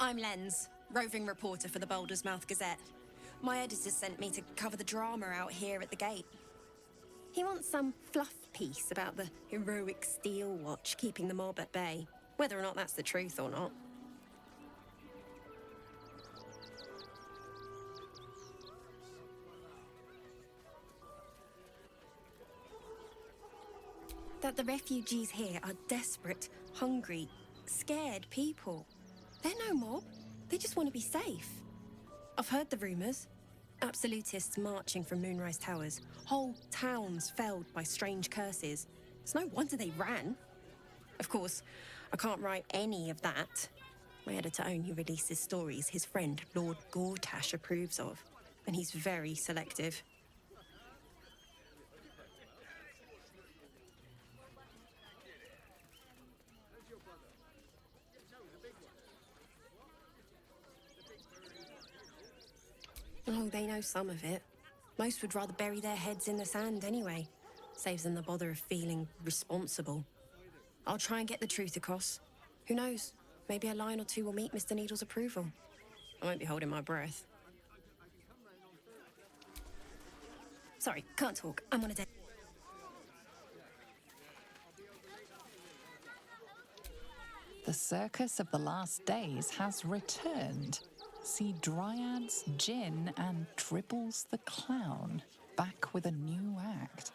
I'm Lens, roving reporter for the Boulder's Mouth Gazette. My editor sent me to cover the drama out here at the gate. He wants some fluff piece about the heroic steel watch keeping the mob at bay, whether or not that's the truth or not. That the refugees here are desperate, hungry, scared people. They're no mob. They just want to be safe. I've heard the rumours. Absolutists marching from Moonrise Towers. Whole towns felled by strange curses. It's no wonder they ran. Of course, I can't write any of that. My editor only releases stories his friend Lord Gortash approves of. And he's very selective. Oh, they know some of it. Most would rather bury their heads in the sand anyway. Saves them the bother of feeling responsible. I'll try and get the truth across. Who knows? Maybe a line or two will meet Mr. Needle's approval. I won't be holding my breath. Sorry, can't talk. I'm on a dead... The circus of the last days has returned. See Dryads, Jinn, and Dribbles the Clown back with a new act.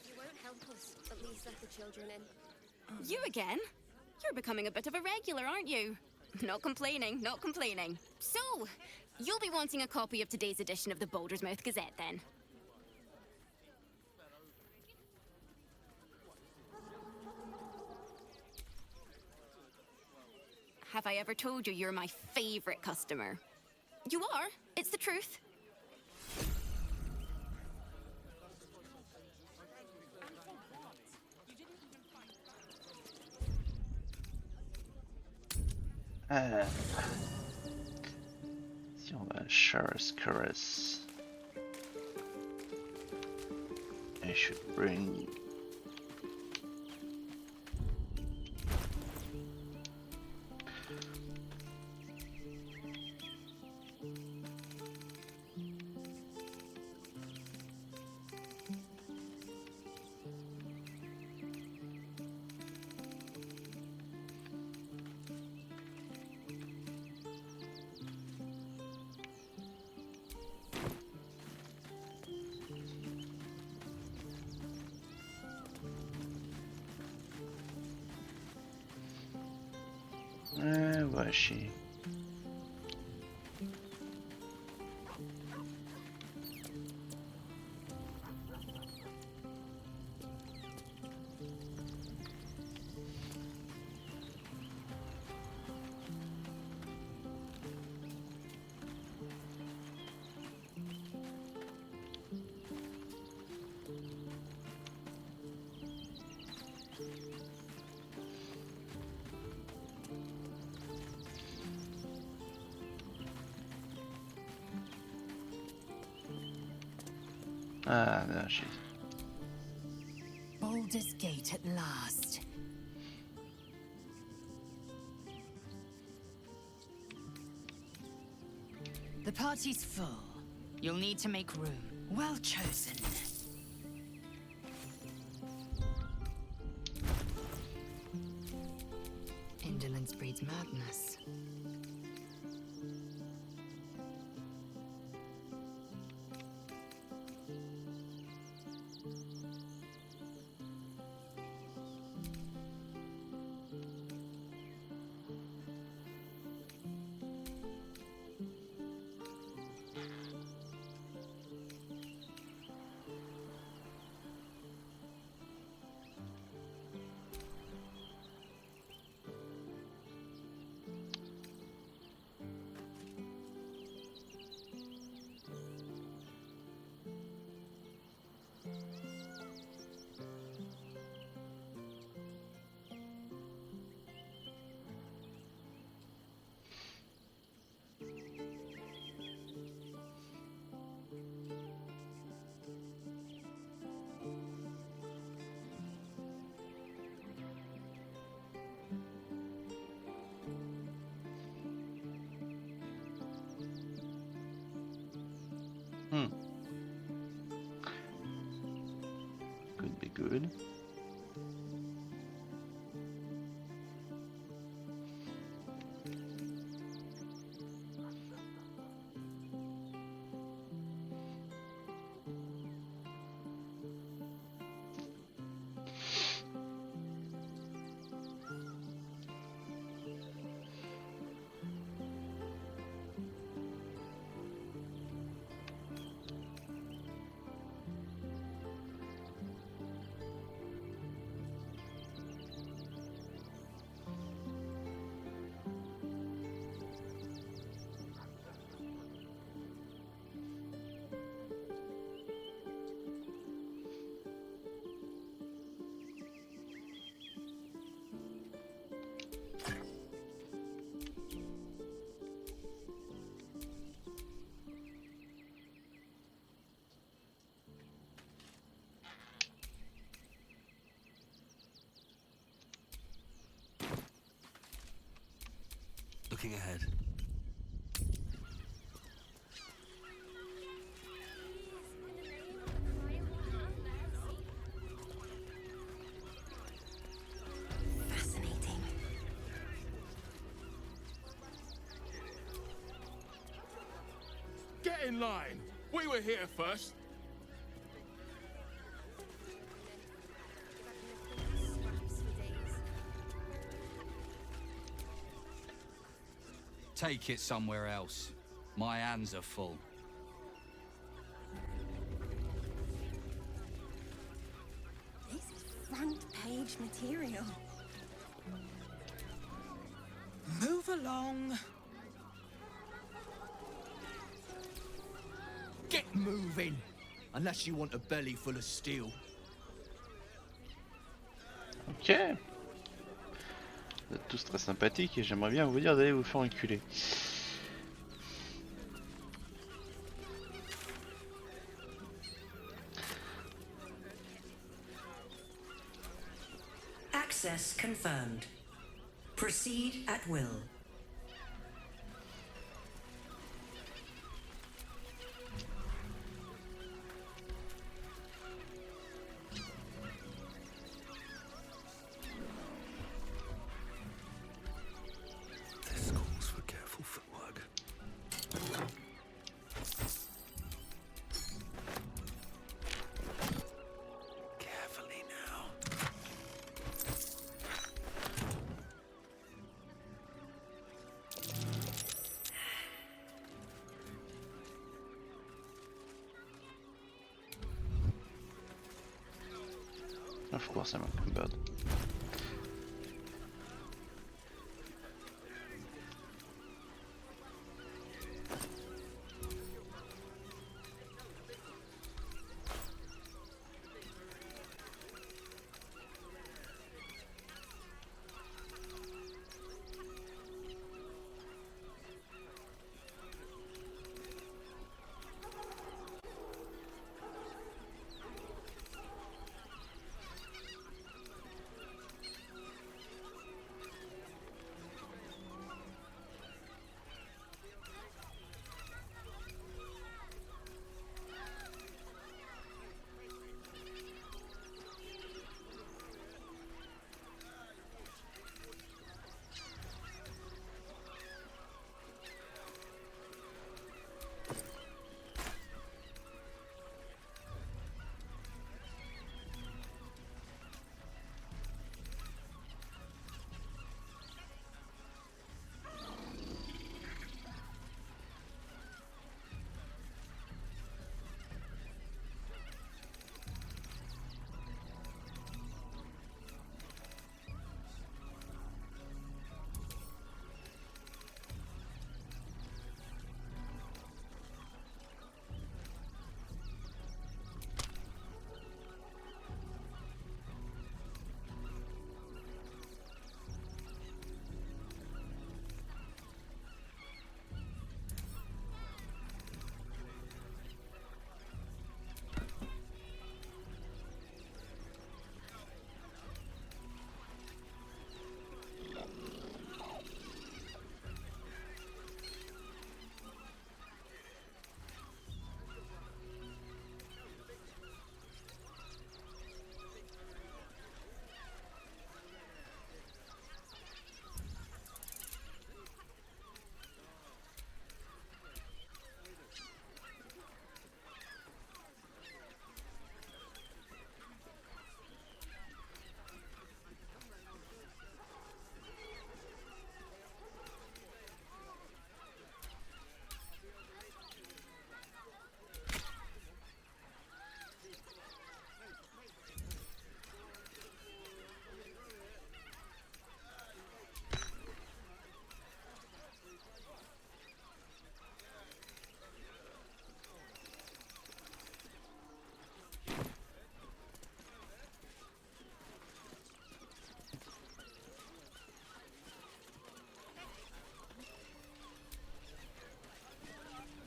You won't help us. At least let the children in. You again? You're becoming a bit of a regular, aren't you? Not complaining, not complaining. So, you'll be wanting a copy of today's edition of the Boulder's Mouth Gazette then? Have I ever told you you're my favourite customer? You are. It's the truth. Si on va Shara's Caress. I should bring... Where is she? Ah, there she is. Boulder's Gate at last. The party's full. You'll need to make room. Well chosen. Indolence breeds madness. Hmm. Could be good. Looking ahead. Fascinating. Get in line. We were here first. Take it somewhere else. My hands are full. This is front page material. Move along. Get moving. Unless you want a belly full of steel. Ok. Vous êtes tous très sympathiques et j'aimerais bien vous dire d'aller vous faire enculer. Access confirmed. Proceed at will. This calls for careful footwork. Carefully now. Of course I'm a bird.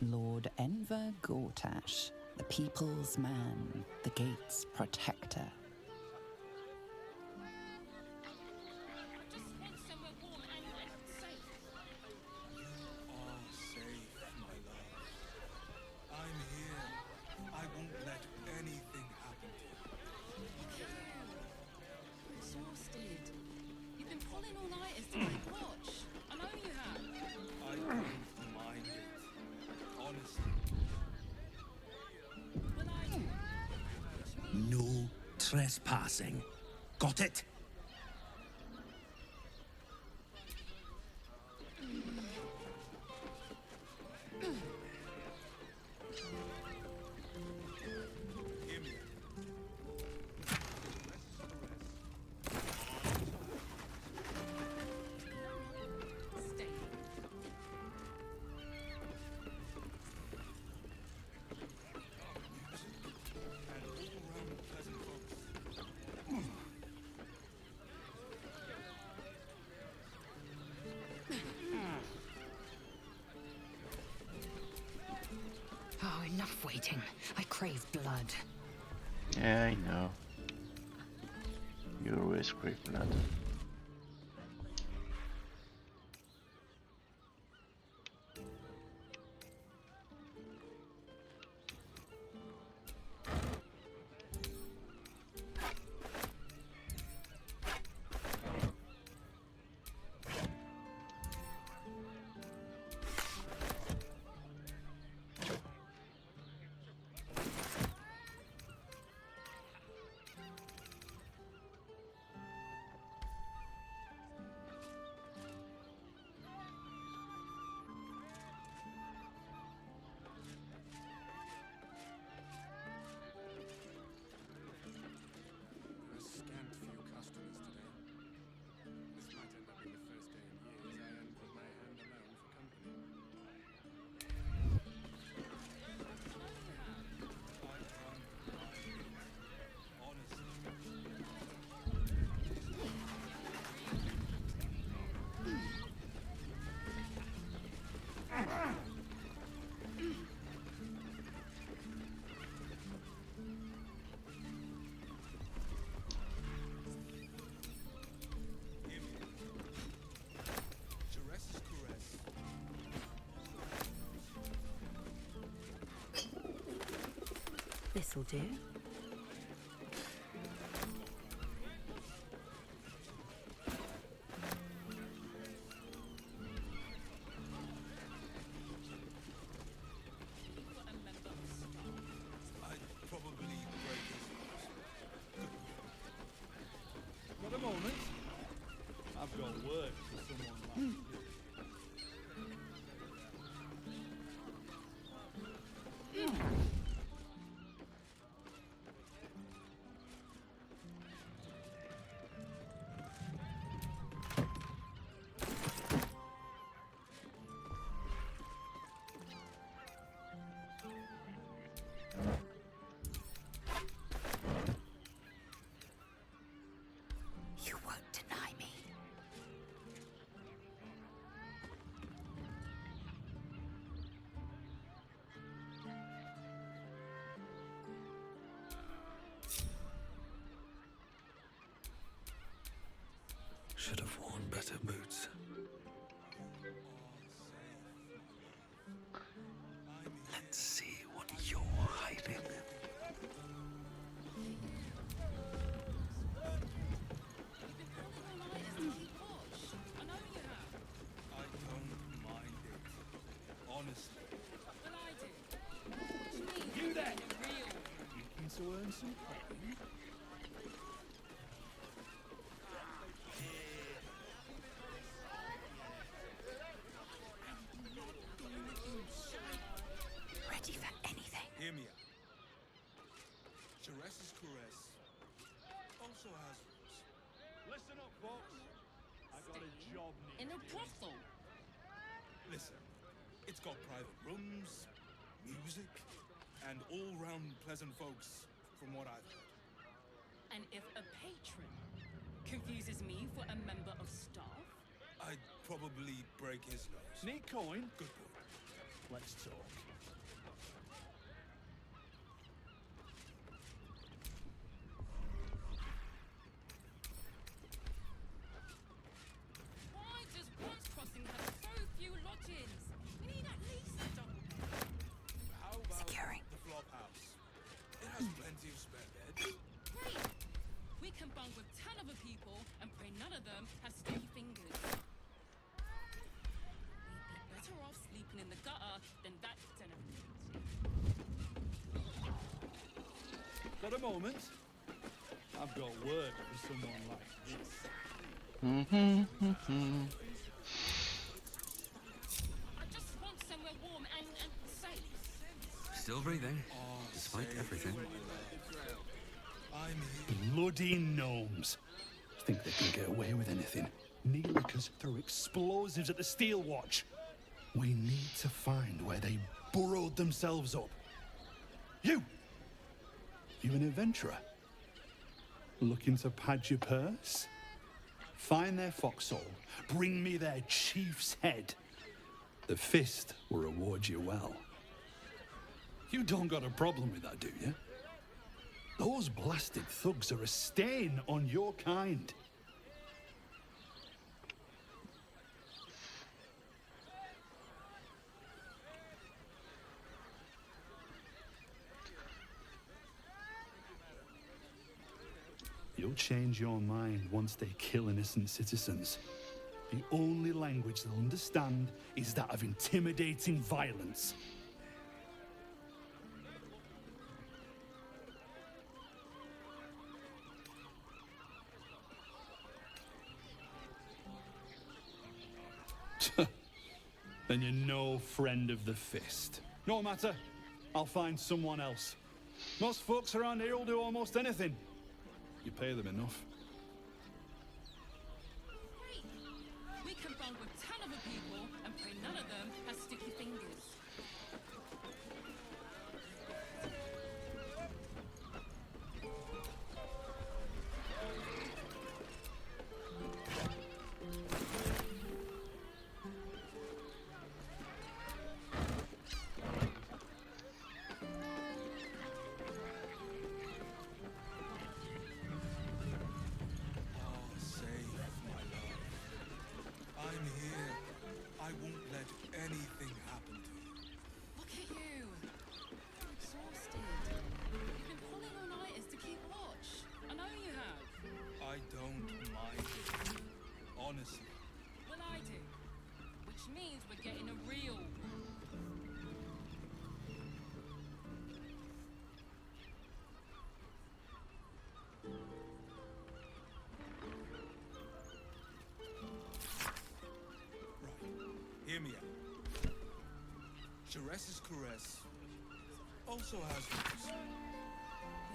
Lord Enver Gortash, the people's man, the gate's protector. Just want somewhere warm and safe. All safe, my love. I'm here. I won't let anything happen to you. Look at you. You're exhausted. You've been pulling all-nighters to make watch. I know you have. I don't mind it. Honestly. Well, I do. No trespassing. Got it? Hear me. Stay. And all round pleasant folks. Oh, enough waiting. I crave blood. Yeah, I know. You always crave blood. A scant few customers today. This might end up being the first day in years I earn with my hand alone for company. Honestly. Hear me. Jerez's caress. This'll do. I'd probably break his nose. Got a moment? I've got work for someone like you. You won't deny me. Should have worn better boots. Let's see what you're hiding. I know you have. I don't mind it. Honestly. Well, I do. What do you mean? You there! Real. Looking to earn some coin? Ready for anything. Hear me out. Jerez's caress also has rules. Listen up, folks. I got a job In near a brothel. Listen, it's got private rooms, music, and all-round pleasant folks, from what I've heard. And if a patron confuses me for a member of staff, I'd probably break his nose. Need coin? Good boy. Let's talk. bunk with 10 other people and pray none of them have sticky fingers. We'd be better off sleeping in the gutter than that dinner. Got a moment? I've got work for someone like this. I just want somewhere warm and safe. Still breathing, despite everything. I'm here. Bloody gnomes. Think they can get away with anything. Neelikers throw explosives at the Steel Watch. We need to find where they burrowed themselves up. You an adventurer? Looking to pad your purse? Find their foxhole. Bring me their chief's head. The fist will reward you well. You don't got a problem with that, do you? Those blasted thugs are a stain on your kind. You'll change your mind once they kill innocent citizens. The only language they'll understand is that of intimidating violence. Then you're no friend of the fist. No matter, I'll find someone else. Most folks around here will do almost anything. You pay them enough. Great. We can bunk with 10 other people and pray none of them have sticky fingers. I'm here. I won't let anything happen to you. Look at you. You're exhausted. You've been pulling all-nighters to keep watch. I know you have. I don't mind it. Honestly. Well, I do. Which means we're getting a real room. Hear me out. Jerez's caress also has roots.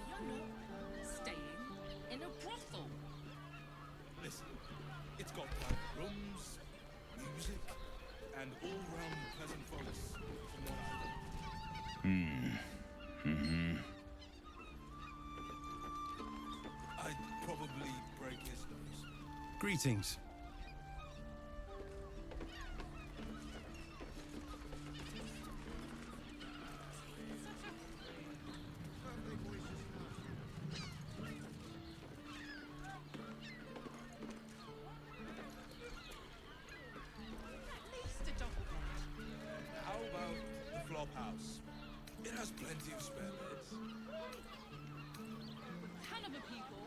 We are not staying in a brothel. Listen, it's got private rooms, music, and all-round pleasant folks, from what I know. I'd probably break his nose. Greetings. At least a double bed. How about the flop house? It has plenty of spare beds. 10 other people.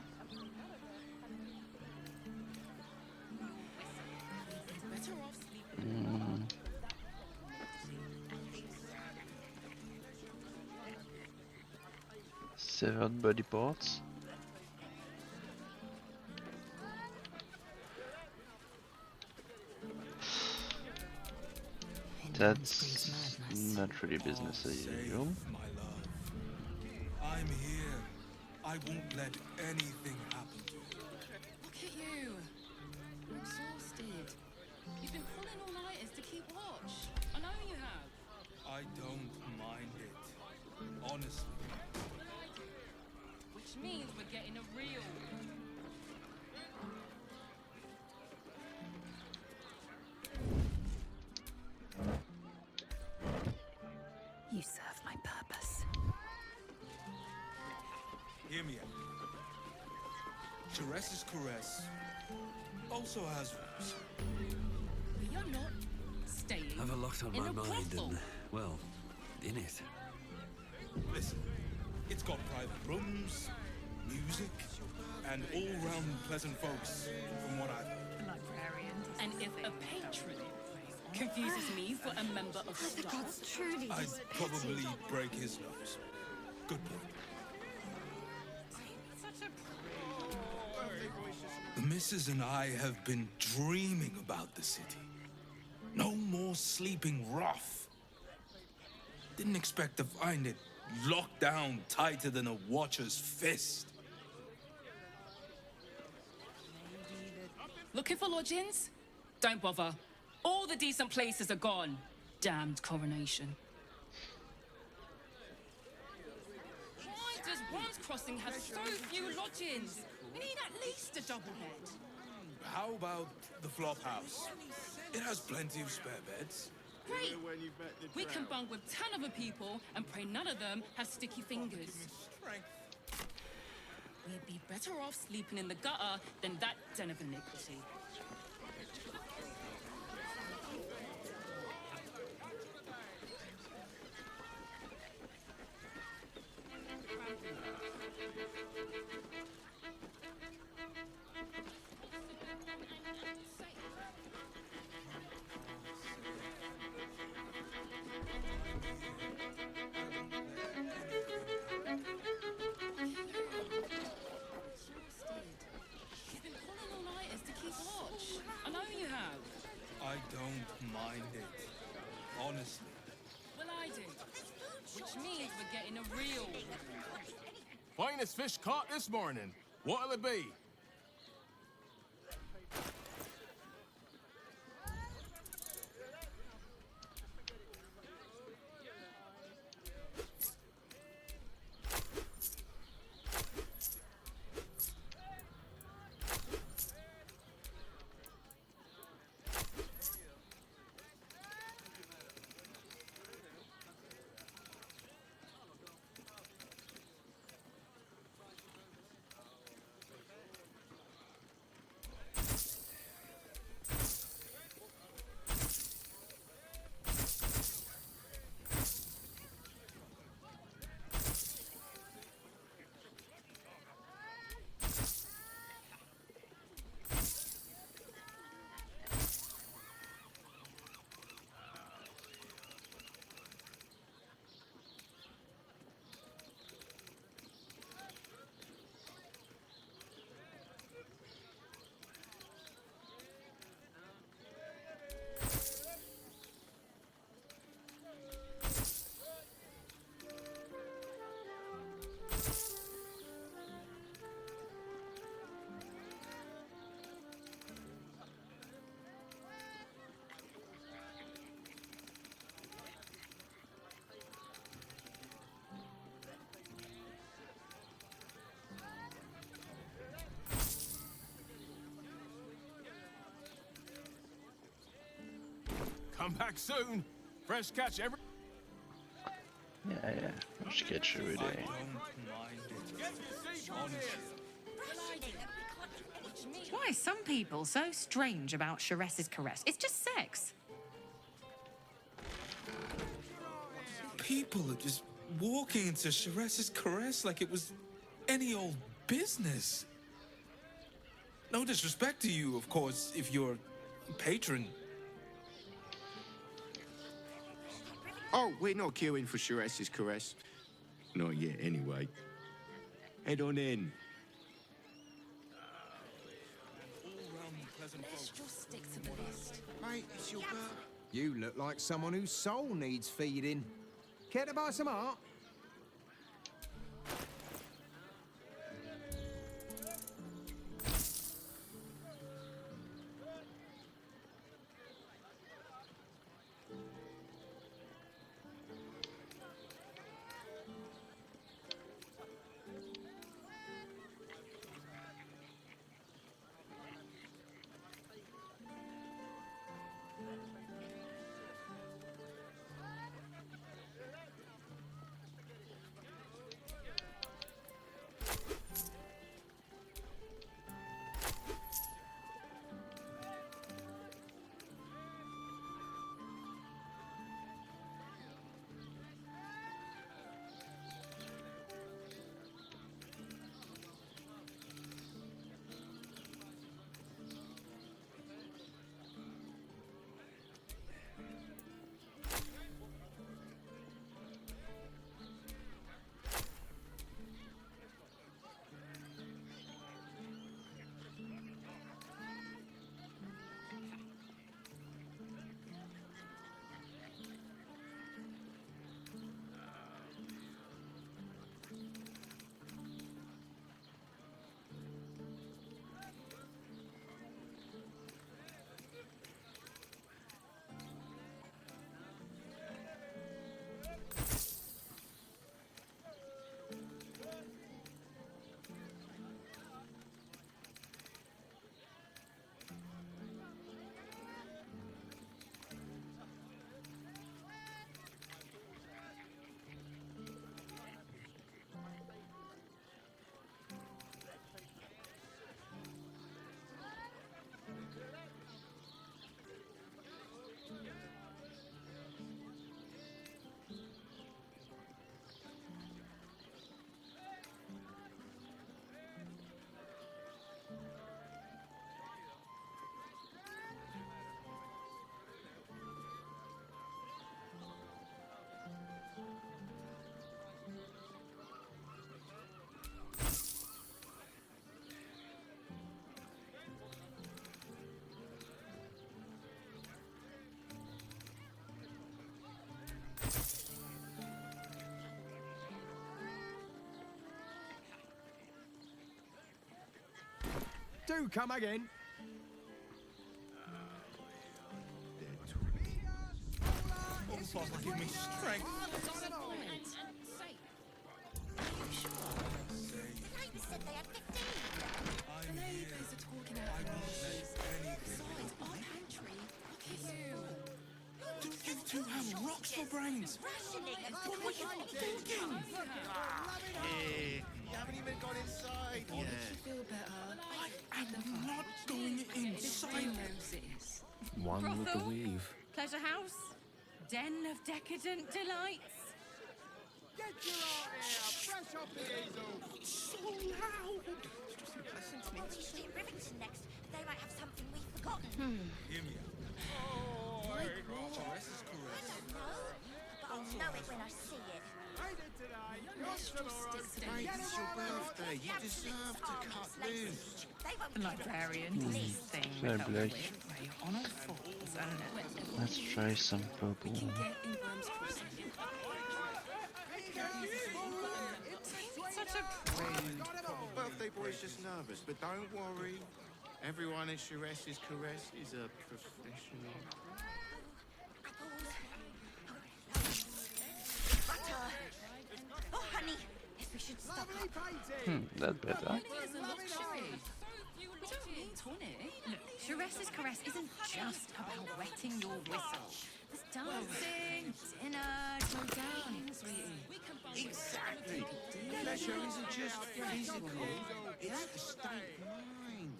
Better off sleeping. Severed body parts. That's not really business as usual. My love. I'm here. I won't let anything happen to you. Look at you. You're exhausted. You've been pulling all-nighters to keep watch. I know you have. I don't mind it. Honestly. Well, I do. Which means we're getting a real room. You serve my purpose. Hear me out. Jerez's caress also has roots. We are not staying I've a lot on in my a mind brothel. and, well, in it. Listen, it's got private rooms, music, and all-round pleasant folks, from what I've heard. And if a patron confuses me for a member of staff, I'd probably break his nose. Good point. The missus and I have been dreaming about the city. No more sleeping rough. Didn't expect to find it locked down tighter than a watcher's fist. looking for lodgings? Don't bother. All the decent places are gone. Damned coronation. Why does Worms Crossing have so few lodgings? We need at least a double bed. How about the flop house? It has plenty of spare beds. Great. We can bunk with 10 other people and pray none of them have sticky fingers. We'd be better off sleeping in the gutter than that den of iniquity. I don't mind it. Honestly. Well, I do. Which means we're getting a real... Finest fish caught this morning. What'll it be? Come back soon. Fresh catch every... Yeah, fresh catch every day. Why are some people so strange about Charesse's caress? It's just sex. People are just walking into Charesse's caress like it was any old business. No disrespect to you, of course, if you're a patron. Oh, we're not queuing for Charesse's caress. Not yet, anyway. Head on in. Let's just stick to the list. Mate, it's your girl. You look like someone whose soul needs feeding. Care to buy some art? Do come again. Oh, Father, give me strength. The neighbours are talking out their asses. Besides, our pantry, look at you. You two have rocks for brains. What were you thinking? You haven't even got inside What makes you feel better? I'm not going inside. Roses. One with the Brothel? weave. Pleasure house? Den of decadent delights? Get your art here. Fresh off the easel. So loud. Listen to me. Rivington next. They might have something we've forgotten. Hear me out. Like what? This is correct. I don't know, but I'll know it when I see it. Ain't it today? Let's just stick to the Mate, it's your birthday. You deserve to cut loose. The librarian does this thing Very with her black. way on all fours, and Let's try some purple. Get in Worms Crossing. such a prude. Birthday boy's just nervous, but don't worry. Everyone at Shires's Caress is a professional. Butter! Oh, honey, yes, we should stop up. That better. It's a luxury. We don't need tonic. Look, Shires's Caress isn't just about wetting your whistle. There's dancing, dinner, go down, sweetie. Exactly. Pleasure isn't just physical, it's a state of mind.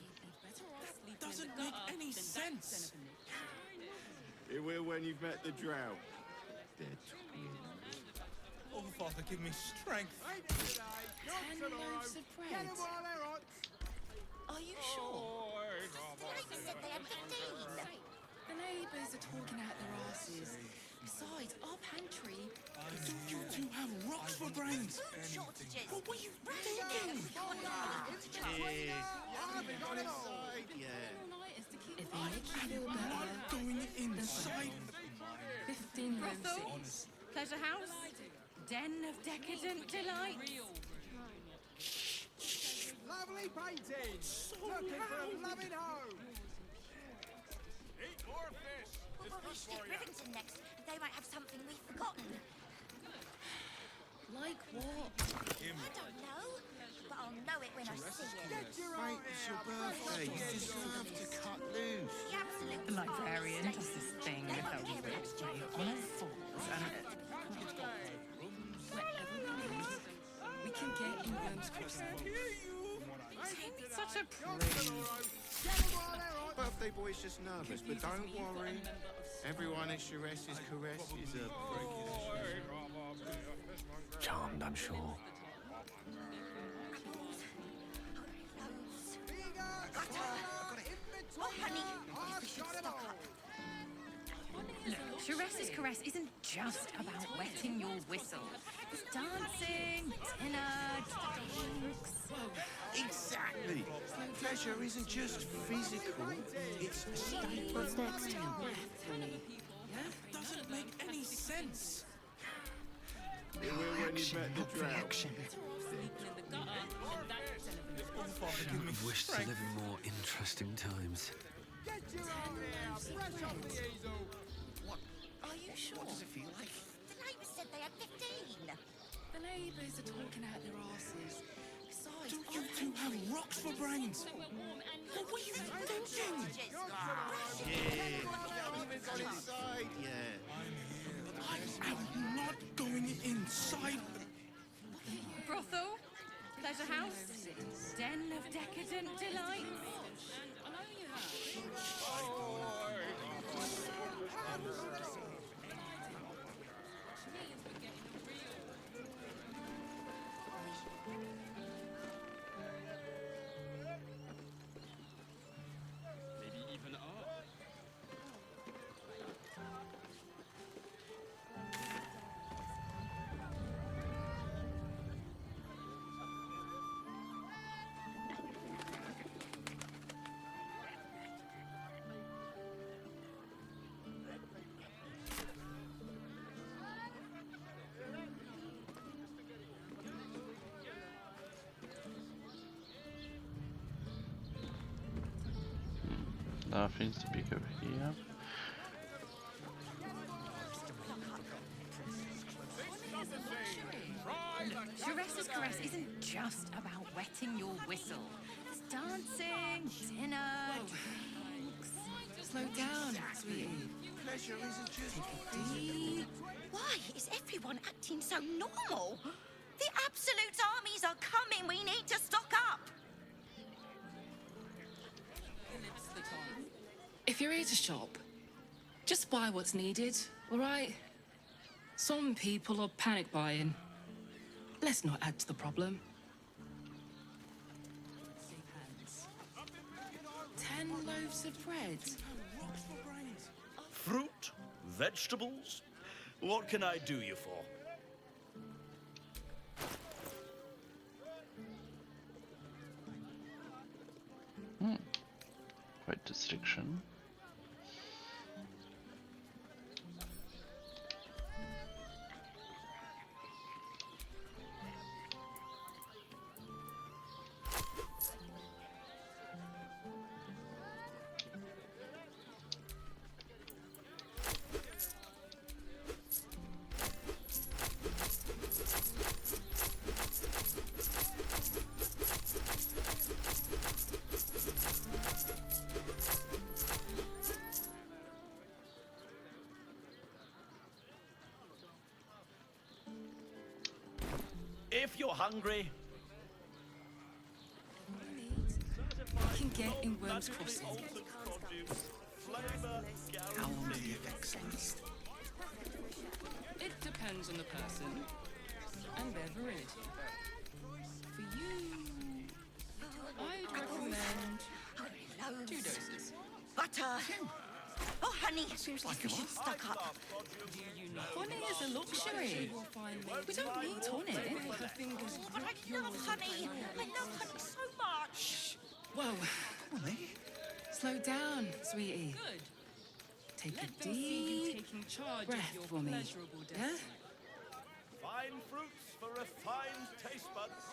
That doesn't make any sense. It will when you've met the drow. They're twins. Oh, Father, give me strength. 10 loaves of bread. Are you sure? The lady said they had 15. The neighbours are talking out their asses. Besides, our pantry. You two have rocks for brains. Shortages. What were you thinking? Yeah, you haven't got inside yet. If they make you feel better, Going inside. 15 Brothel? roses. Pleasure house? Den of decadent delights? Lovely painting. Looking for a loving home. Eat more fish. Well, we should get Rivington next. They might have something we've forgotten. Like what? I don't know, but I'll know it when I see it. Mate, it's your birthday. You deserve to cut loose. The absolute The librarian does this thing with her way on all fours, and Wherever we need, we can get in Worms Crossing. such a prude. Birthday boy's just nervous, but don't worry. Everyone at Shires's Caress is a professional. Charmed, I'm sure. Oh, honey, yes, we should stock up. Look, Shires's Caress isn't just about wetting your whistle. There's dancing, dinner, drinks. Exactly. Pleasure isn't just physical, it's a state of mind. That doesn't make any sense. It will when you've met the drow. Oh, Father, give me I've wished to strength. live in more interesting times. Get your art here. Fresh off the easel. Are you sure? The neighbours said they had 15. The neighbours are talking out their asses. Besides, You two have rocks for brains. What were you thinking? Yeah, you haven't even got inside yet. I'm not going inside. Brothel? Pleasure house? Den of decadent delights? I know you have. Maybe even art. things to pick up here. Shures's caress isn't just about wetting your whistle. There's dancing, dinner, drinks. Slow down, sweetie. Pleasure isn't just... Take a deep... Why is everyone acting so normal? The Absolute armies are coming. We need to stock up. If you're here to shop, just buy what's needed, all right? Some people are panic buying. Let's not add to the problem. 10 loaves of bread. Fruit? Vegetables? What can I do you for? Quite the selection. If you're hungry, You can get in Worm's Crossing. quality of excellence. It depends on the person and their virility. For you, I'd recommend 2 doses. Butter. Oh, honey. Seems like we should stock up. Honey is a luxury. We don't need honey. But I love honey. I love honey so much. Whoa. Slow down, sweetie. Good. Take a deep breath for me. Yeah? Fine fruits for refined taste buds.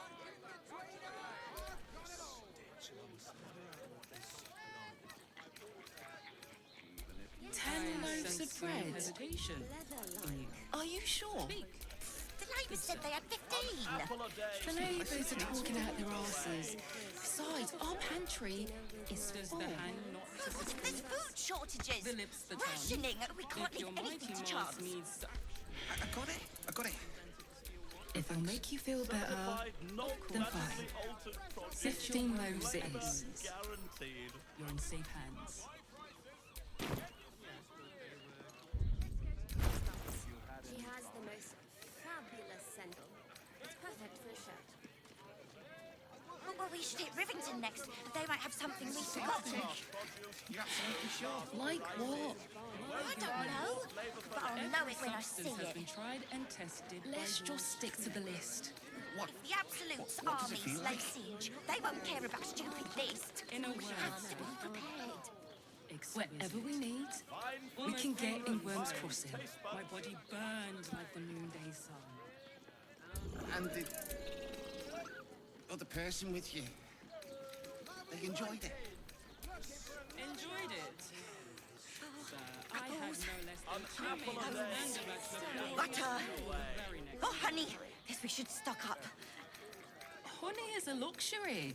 10 loaves of bread. Are you sure? The neighbours said they had 15. The neighbours are talking out their asses. Besides, our pantry is full. There's food shortages. Rationing. We can't leave anything to chance. I got it. If it'll make you feel better, then fine. 15 loaves it is. You're in safe hands. She has the most fabulous sandal. It's perfect for a shirt. Well, we should hit Rivington next. They might have something we've forgotten. You're absolutely sure? Like what? I don't know, but I'll know it when I see Substance has it. been tried and tested. Let's just stick to the list. If the Absolute's what does it armies feel lay like? siege, they won't care about a stupid list. In a We word, have to be prepared. whatever we need, we can get in Worm's Crossing. My body burned like the noonday sun. And the other person with you, they enjoyed it. Enjoyed it? Sir, I had no less than 2 meals and a box of Butter. Oh, honey. Yes, we should stock up. Honey is a luxury.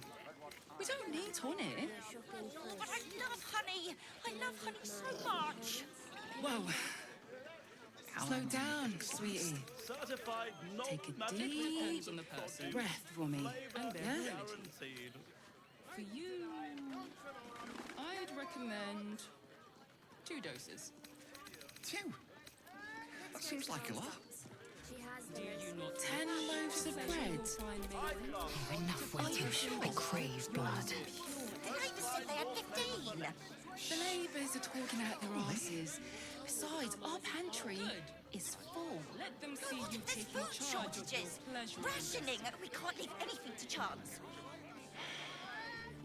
We don't need honey. Oh, but I love honey. I love honey so much. Whoa. Slow down, sweetie. Certified Take a deep breath for me. Yeah? guaranteed. For you, I'd recommend 2 doses. 2? That seems like a lot. She has Do you not 10 loaves of bread? Enough waiting. I crave blood. The neighbours said they had 15. The neighbours are talking out their asses. Besides, our pantry is full. Let them see you There's taking food charge of your shortages. pleasure. Rationing. We can't leave anything to chance.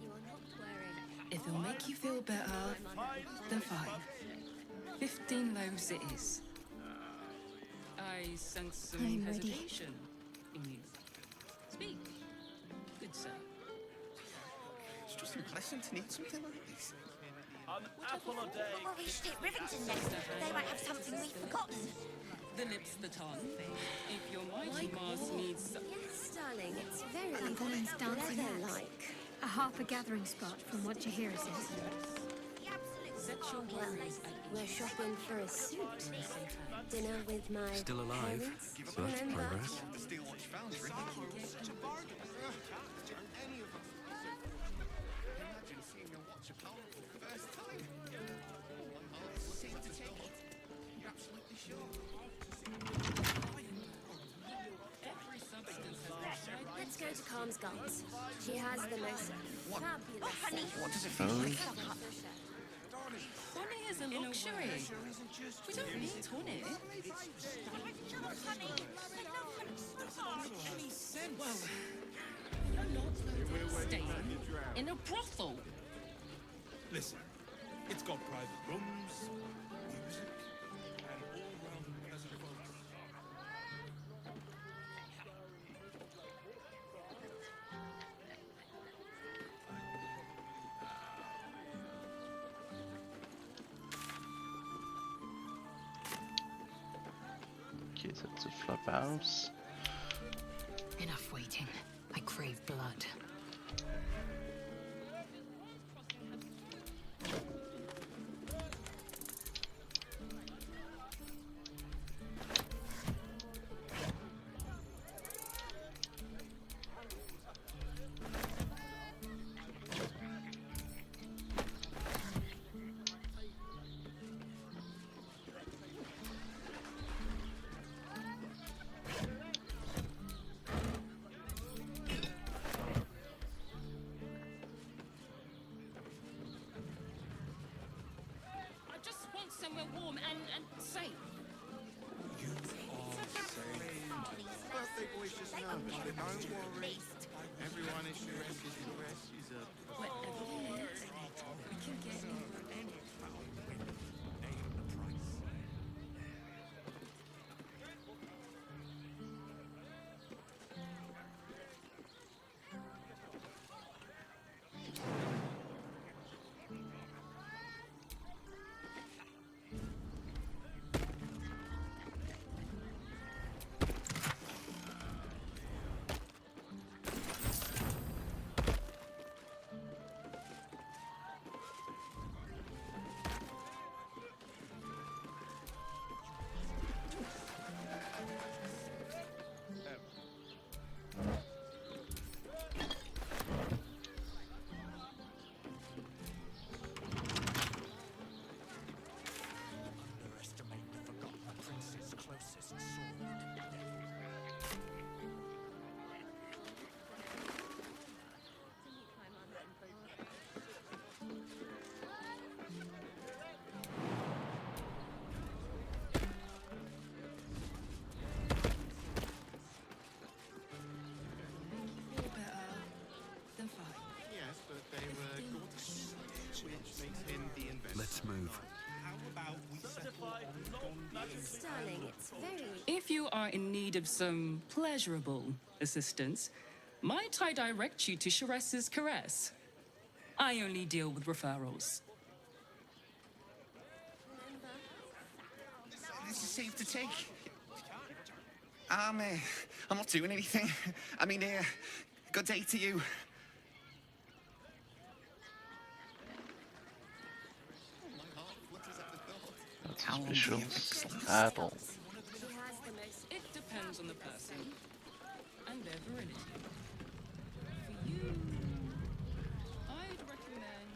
You are not wearing. If it'll make you feel better, then fine. 15 loaves it is. I sense some I'm ready. hesitation in you. Speak. Good sir. It's just unpleasant to need something like this. An apple a day. Well, we should hit Rivington next. They might have something we've forgotten. The lips, the tongue. If your mighty Mars needs... Yes, darling, it's very Evelyn's dancing leather-like. A Harper gathering spot, from what Jahira says. Set your worries at We're shopping for a suit. Dinner with my Still alive, parents. so that's Remember? progress. The Steelwatch Foundry. Such a bargain. Any of us. Imagine seeing a watch apart for the first time. One heart seems to take it. You're absolutely sure. Every substance has been Let's go to Calm's Gums. She has the most fabulous honey. What does it feel like? Honey is a luxury. We don't need honey. Well, you're not staying in a brothel. Listen, it's got private rooms, music, and all-round pleasant folks. Okay, that's a flop house. Enough waiting. I crave blood. I just want somewhere warm and safe. You are Birthday boy's just nervous, but don't worry. Everyone is sure Essie's dress is a... Whatever we need, we can get in. Underestimate the forgotten prince's closest sword. Feel better than fine. Yes, but they were gorgeous, which makes him the investor. Let's move. Darling, it's very... If you are in need of some pleasurable assistance, might I direct you to Sharess's Caress? I only deal with referrals. This is safe to take. I'm not doing anything. I mean, good day to you. That's suspicious. Apple. It depends on the person and their virility. For you, I'd recommend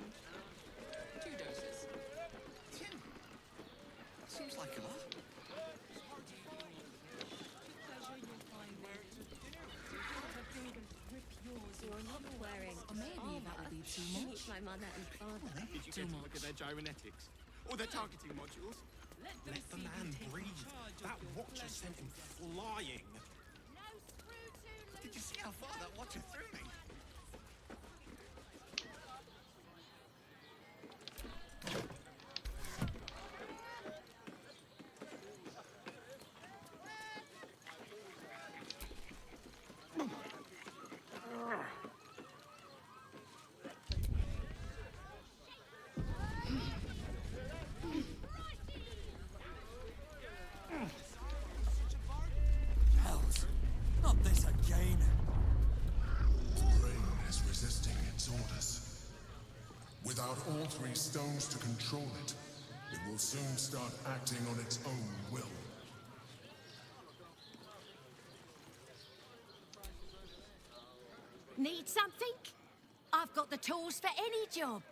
2 doses. Seems like a lot. You're not wearing... Or maybe that would be too much. My mother and father. Did you get to look at their gyrometics? Or their targeting modules? Let the man breathe. That watcher sent him flying. Did you see how far that watcher threw me? have all three stones to control it. It will soon start acting on its own will. Need something? I've got the tools for any job.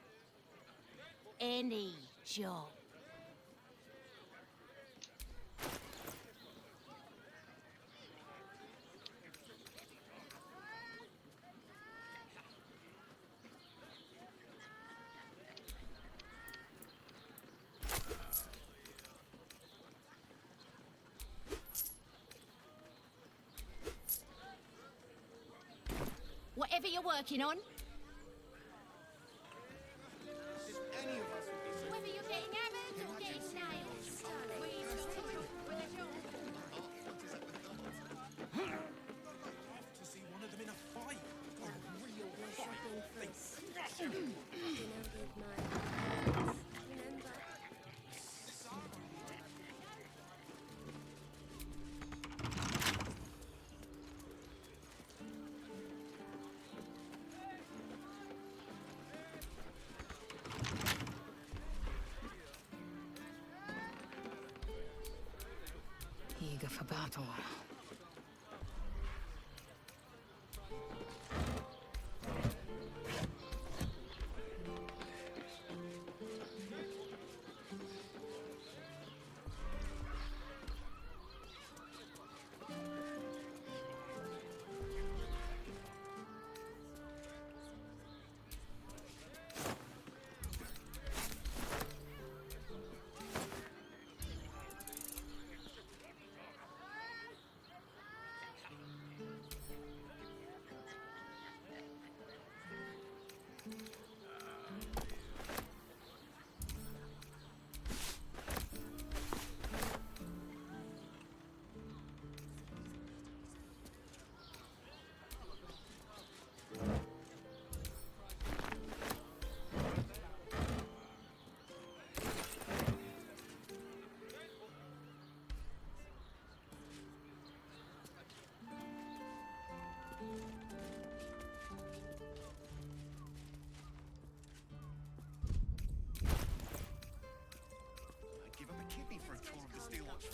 Any job. Whatever you're working on. Whether you're getting hammered or getting nails. To see one of them in a fight. A real fight. They smash him. Eager for battle.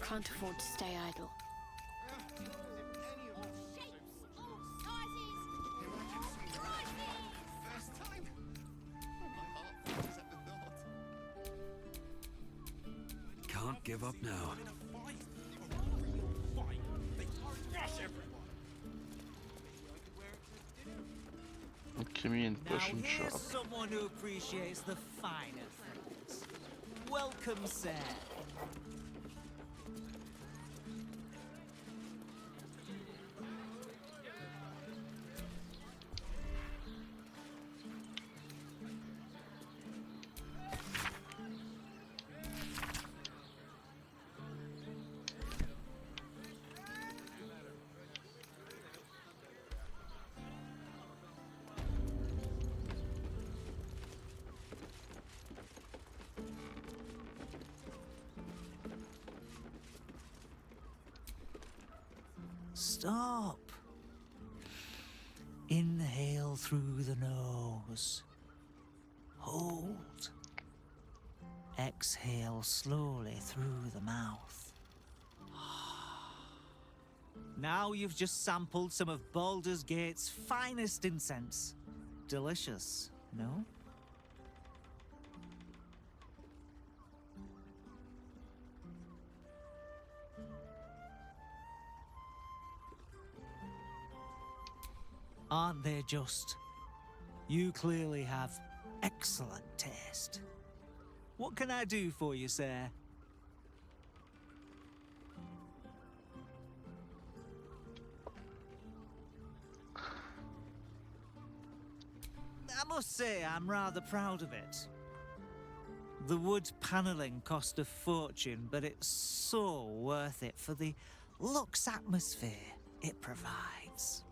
Can't afford to stay idle. Can't give up now. Give me in Now potion here's shop. someone who appreciates the finer things. Welcome, sir. Stop. Inhale through the nose. Hold. Exhale slowly through the mouth. Now you've just sampled some of Baldur's Gate's finest incense. Delicious, no? Aren't they just? You clearly have excellent taste. What can I do for you, sir? I must say I'm rather proud of it. The wood panelling cost a fortune, but it's so worth it for the luxe atmosphere it provides.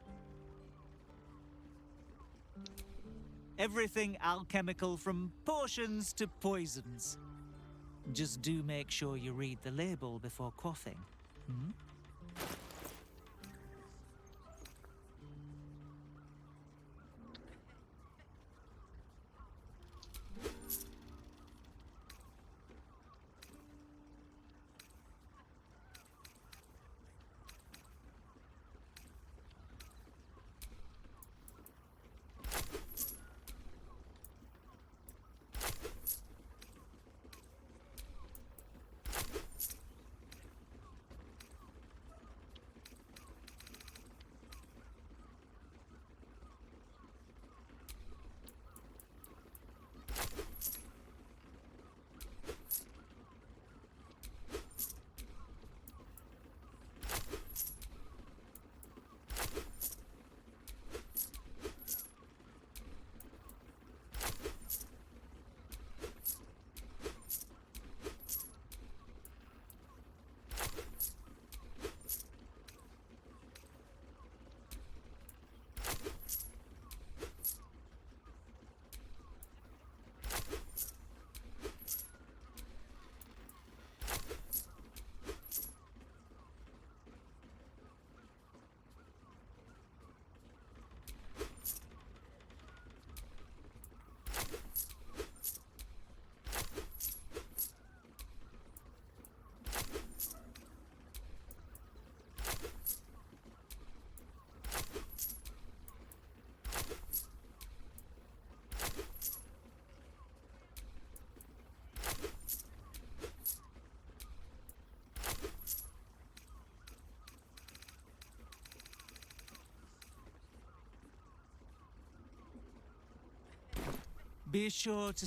Everything alchemical from potions to poisons. Just do make sure you read the label before quaffing. Hmm? Be sure to.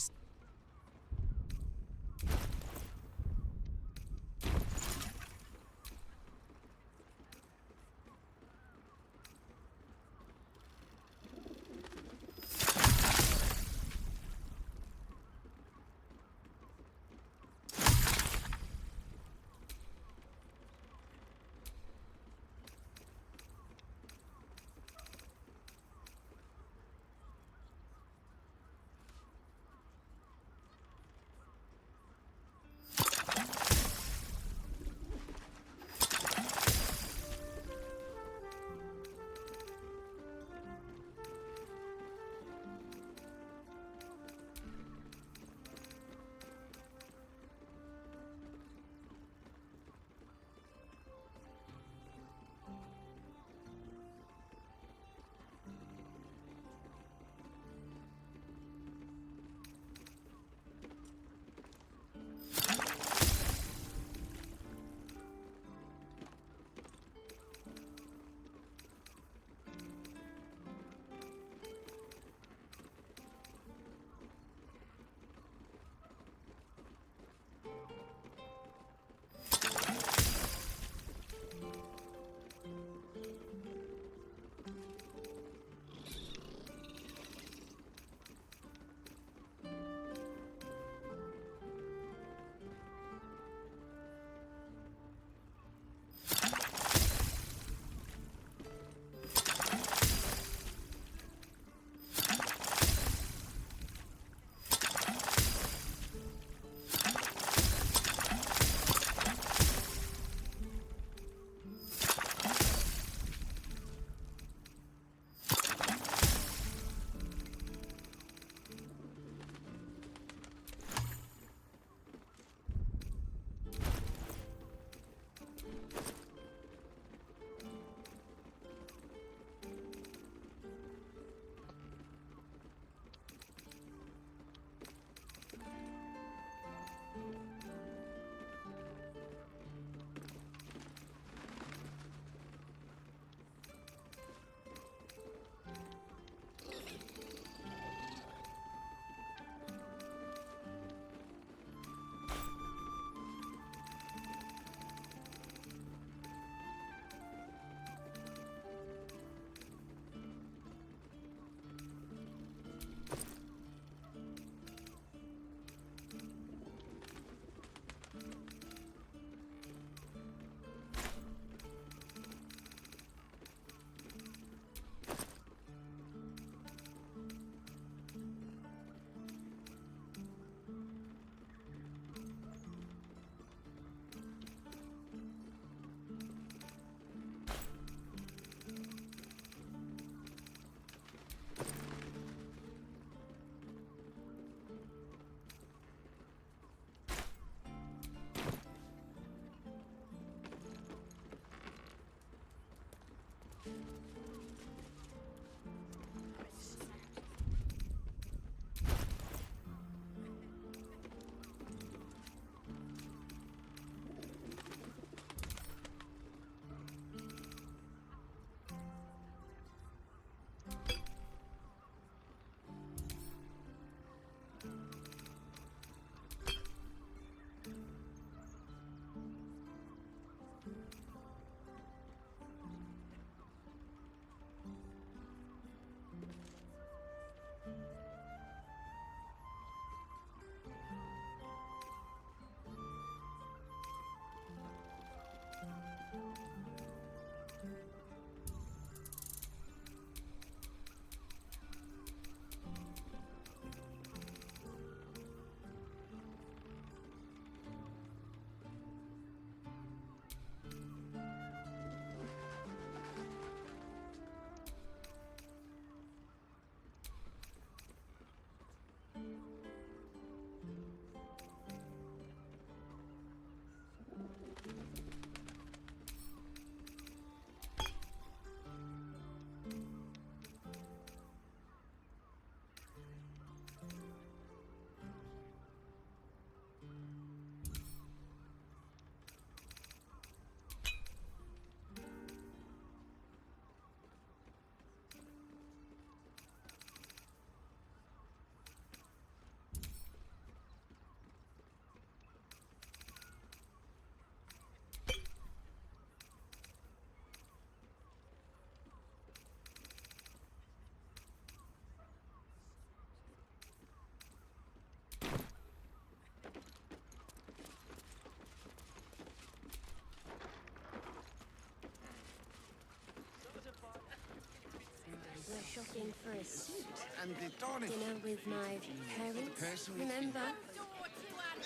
shopping for a suit. And the darling. Dinner with my parents. Remember? My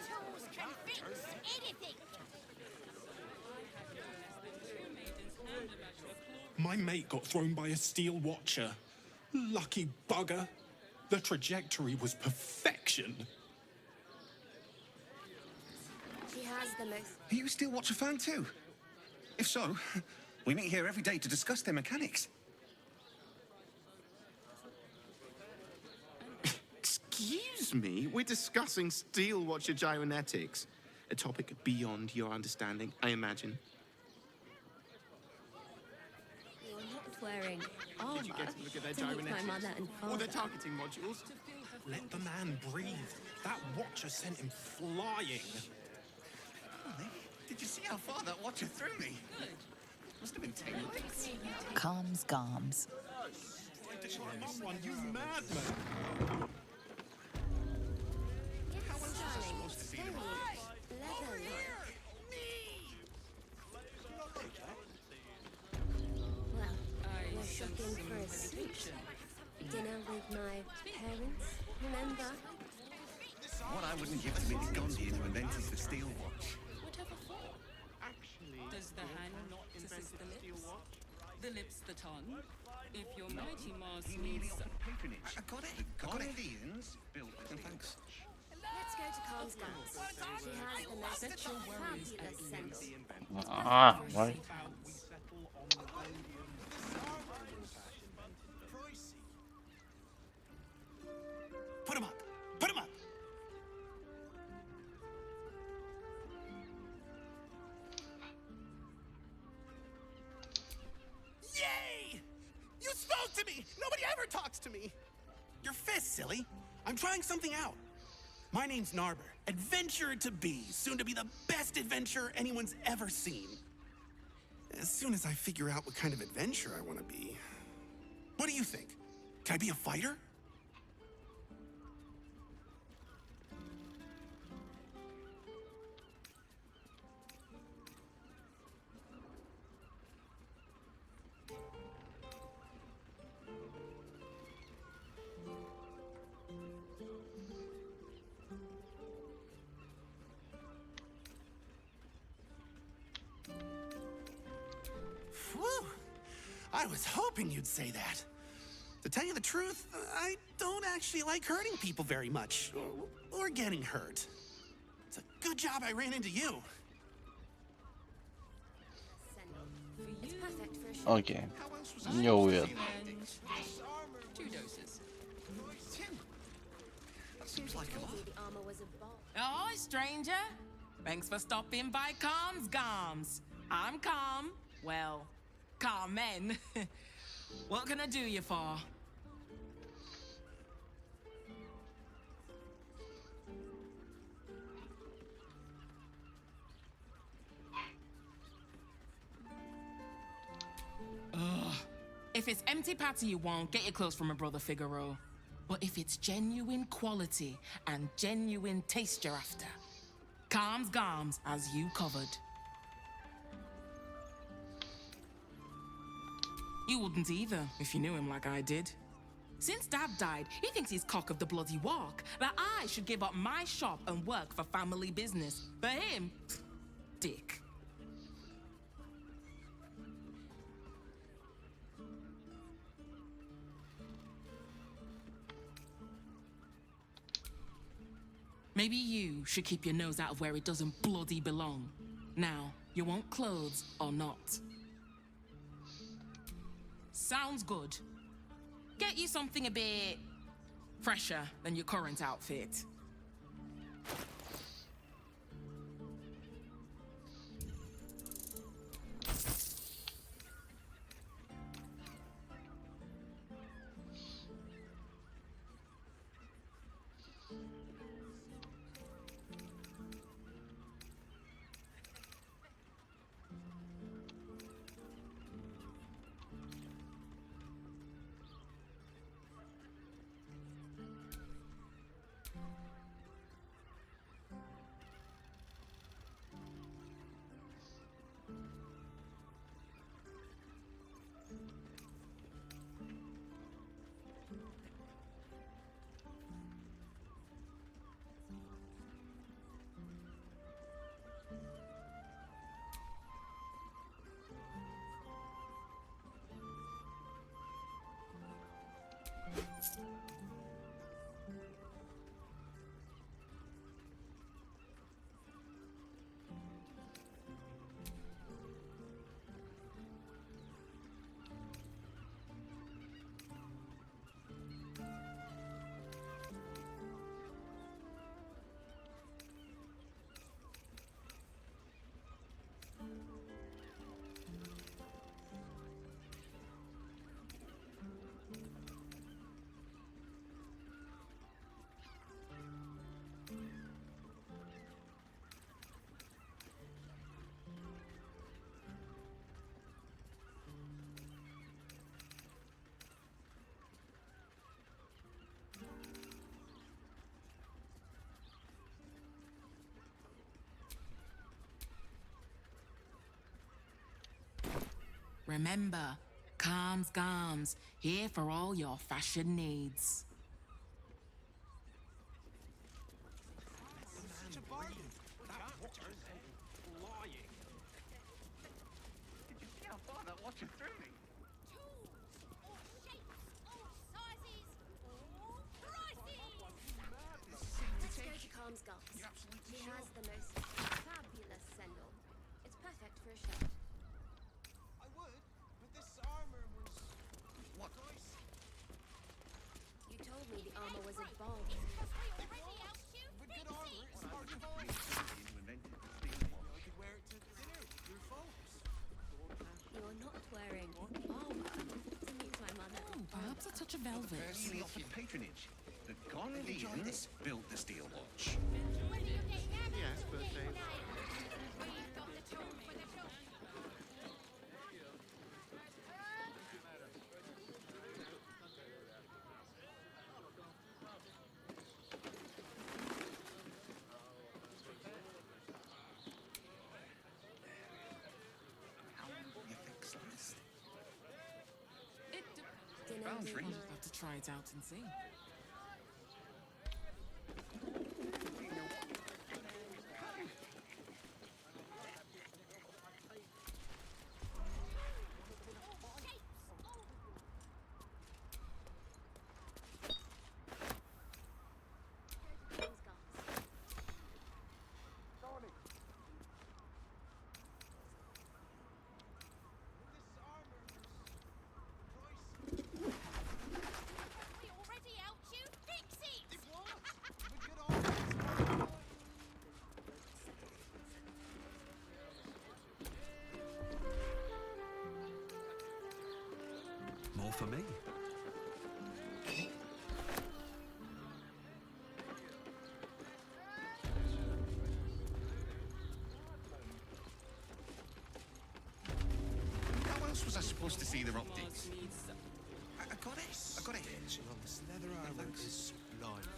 tools can fix anything. My mate got thrown by a steel watcher. Lucky bugger. The trajectory was perfection. She has the most. Are you a Steel Watcher fan too? If so, we meet here every day to discuss their mechanics. Excuse me? We're discussing Steel Watcher gyromatics. A topic beyond your understanding, I imagine. You're not wearing armor. Did you get to look at their to meet gyromatics? my mother and Or father. their targeting modules? Let the man breathe. That watcher sent him flying. Did you see how far that watcher threw me? Must have been 10 legs. Calms, Garms. One, you madman! How else was I supposed to be? Well, we're shopping for a suit. Dinner with my parents. Remember? What I wouldn't give to be the Gondian who invented the Steel Watch. Whatever for? Does the hand not assist the lips? The lips the tongue? If your mighty Mars needs... I got it. Gondians built it. Thanks. Let's go to Carl's Guns. She has the most fabulous scent. Ah, ouais. Put him up! Put him up! Yay! You spoke to me! Nobody ever talks to me! Your fist, silly. I'm trying something out. My name's Narber, adventurer to be, soon to be the best adventurer anyone's ever seen. As soon as I figure out what kind of adventurer I want to be. What do you think? Can I be a fighter? Whew. I was hoping you'd say that. To tell you the truth, I don't actually like hurting people very much, or getting hurt. It's a good job I ran into you. It's perfect for a shoot. Okay. You're weird. 2 doses. That seems like a lot. The armor was a bomb. Ahoy, stranger! Thanks for stopping by Calm's Garms. I'm Calm. Well, Carmen. What can I do you for? Ugh. If it's empty patty you want, get your clothes from my brother Figaro. But if it's genuine quality and genuine taste you're after, Calm's Garms as you covered. You wouldn't either if you knew him like I did. Since Dad died, he thinks he's cock of the bloody walk, that I should give up my shop and work for family business. For him, dick. Maybe you should keep your nose out of where it doesn't bloody belong. Now, you want clothes or not? Sounds good. Get you something a bit fresher than your current outfit. Remember, Calm's Garms, here for all your fashion needs. Such a bargain. That watcher's flying. Did you see how far that watcher threw me? Let's go to Calm's Gulls. He has the most fabulous sendal. It's perfect for a show. I would, but this armor was... What? You told me the armor was a bomb. With good armor, it's hard to find. I could wear it to dinner with your folks. You're not wearing armor to meet my mother. Oh, perhaps a touch of velvet. Personally offered patronage. The Gondians built the steel watch. Yes, but they... Boundary. I'll have to try it out and see. More for me. How else was I supposed to see their optics? I got it. I got it. This leather armor is sublime.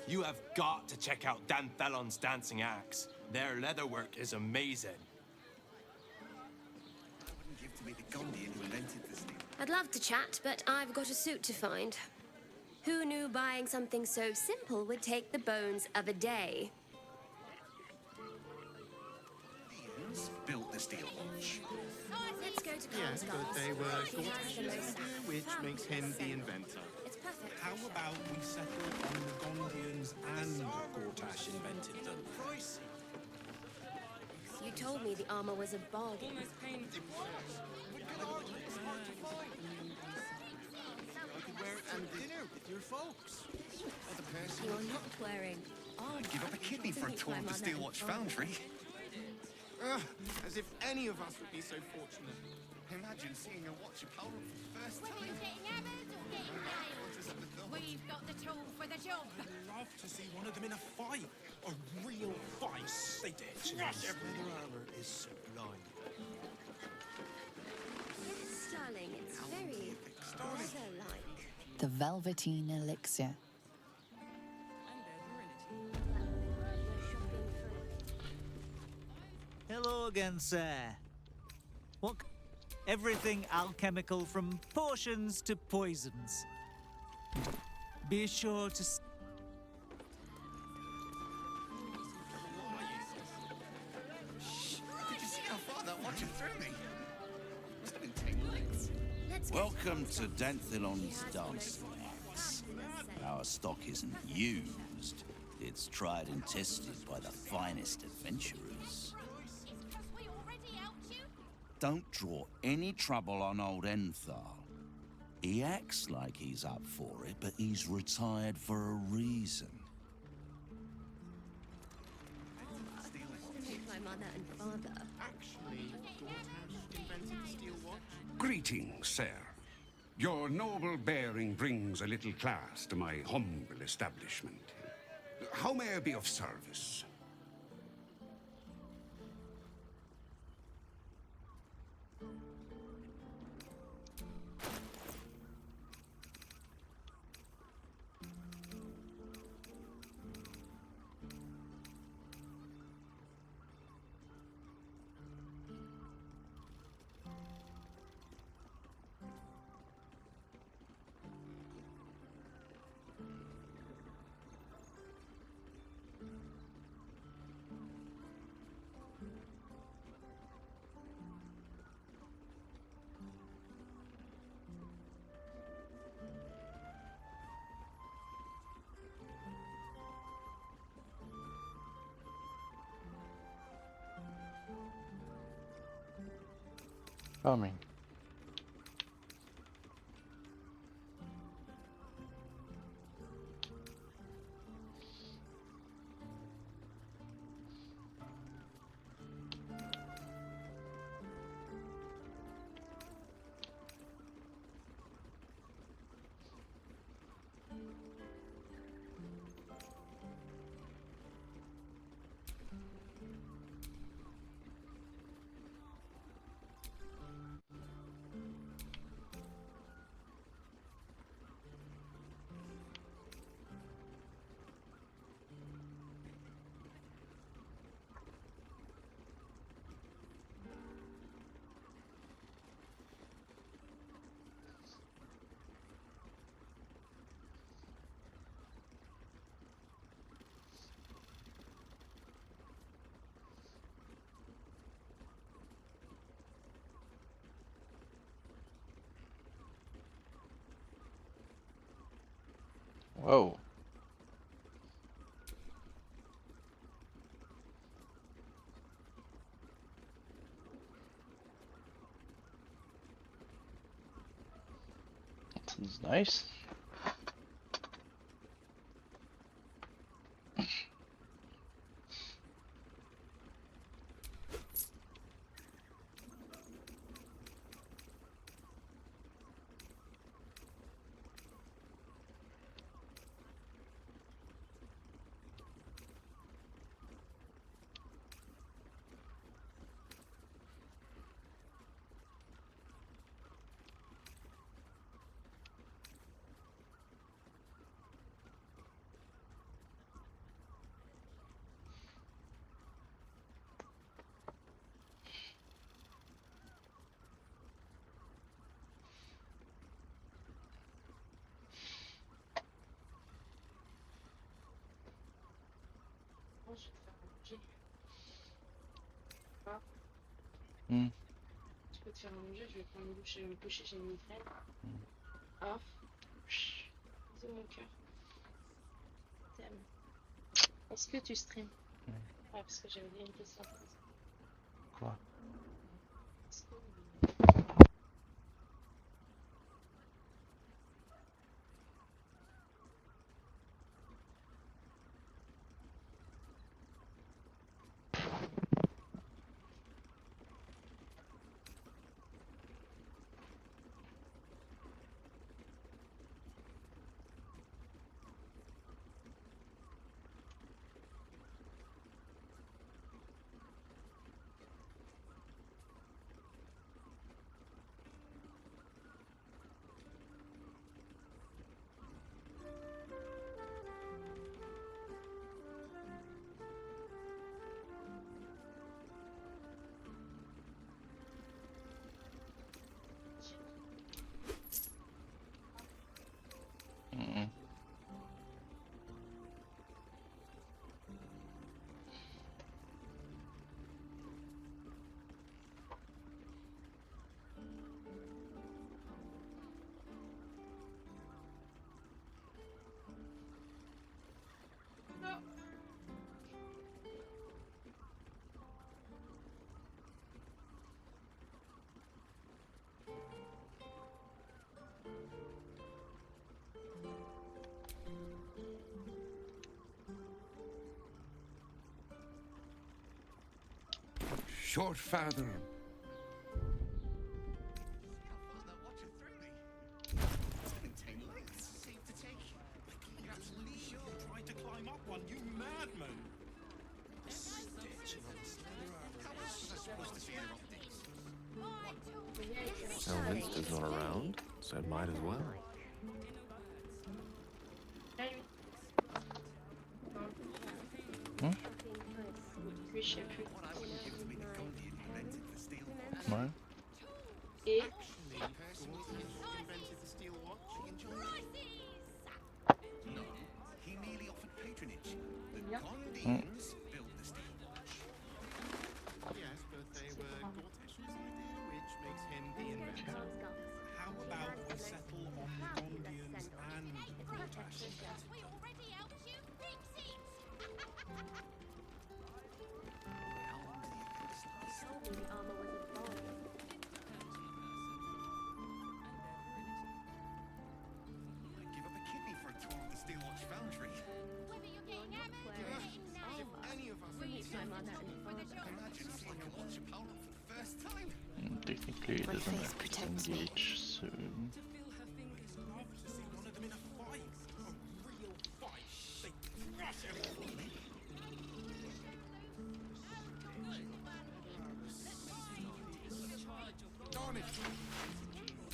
You have got to check out Dan Thelon's dancing acts. Their leatherwork is amazing. I wouldn't give to be the Gondian who invented the steel. I'd love to chat, but I've got a suit to find. Who knew buying something so simple would take the bones of a day? Gondians built the steel watch. Let's go to Yes, Calm's but they Gulls. were He has the most Gortash's, which makes him the inventor. It's perfect. How about we settle on the Gondians and Gortash invented them? You told me the armor was a bargain. I could wear it to dinner with your folks. Or the person. You're not wearing armor. I'd give up a kidney for a tour of the steel watch foundry. As if any of us would be so fortunate. Imagine seeing a watch apparel for the first time. We've got the tool for the job. I'd love to see one of them in a fight. A real fight. They did. Yes, leather armor is sublime. Yes, darling, it's very leather-like. The Velveteen Elixir. Hello again, sir. What? Everything alchemical from potions to poisons. Be sure to... Did you see how far that watcher threw me? Must have been 10 lengths. Welcome to Danthilon's dancing acts. Our stock isn't used. It's tried and tested by the finest adventurers. Don't draw any trouble on old Enthal. He acts like he's up for it, but he's retired for a reason. To meet my mother and father. Actually, Gortash invented the steel watch. Greetings, sir. Your noble bearing brings a little class to my humble establishment. How may I be of service? Farming. Whoa. That sounds nice. Hmm. Tu peux te faire manger, je vais prendre une bouchée, j'ai une migraine. Ah, bisous mon cœur. T'aimes. Est-ce que tu streams? Ouais, parce que j'avais oublié une question. Quoi? Est-ce que... Mm-mm. Short father. Tried to climb up one, you madman! Stitching on the How else was I supposed to see your optics? Well, Winston's not around, so it might as well. Hmm? Ouais. Et No, he merely offered patronage. The Yeah. Gondians built the steel watch. Yes, but they were Gortash's idea, which makes him the inventor. How about we settle on the Gondians and Gortash? We already helped you fix it. Told me the armor was a bomb. Watch Foundry. If any of us imagine seeing a watch opponent for the first time. Technically, it My doesn't face have to protects me. engage soon. See one of them in a fight. A real fight. They crush everything. Darn it!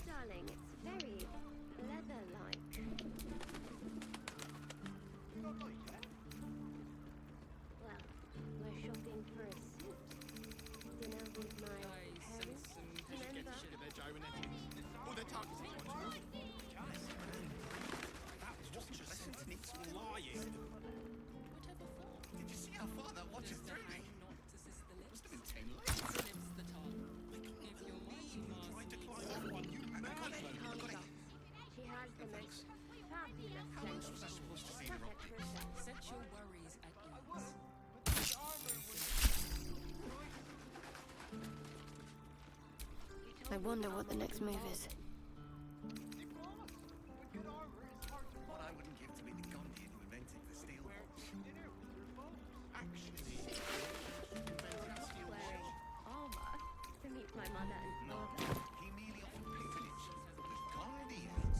Darling, it's very leather-like. Well, we're shopping for a suit. Dinner with my parents, remember? Oh, they're targeting one. That watch has sent its flying. Did you see how far that watch is through me? Must have been 10 legs. Tried to climb that one. You She has the most fabulous sense of supposed to see the rock? Set your worries at ease. I wonder what the next move is. What I wouldn't give to be the Gondian who invented the steel watch. Actually, Wearing armor to meet my mother and no. father. He merely offered patronage. The Gondians.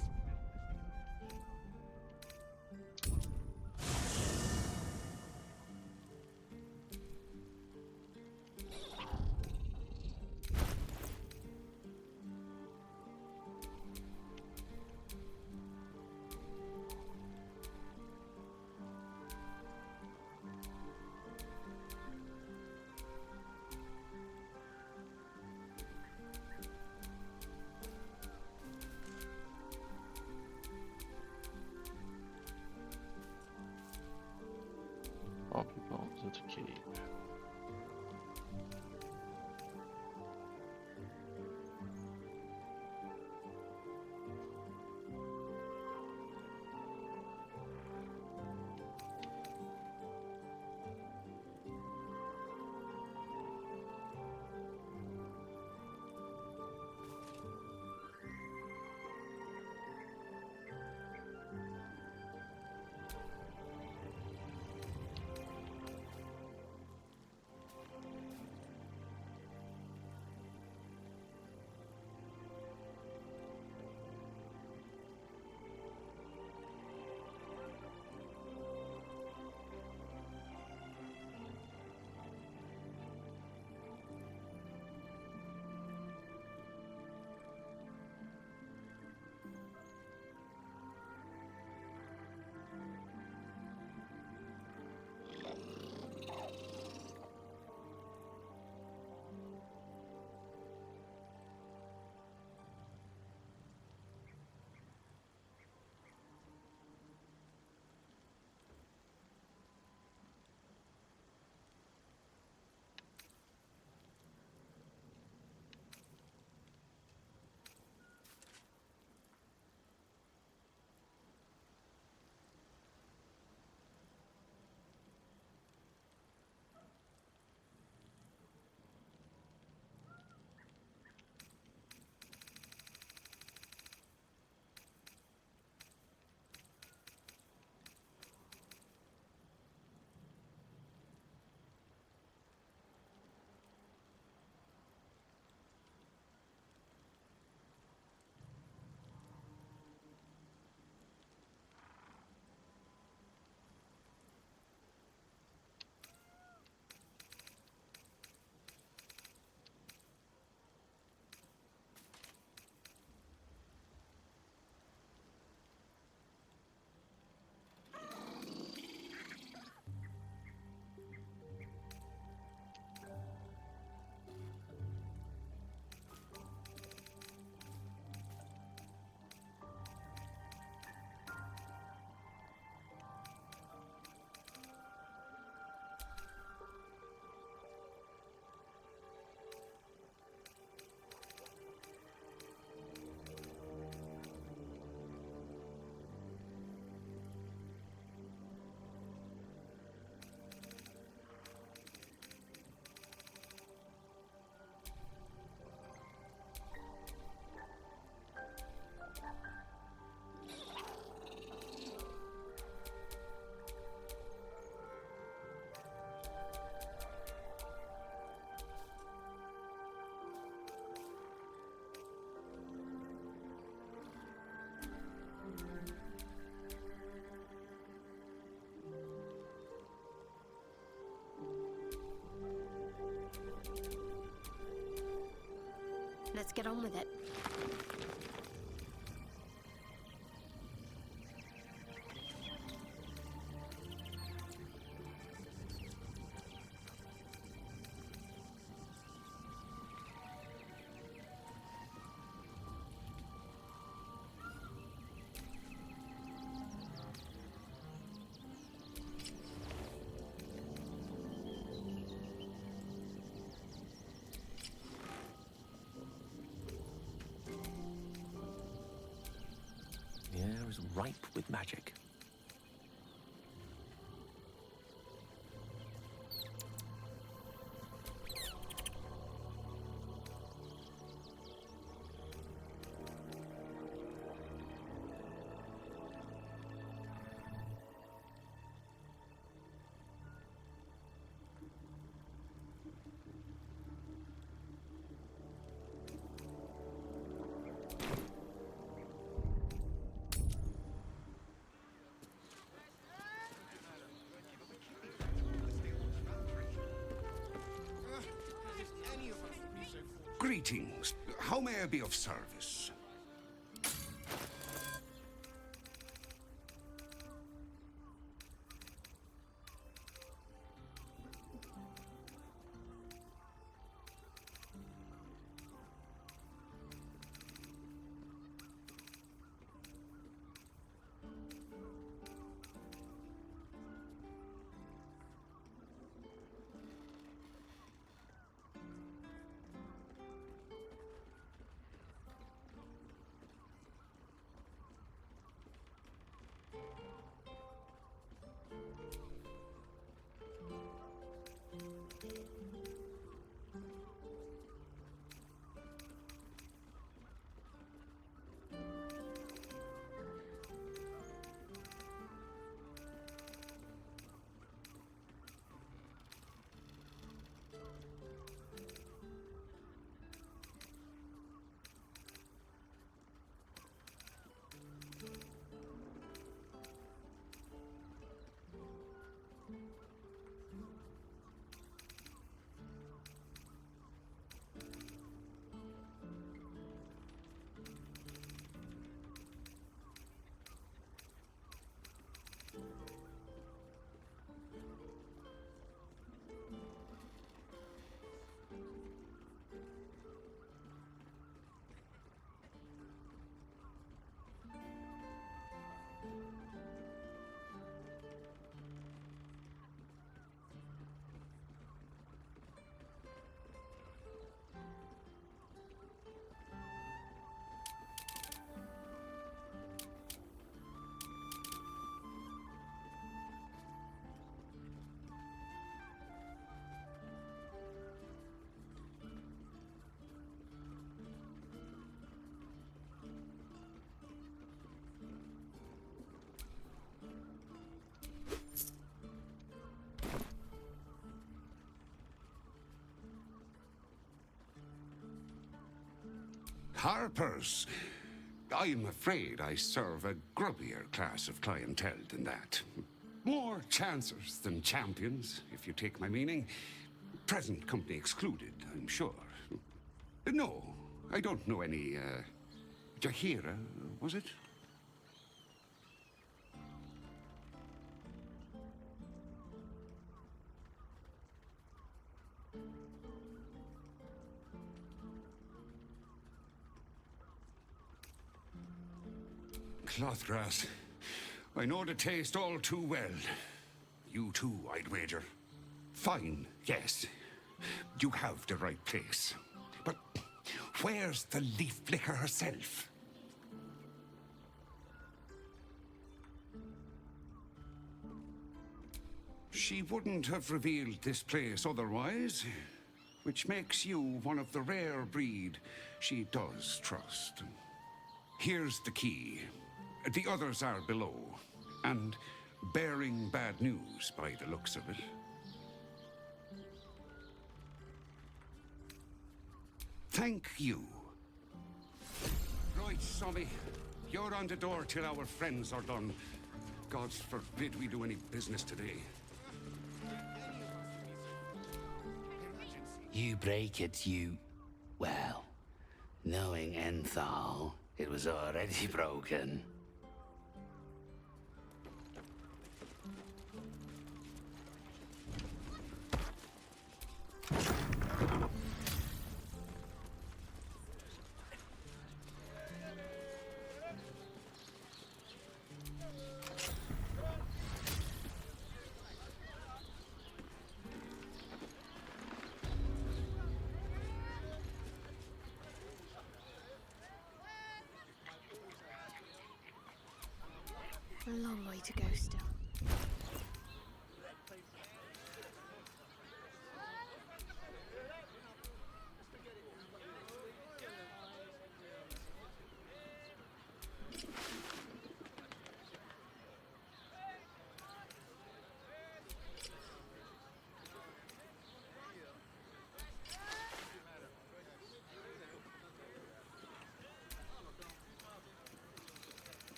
Let's get on with it. The air is ripe with magic. Greetings. How may I be of service? Harpers. I'm afraid I serve a grubbier class of clientele than that. More chancers than champions, if you take my meaning. Present company excluded, I'm sure. No, I don't know any, Jahira, was it? Clothgrass. I know the taste all too well. You too, I'd wager. Fine, yes. You have the right place. But where's the leaf flicker herself? She wouldn't have revealed this place otherwise, which makes you one of the rare breed she does trust. Here's the key. The others are below, and bearing bad news by the looks of it. Thank you. Right, Sommy. You're on the door till our friends are done. God forbid we do any business today. You break it, you... well, Knowing Enthal, it was already broken. A long way to go still.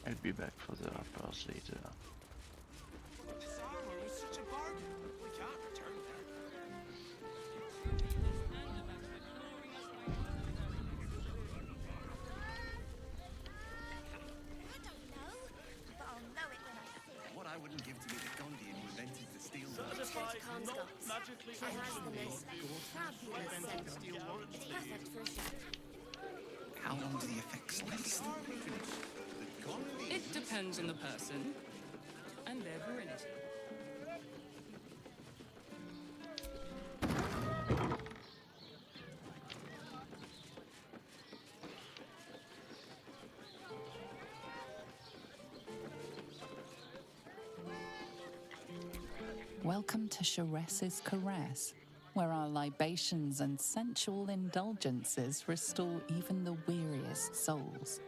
I'll be back for the uppers later. This armor was such a bargain. We can't return there. But I'll know it when I see it. What I wouldn't give to be the Gondian who invented the steel Check Comscott's. She has the most fabulous scent. It's perfect for a shot. How long do the effects last? It depends on the person and their virility. Welcome to Sharess's Caress, where our libations and sensual indulgences restore even the weariest souls.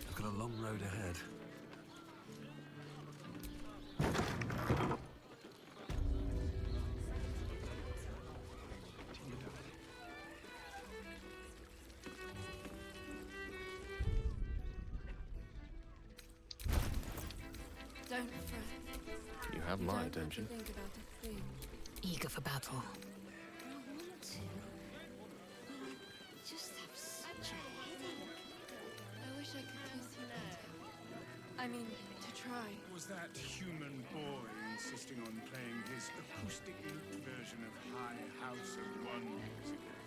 I've got a long road ahead. Don't fret. You have my attention. Think about a thing. Eager for battle. I want to. I just have such a headache. I wish I could kiss you later. I mean, to try. Was that human boy insisting on playing his acoustic lute version of High House of Wonders again?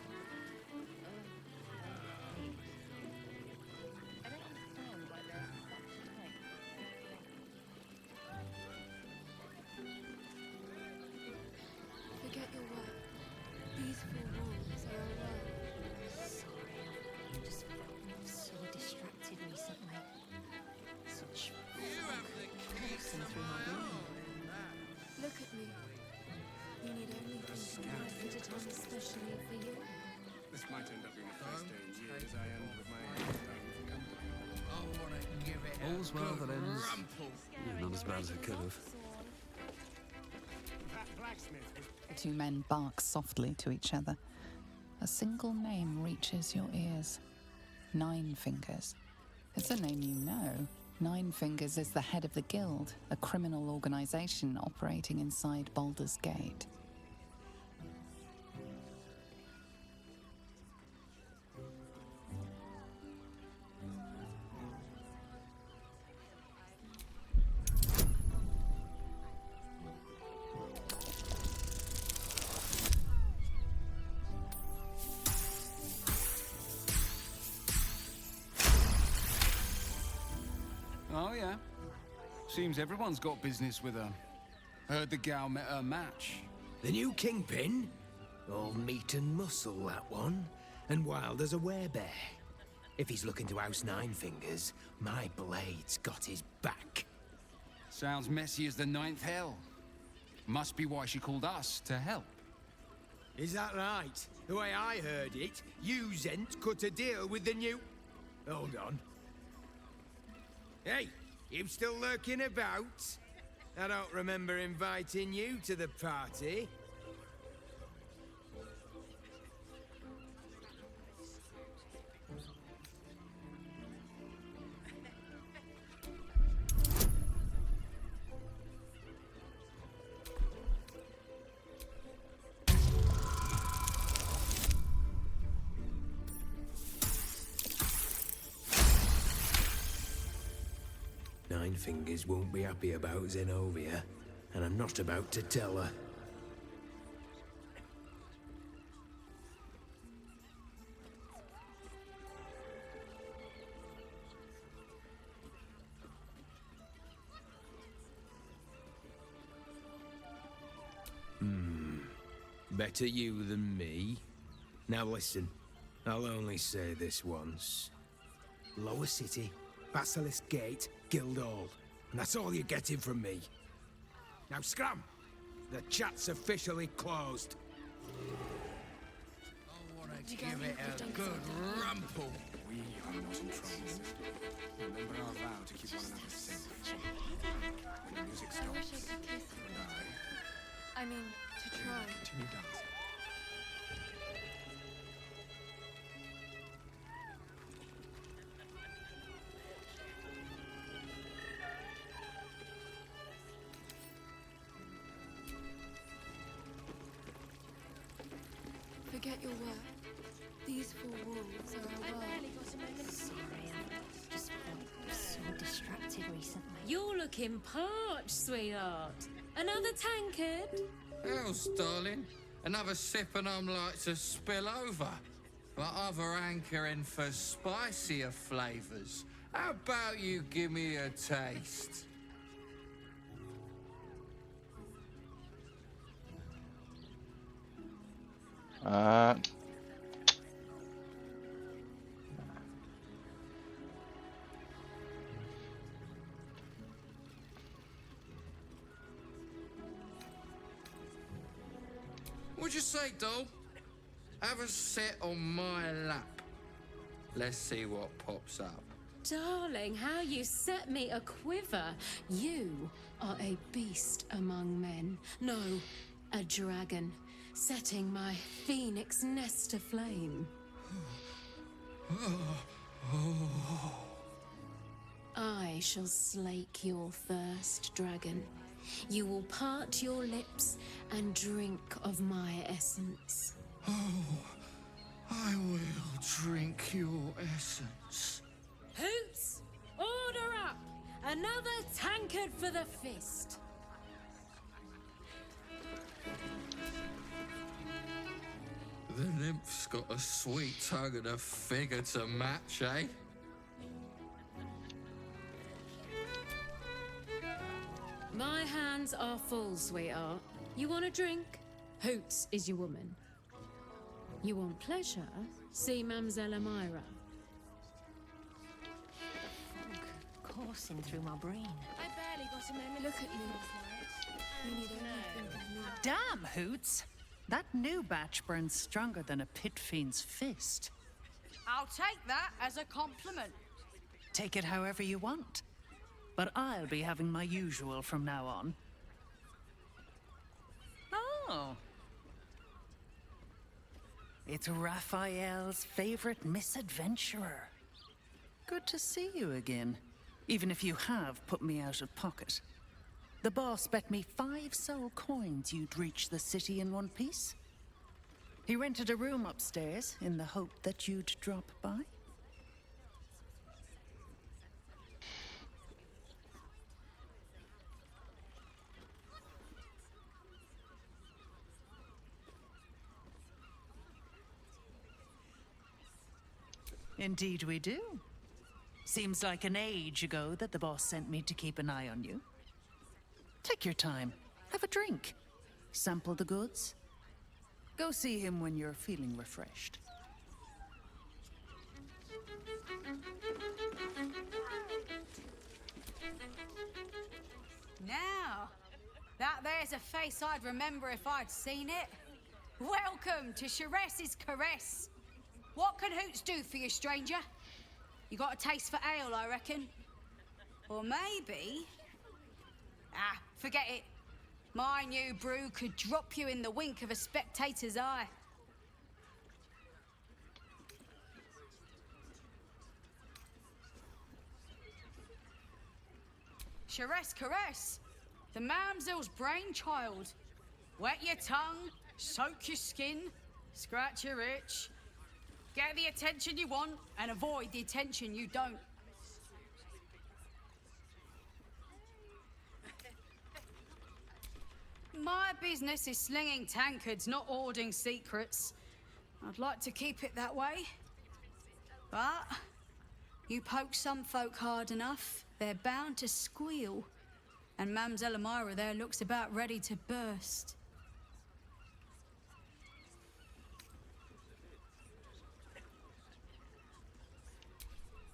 Forget your work. These all's well that ends. Yeah, not as bad as it could have. The two men bark softly to each other. A single name reaches your ears. Nine Fingers. It's a name you know. Nine Fingers is the head of the Guild, a criminal organization operating inside Baldur's Gate. Oh, yeah. Seems everyone's got business with her. Heard the gal met her match. The new kingpin? All meat and muscle, that one. And wild as a werebear. If he's looking to oust Nine Fingers, my blade's got his back. Sounds messy as the ninth hell. Must be why she called us to help. Is that right? The way I heard it, you Zent cut a deal with the new... Hold on. Hey, you still lurking about? I don't remember inviting you to the party. Nine Fingers won't be happy about Zenobia, and I'm not about to tell her. Better you than me. Now listen, I'll only say this once. Lower City, Basilisk Gate, Guildhall. And that's all you're getting from me. Now scram! The chat's officially closed. I want to give it a good rumple. We are not in trouble. Remember our vow to keep one another safe. When the music I wish I stops, could kiss you you. and I mean, to try. continue dancing. Forget your work. These four walls are our world. Sorry, I've just been so distracted recently. You're looking parched, sweetheart. Another tankard? Else, darling. Another sip and I'm like to spill over. But other hankering for spicier flavours. How about you give me a taste? What'd you say, doll? Have a sit on my lap. Let's see what pops up. Darling, how you set me a quiver. You are a beast among men. No, a dragon, setting my phoenix nest aflame. I shall slake your thirst, dragon. You will part your lips and drink of my essence. I will drink your essence. Hoots, order up! Another tankard for the fist. The nymph's got a sweet tongue and a figure to match, eh? My hands are full, sweetheart. You want a drink? Hoots is your woman. You want pleasure? See Mamselle Amira. Coursing through my brain. I barely got a moment. Look at you. You need everything from me. Damn, Hoots! That new batch burns stronger than a pit fiend's fist. I'll take that as a compliment. Take it however you want. but I'll be having my usual from now on. Oh. It's Raphael's favorite misadventurer. Good to see you again, even if you have put me out of pocket. The boss bet me 5 soul coins you'd reach the city in one piece. He rented a room upstairs in the hope that you'd drop by. Indeed we do. Seems like an age ago that the boss sent me to keep an eye on you. Take your time. Have a drink. Sample the goods. Go see him when you're feeling refreshed. Now, that there's a face I'd remember if I'd seen it. Welcome to Sharess's Caress. What can Hoots do for you, stranger? You got a taste for ale, I reckon? Or maybe... Ah, forget it. My new brew could drop you in the wink of a spectator's eye. Sharess Caress, the mamsel's brainchild. Wet your tongue, soak your skin, scratch your itch. Get the attention you want and avoid the attention you don't. My business is slinging tankards, not hoarding secrets. I'd like to keep it that way. But you poke some folk hard enough, they're bound to squeal. And Mamselle Elmira there looks about ready to burst.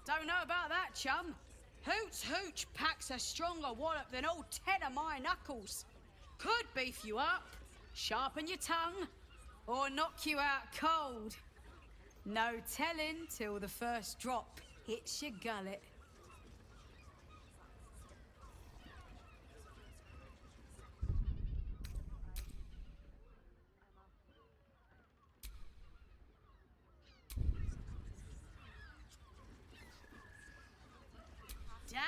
Don't know about that, chum. Hoots Hooch packs a stronger wallop than all 10 of my knuckles. Could beef you up, sharpen your tongue, or knock you out cold. No telling till the first drop hits your gullet. Damn!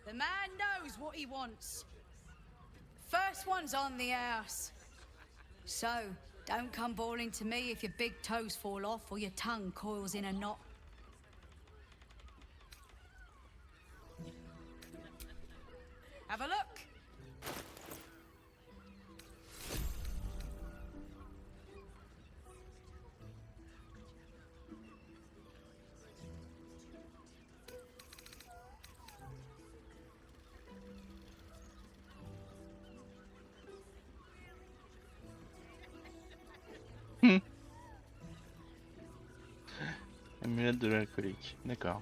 The man knows what he wants. First one's on the house. So, don't come bawling to me if your big toes fall off or your tongue coils in a knot. Have a look. Amulette de l'alcoolique, d'accord.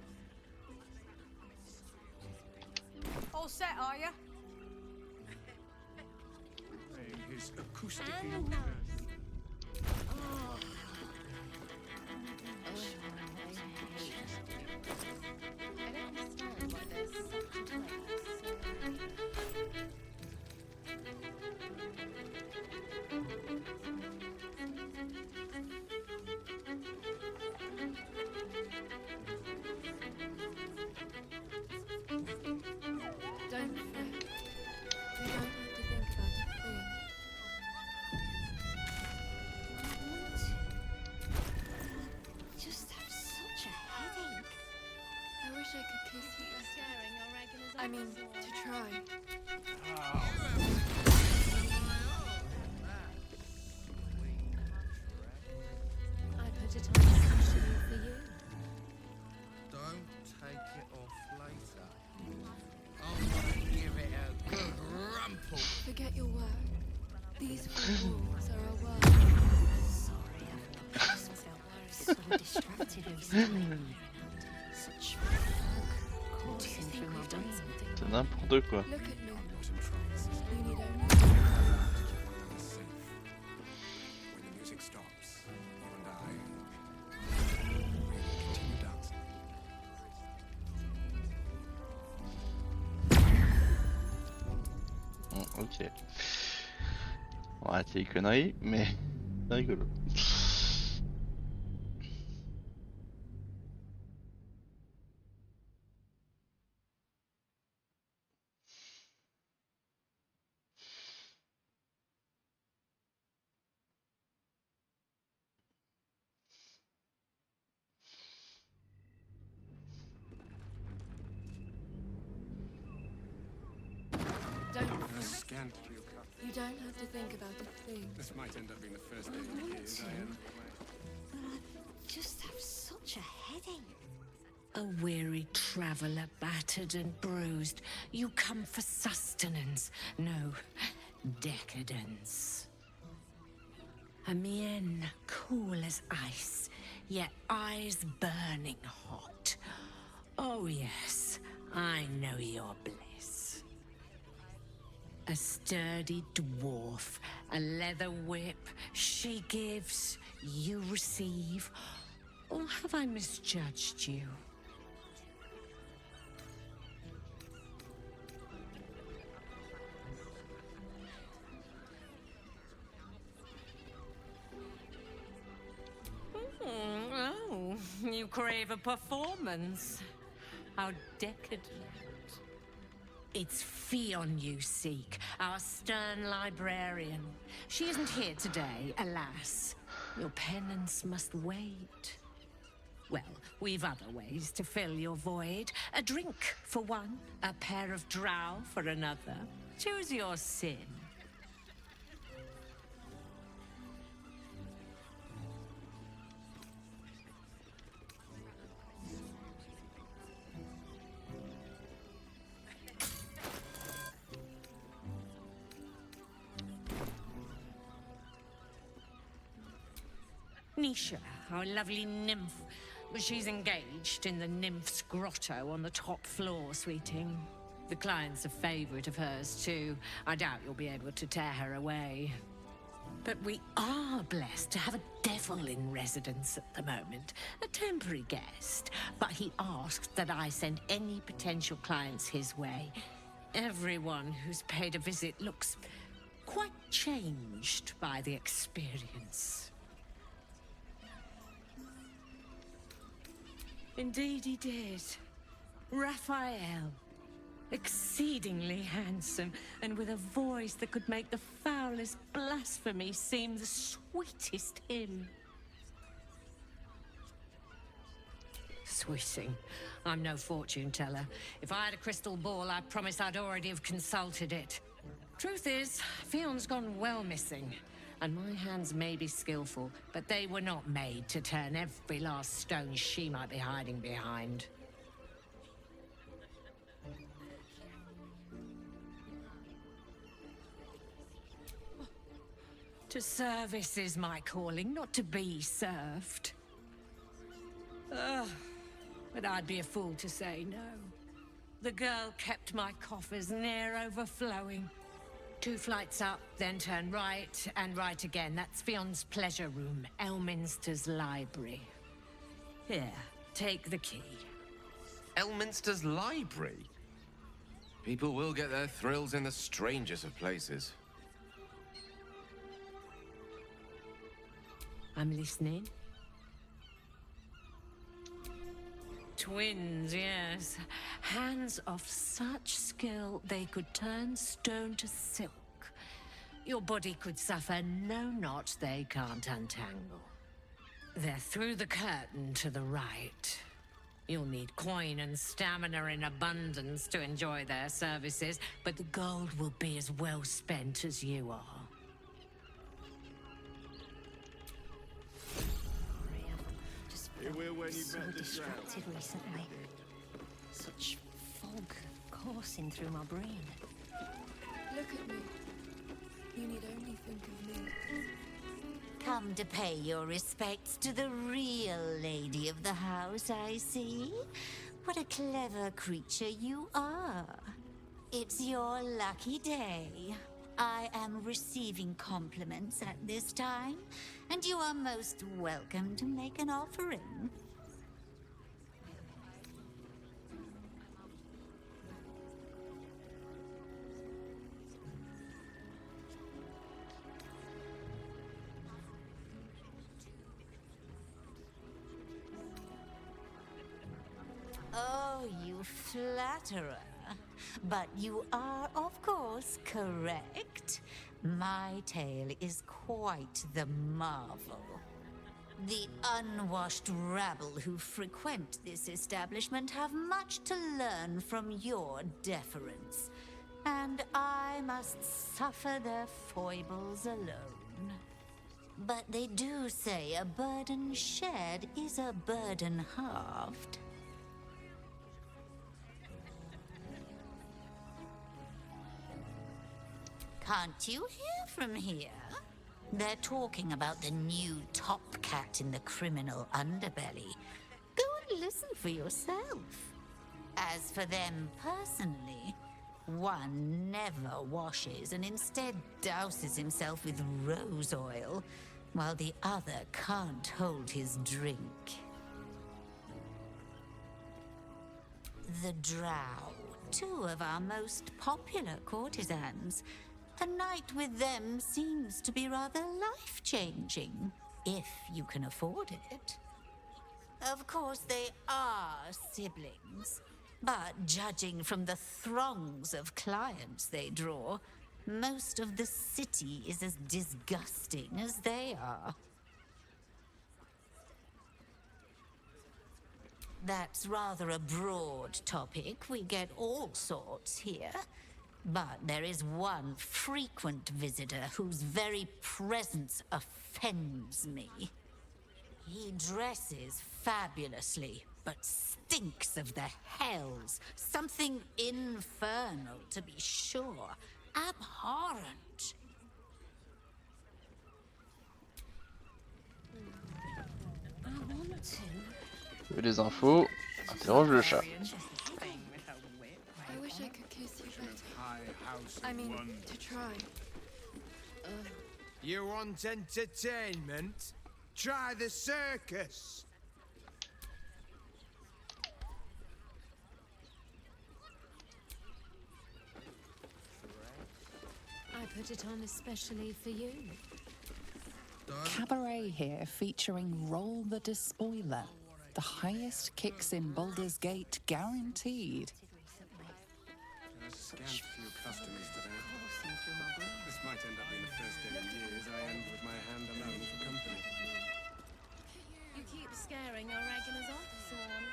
All set, are you? Playing his acoustic Don't fret. You don't have to think about a thing. I just have such a headache. I wish I could kiss you. I mean, to try. I put it on the cushion for you. Don't take it off later. I'm gonna give it a good rumple. Forget your work. These four walls are our world. Sorry, I've noticed myself so distracted recently. Such fog coursing through my brain. C'est n'importe quoi. Look at me. You need only When the music stops, you and I will continue dancing. Ok. On va arrêter les conneries, mais c'est rigolo. Don't A fret. scant for your cup. You don't have to think about a thing. This might end up being the first day I in want years to, I am. but I just have such a headache. A weary traveller, battered and bruised. You come for sustenance, no decadence. A mien cool as ice, yet eyes burning hot. Oh yes, I know your bliss. A sturdy dwarf, a leather whip, she gives, you receive. Or have I misjudged you? Oh, you crave a performance. How decadent. It's Fionn you seek, our stern librarian. She isn't here today, alas. Your penance must wait. Well, we've other ways to fill your void. A drink for one, a pair of drow for another. Choose your sin. Nisha, our lovely nymph. She's engaged in the nymph's grotto on the top floor, sweeting. The client's a favorite of hers, too. I doubt you'll be able to tear her away. But we are blessed to have a devil in residence at the moment. A temporary guest. But he asked that I send any potential clients his way. Everyone who's paid a visit looks quite changed by the experience. Indeed he did. Raphael. Exceedingly handsome, and with a voice that could make the foulest blasphemy seem the sweetest hymn. Sweeting. I'm no fortune teller. If I had a crystal ball, I promise I'd already have consulted it. Truth is, Fionn's gone well missing. And my hands may be skillful, but they were not made to turn every last stone she might be hiding behind. To service is my calling, not to be served. But I'd be a fool to say no. The girl kept my coffers near overflowing. 2 flights up, then turn right, and right again. That's Fionn's pleasure room, Elminster's library. Here, take the key. Elminster's library? People will get their thrills in the strangest of places. I'm listening. Twins, yes. Hands of such skill they could turn stone to silk. Your body could suffer no knot they can't untangle. They're through the curtain to the right. You'll need coin and stamina in abundance to enjoy their services, but the gold will be as well spent as you are. So distracted recently. Such fog coursing through my brain. Look at me. You need only think of me. Come to pay your respects to the real lady of the house, I see. What a clever creature you are. It's your lucky day. I am receiving compliments at this time, and you are most welcome to make an offering. you flatterer. But you are, of course, correct. My tale is quite the marvel. The unwashed rabble who frequent this establishment have much to learn from your deference, and I must suffer their foibles alone. But they do say a burden shared is a burden halved. Can't you hear from here? They're talking about the new top cat in the criminal underbelly. Go and listen for yourself. As for them personally, one never washes and instead douses himself with rose oil, while the other can't hold his drink. The Drow, two of our most popular courtesans. A night with them seems to be rather life-changing, if you can afford it. Of course, they are siblings, but judging from the throngs of clients they draw, most of the city is as disgusting as they are. That's rather a broad topic. We get all sorts here. But there is one frequent visitor whose very presence offends me. He dresses fabulously, but stinks of the hells. Something infernal, to be sure. Abhorrent. I want to. Tu veux des infos? Interroge le chat. I wish I could kiss you better. I mean, to try. You want entertainment? Try the circus! I put it on especially for you. Cabaret here featuring Roll the Despoiler. The highest kicks in Baldur's Gate guaranteed. Scant few customers today. This might end up being the first day in years I end with my hand alone for company. You keep scaring our regulars off, Swan.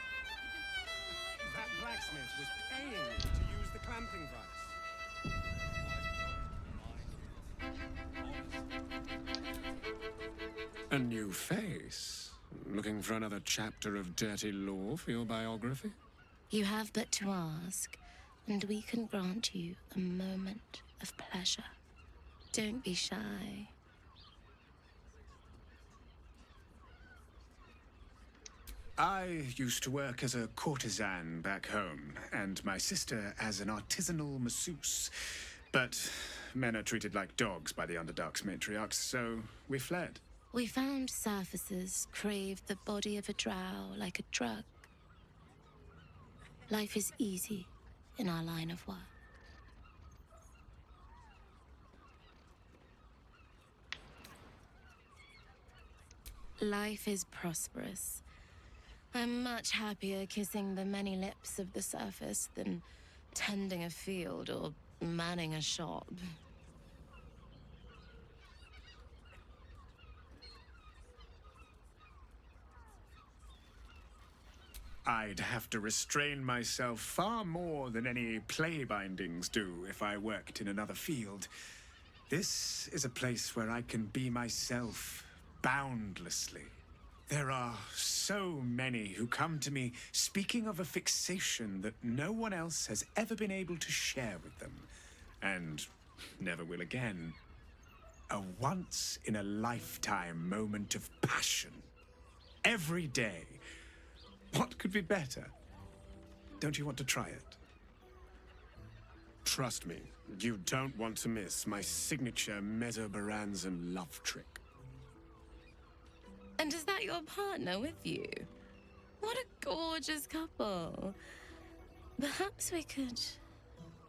That blacksmith was paying me to use the clamping vice. A new face? Looking for another chapter of dirty law for your biography? You have but to ask, and we can grant you a moment of pleasure. Don't be shy. I used to work as a courtesan back home, and my sister as an artisanal masseuse. But men are treated like dogs by the Underdark's matriarchs, so we fled. We found surfacers craved the body of a drow like a drug. Life is easy in our line of work. Life is prosperous. I'm much happier kissing the many lips of the surface than tending a field or manning a shop. I'd have to restrain myself far more than any play bindings do if I worked in another field. This is a place where I can be myself boundlessly. There are so many who come to me speaking of a fixation that no one else has ever been able to share with them, and never will again. A once-in-a-lifetime moment of passion. Every day. What could be better? Don't you want to try it? Trust me, you don't want to miss my signature Mesobaranzan love trick. And is that your partner with you? What a gorgeous couple. Perhaps we could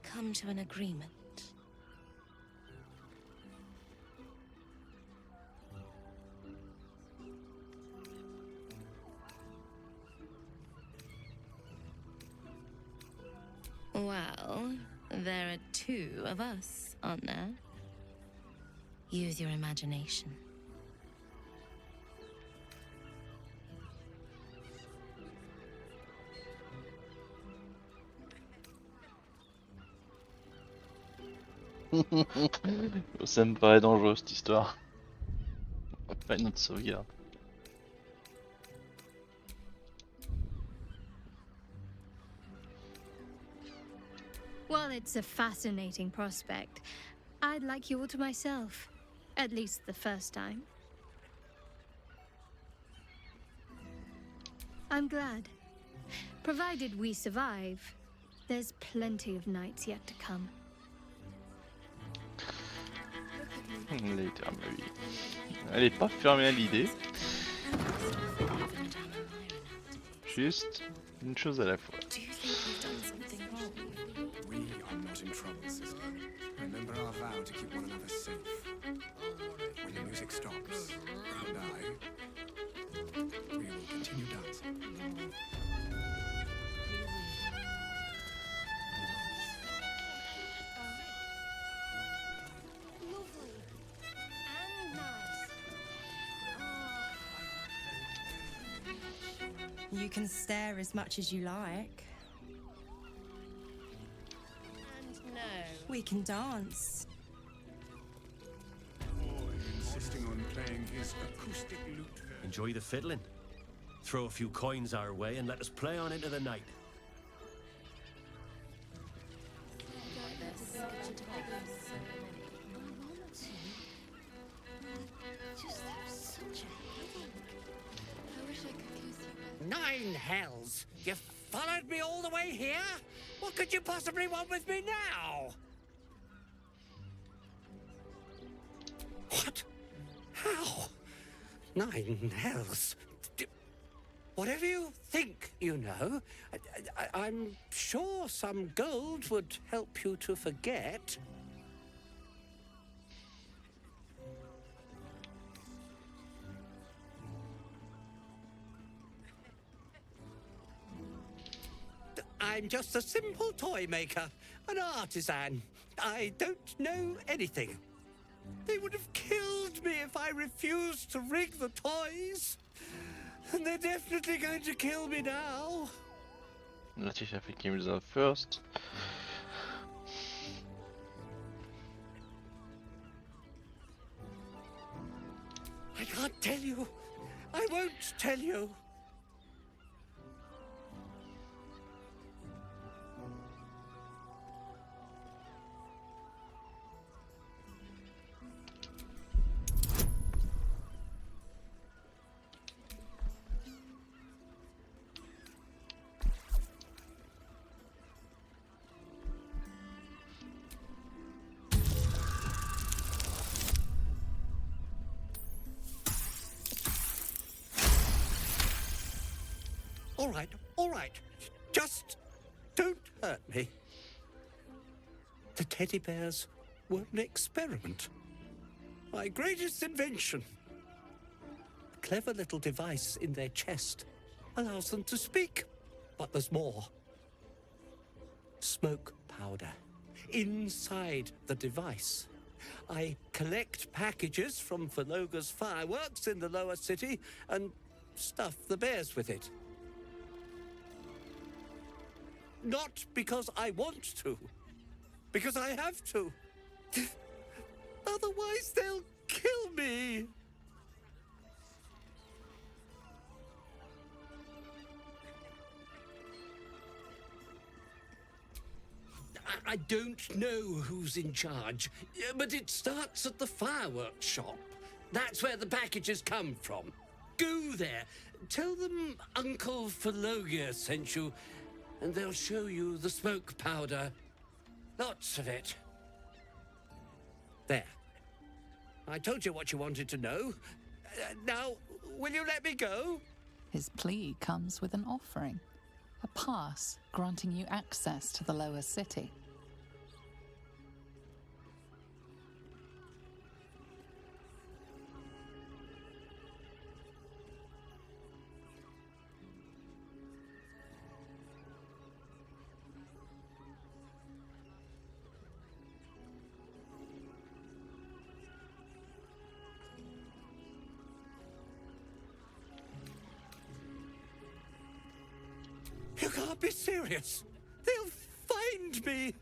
come to an agreement. Well, there are two of us, aren't there? Use your imagination. Ça me paraît dangereux cette histoire. Pas notre sauvegarde. Well, it's a fascinating prospect. I'd like you all to myself. At least the first time. I'm glad. Provided we survive, there's plenty of nights yet to come. Les termes, oui. Elle est pas fermée à l'idée. Juste une chose à la fois. We are not in trouble, sister. Remember our vow to keep one another safe. When the music stops, and we will continue dancing. You can stare as much as you like. And no. We can dance. Insisting on playing his acoustic lute. Enjoy the fiddling. Throw a few coins our way and let us play on into the night. Nine hells! You followed me all the way here? What could you possibly want with me now? What? How? Nine hells? Whatever you think you know, I'm sure some gold would help you to forget. I'm just a simple toy maker, an artisan. I don't know anything. They would have killed me if I refused to rig the toys. And they're definitely going to kill me now. Natürlich effektiv ist er first. I can't tell you. I won't tell you. All right. Just don't hurt me. The teddy bears were an experiment. My greatest invention. A clever little device in their chest allows them to speak. But there's more. Smoke powder. Inside the device. I collect packages from Verloga's fireworks in the lower city and stuff the bears with it. Not because I want to, because I have to. Otherwise, they'll kill me. I don't know who's in charge, but it starts at the fireworks shop. That's where the packages come from. Go there. Tell them Uncle Verloga sent you, and they'll show you the smoke powder. Lots of it. There. I told you what you wanted to know. Now, will you let me go? His plea comes with an offering. A pass granting you access to the lower city. can't be serious. They'll find me.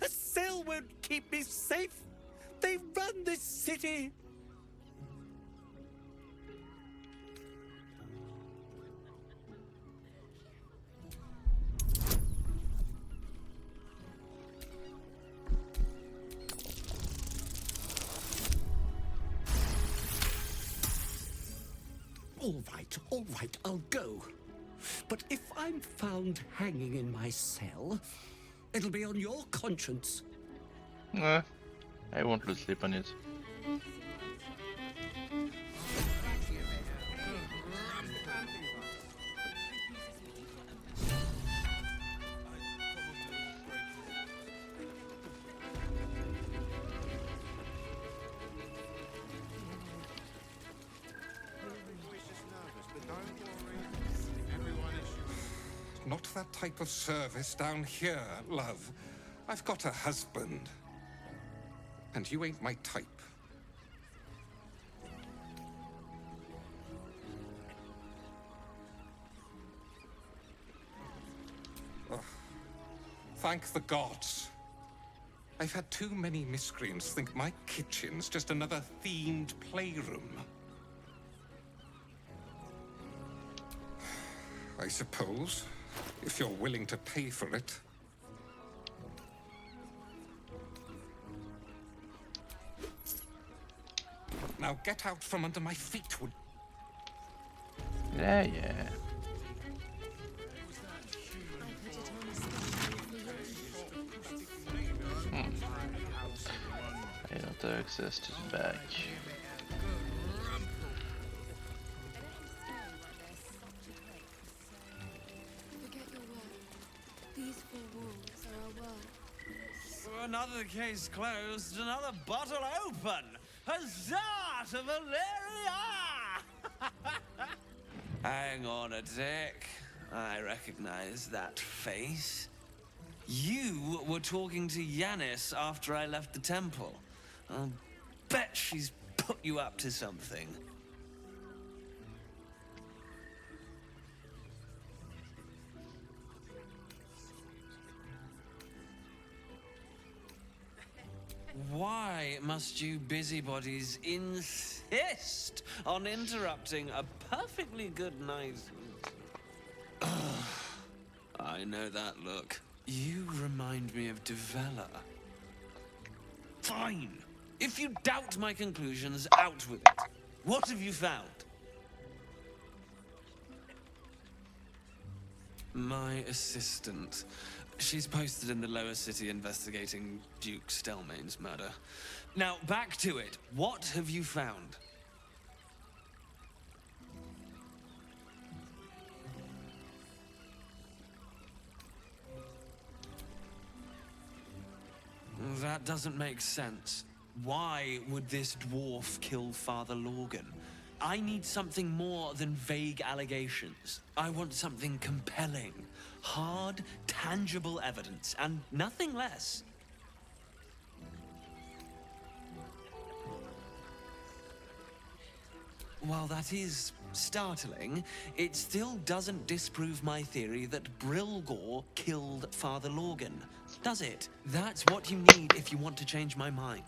A cell won't keep me safe. They run this city. All right, I'll go. But if I'm found hanging in my cell, it'll be on your conscience. I won't lose sleep on it. Not that type of service down here, love. I've got a husband. And you ain't my type. Ugh. Thank the gods. I've had too many miscreants think my kitchen's just another themed playroom. I suppose, if you're willing to pay for it. Now get out from under my feet, would... Yeah, yeah. I don't have access to the back. Another case closed, another bottle open. Huzzah to Valeria! Hang on a tick. I recognize that face. You were talking to Yanis after I left the temple. I'll bet she's put you up to something. Why must you busybodies insist on interrupting a perfectly good night? I know that look. You remind me of Devella. Fine. If you doubt my conclusions, out with it. What have you found? My assistant. She's posted in the lower city investigating Duke Stelmane's murder. Now, back to it. What have you found? That doesn't make sense. Why would this dwarf kill Father Lorgan? I need something more than vague allegations. I want something compelling. Hard, tangible evidence, and nothing less. While that is startling, it still doesn't disprove my theory that Brilgor killed Father Lorgan, does it? That's what you need if you want to change my mind.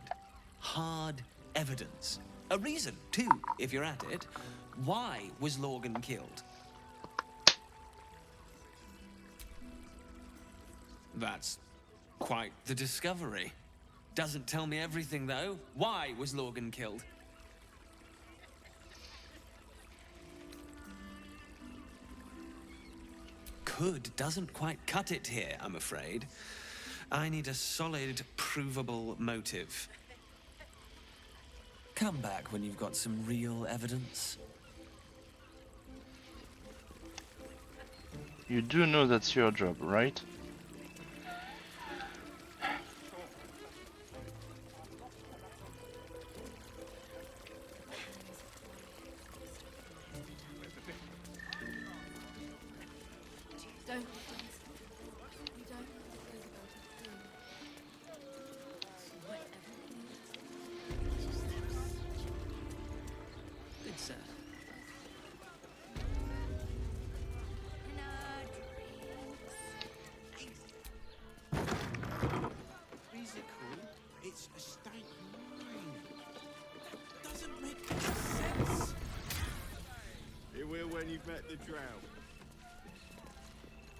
Hard evidence. A reason, too, if you're at it. Why was Lorgan killed? That's quite the discovery. Doesn't tell me everything, though. Why was Lorgan killed? Could doesn't quite cut it here, I'm afraid. I need a solid, provable motive. Come back when you've got some real evidence. You do know that's your job, right? Don't. Good sir. when you've met the drought.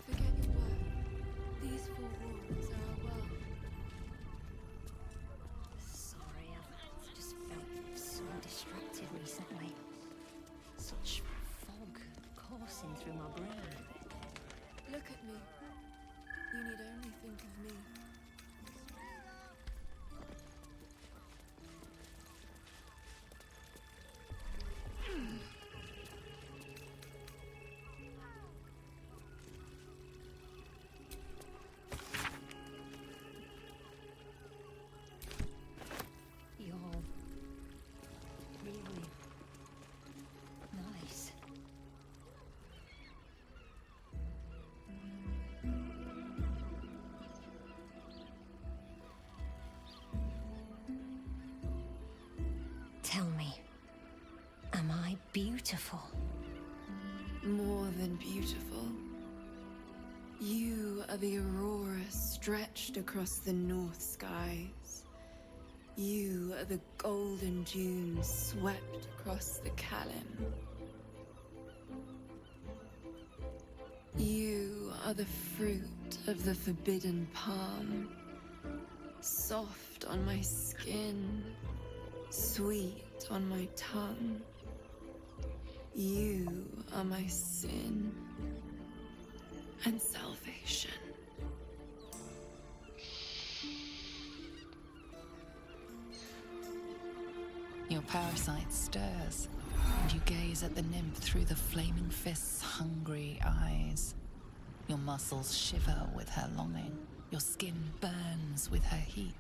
Forget your work. These four walls are our world. Sorry, I've just felt so distracted recently. Such fog coursing through my brain. Look at me. You need only think of me. You're really nice. Tell me, am I beautiful? More than beautiful. You are the aurora stretched across the north skies. You are the golden dunes swept across the Kalim. You are the fruit of the forbidden palm, soft on my skin, sweet on my tongue. You are my sin and salvation. Your parasite stirs, and you gaze at the nymph through the flaming fist's hungry eyes. Your muscles shiver with her longing. Your skin burns with her heat.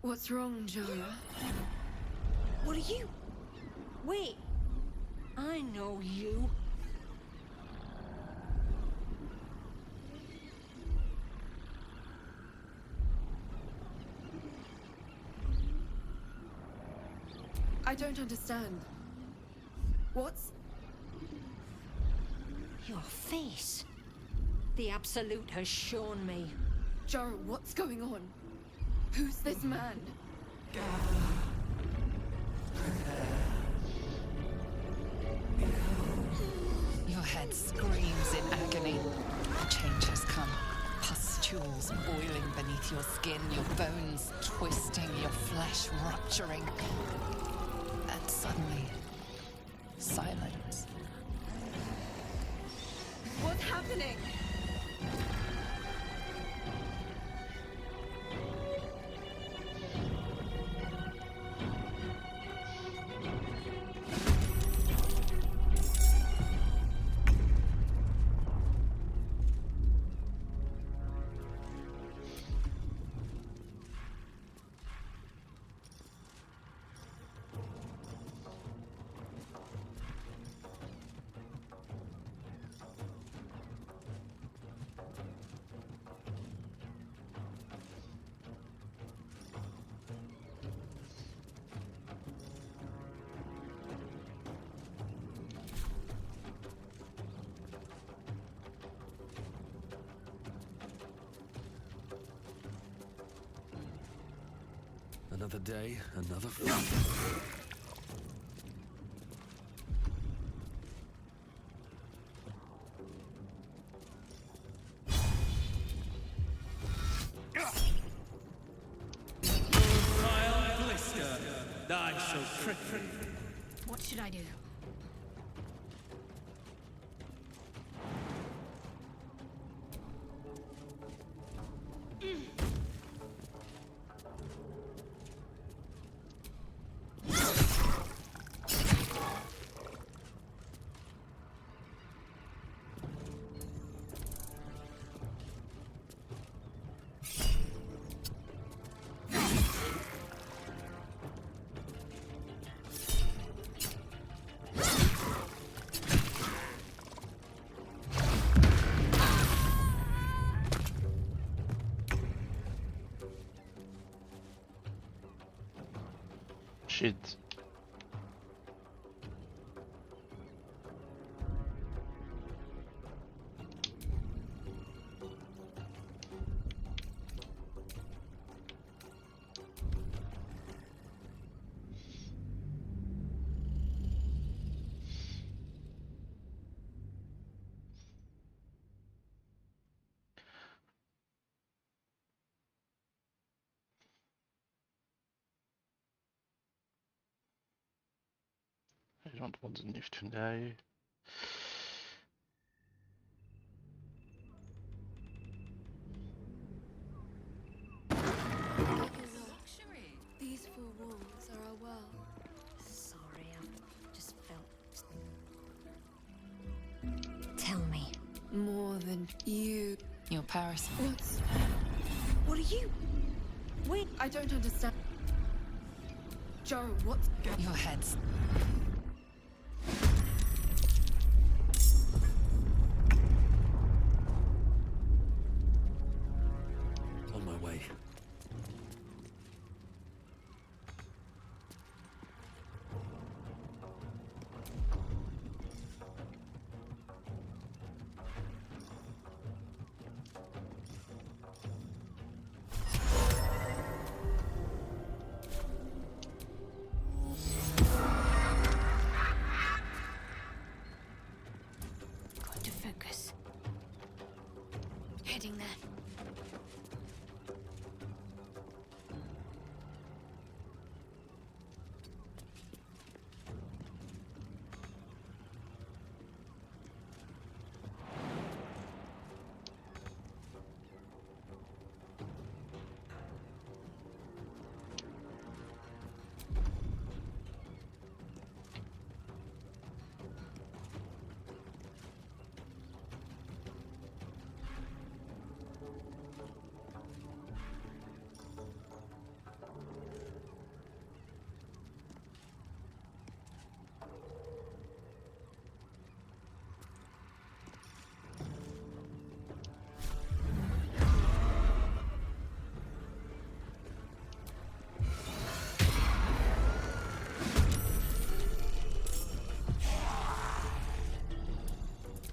What's wrong, Jara? What are you? Wait, I know you. I don't understand. What's... Your face. The Absolute has shown me. Jara, what's going on? Who's this man? Your head screams in agony. The change has come. Pustules boiling beneath your skin, your bones twisting, your flesh rupturing. And suddenly, silence. What's happening? Another day, another Die so quickly. What should I do? Shit. Don't want the nymph to die. These four walls are our world. Sorry, I just felt. Tell me. More than you. You're Paris. What are you? Wait, I don't understand. Joe, what's Your head's. On my way. Got to focus. Heading there.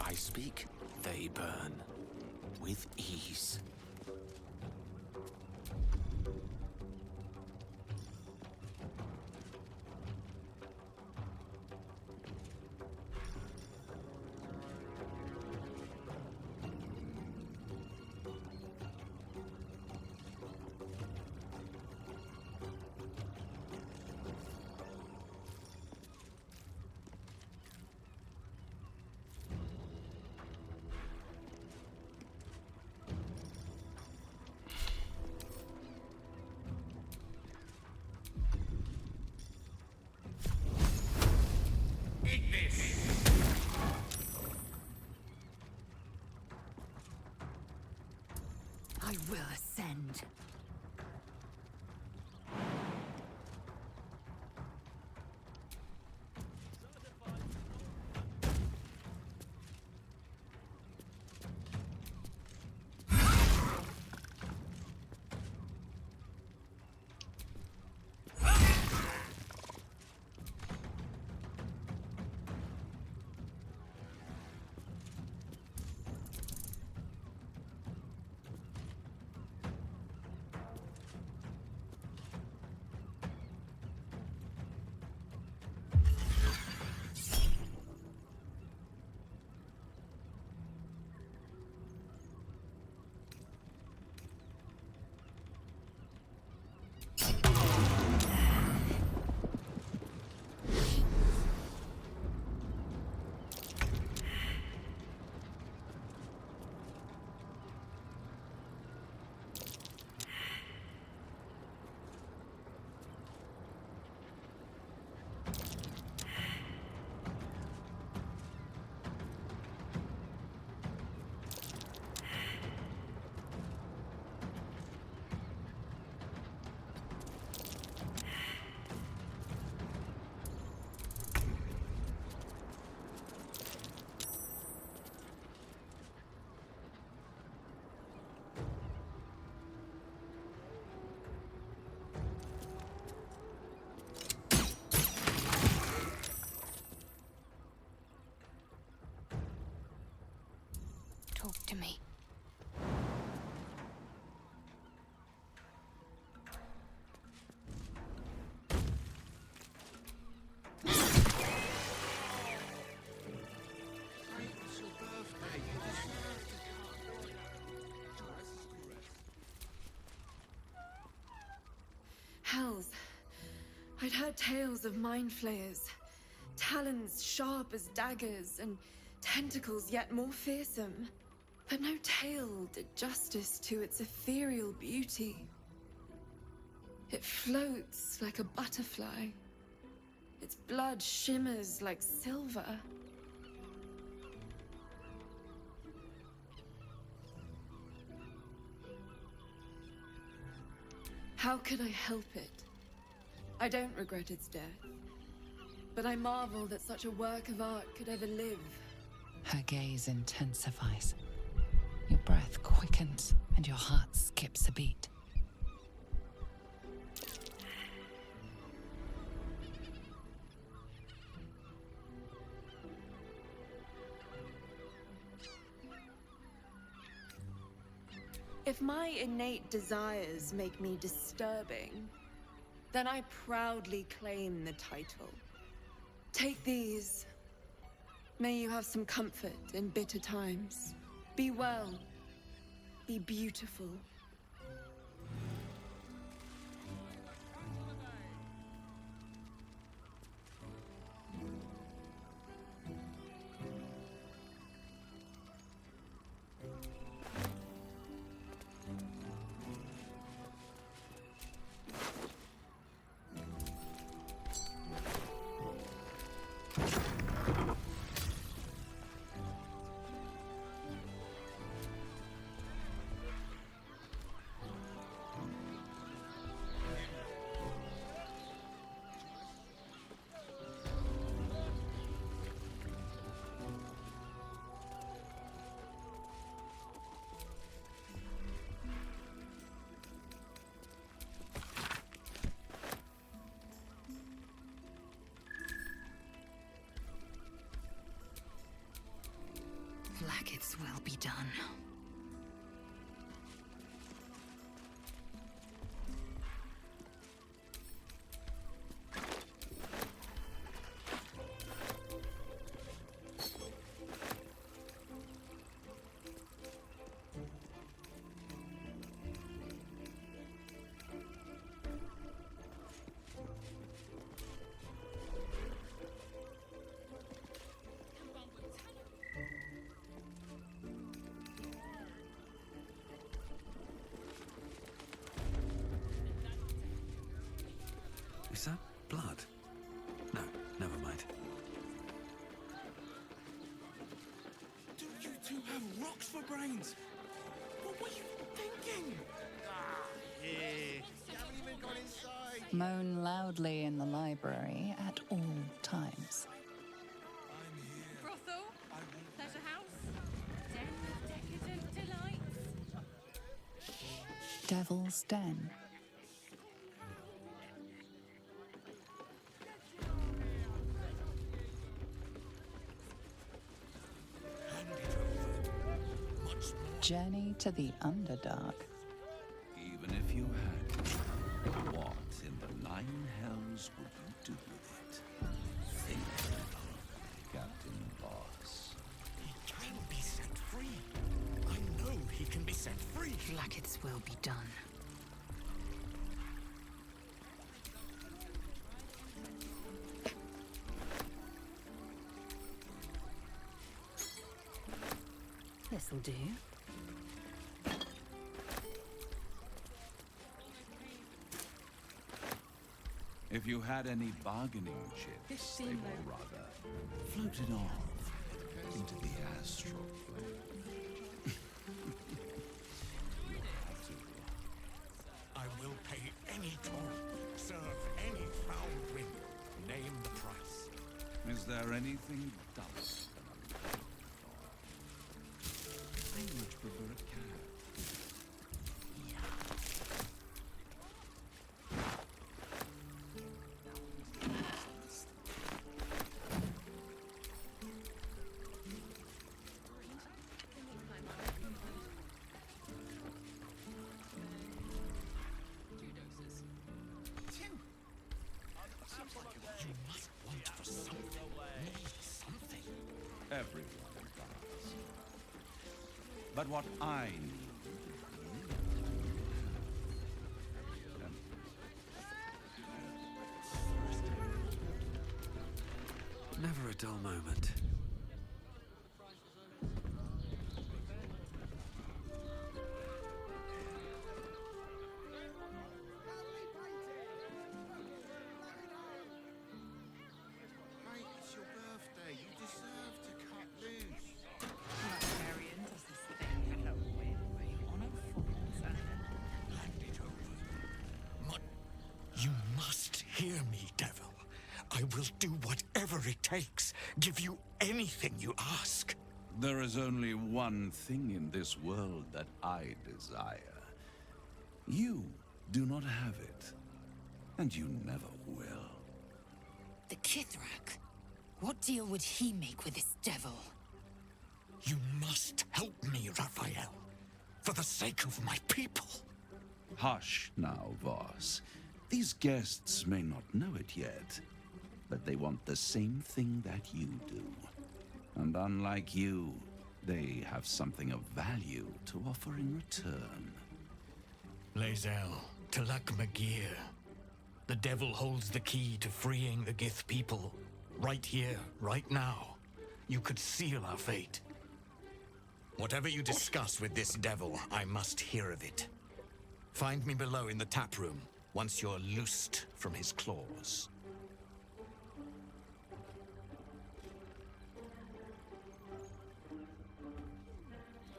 I speak, they burn. With ease. I will ascend. Talk to me. Hells. I'd heard tales of mind flayers, talons sharp as daggers, and tentacles yet more fearsome. But no tail did justice to its ethereal beauty. It floats like a butterfly. Its blood shimmers like silver. How could I help it? I don't regret its death, but I marvel that such a work of art could ever live. Her gaze intensifies. Your breath quickens and your heart skips a beat. If my innate desires make me disturbing, then I proudly claim the title. Take these. May you have some comfort in bitter times. Be well. Be beautiful. Blackets will be done. Is that blood? No, never mind. Do you two have rocks for brains? What were you thinking? Here. You haven't even gone inside. Moan loudly in the library at all times. Brothel, pleasure house, den of decadent delights. Devil's Den. Journey to the Underdark. Even if you had, what in the nine hells would you do with it? Think, Captain Boss. He can be set free. I know he can be set free. Blackets will be done. This'll do. If you had any bargaining chips, they will rather floated off into the astral plane. I will pay any toll, serve any foul wind. Name the price. Is there anything duller than a dog? I much prefer a cat. You must want for something. Need something. Everyone does. But what I need... Now a dull moment. Mate, it's your birthday. You deserve to cut loose. Barbarian does this thing Halloween where you honor falls and then hand it over. You must hear me, devil. I will do whatever it takes. Give you anything you ask. There is only one thing in this world that I desire. You do not have it, and you never will. The Kithrak? What deal would he make with this devil? You must help me, Raphael. For the sake of my people. Hush now, Voss. These guests may not know it yet, but they want the same thing that you do. And unlike you, they have something of value to offer in return. Lae'zel, Talak Magir. The devil holds the key to freeing the Gith people. Right here, right now. You could seal our fate. Whatever you discuss with this devil, I must hear of it. Find me below in the tap room, once you're loosed from his claws.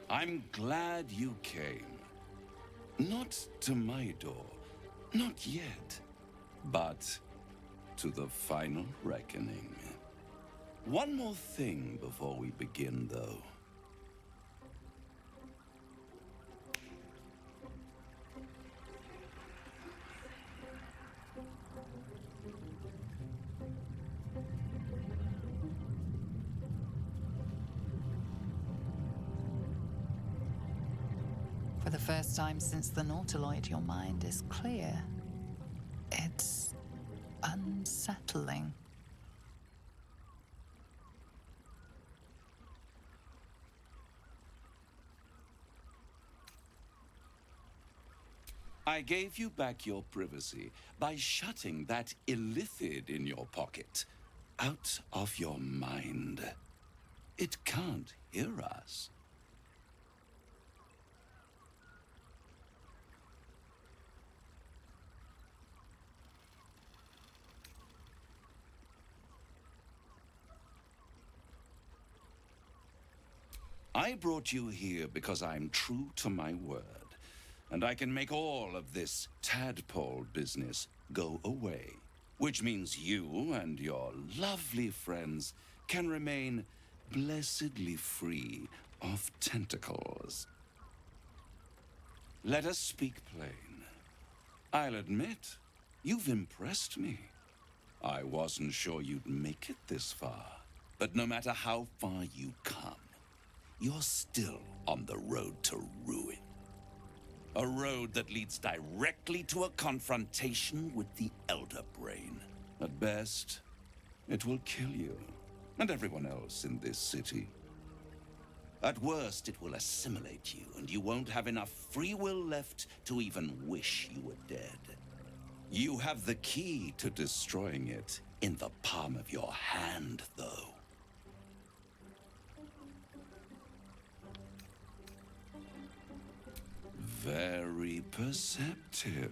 I'm glad you came. Not to my door, not yet, but to the final reckoning. One more thing before we begin, though. For the first time since the Nautiloid, your mind is clear. It's unsettling. I gave you back your privacy by shutting that illithid in your pocket out of your mind. It can't hear us. I brought you here because I'm true to my word, and I can make all of this tadpole business go away, which means you and your lovely friends can remain blessedly free of tentacles. Let us speak plain. I'll admit, you've impressed me. I wasn't sure you'd make it this far, but no matter how far you come, you're still on the road to ruin. A road that leads directly to a confrontation with the Elder Brain. At best, it will kill you and everyone else in this city. At worst, it will assimilate you, and you won't have enough free will left to even wish you were dead. You have the key to destroying it in the palm of your hand, though. Very perceptive.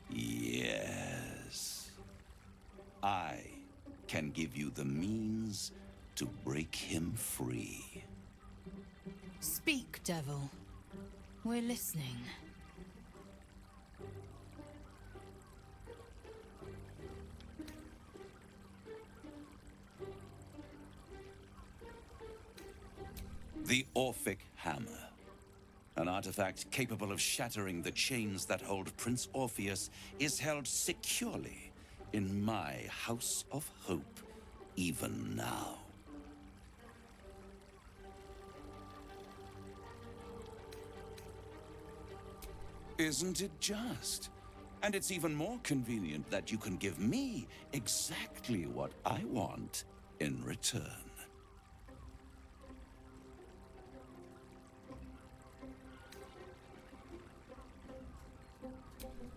Yes. I can give you the means to break him free. Speak, devil. We're listening. The Orphic Hammer. An artifact capable of shattering the chains that hold Prince Orpheus is held securely in my House of Hope, even now. Isn't it just? And it's even more convenient that you can give me exactly what I want in return.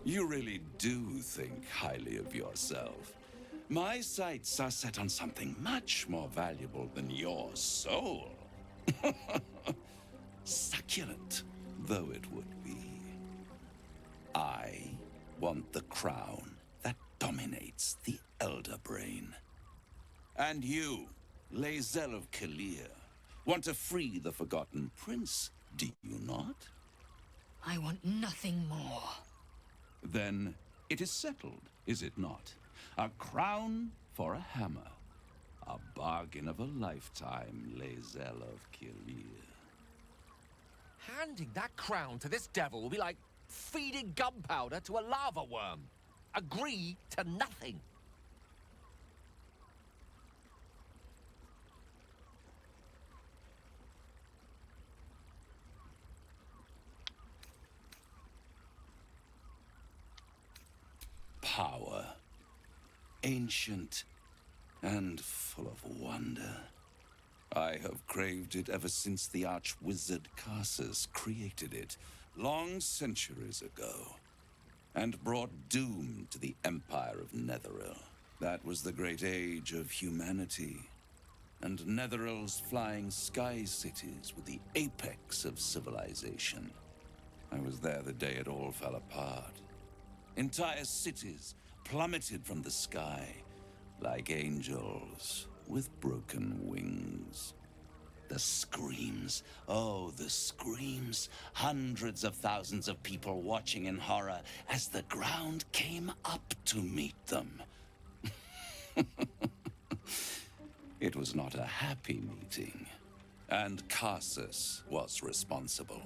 You really do think highly of yourself. My sights are set on something much more valuable than your soul. Succulent though it would be. I want the crown that dominates the Elder Brain. And you, Lae'zel of Kalir, want to free the Forgotten Prince, do you not? I want nothing more. Then it is settled, is it not? A crown for a hammer. A bargain of a lifetime, Lae'zel of Kalir. Handing that crown to this devil will be like feeding gunpowder to a lava worm. Agree to nothing. Power. Ancient and full of wonder. I have craved it ever since the arch-wizard Karsus created it, long centuries ago, and brought doom to the Empire of Netheril. That was the great age of humanity, and Netheril's flying sky cities were the apex of civilization. I was there the day it all fell apart. Entire cities plummeted from the sky like angels with broken wings. The screams, oh, the screams. Hundreds of thousands of people watching in horror as the ground came up to meet them. It was not a happy meeting, and Karsus was responsible.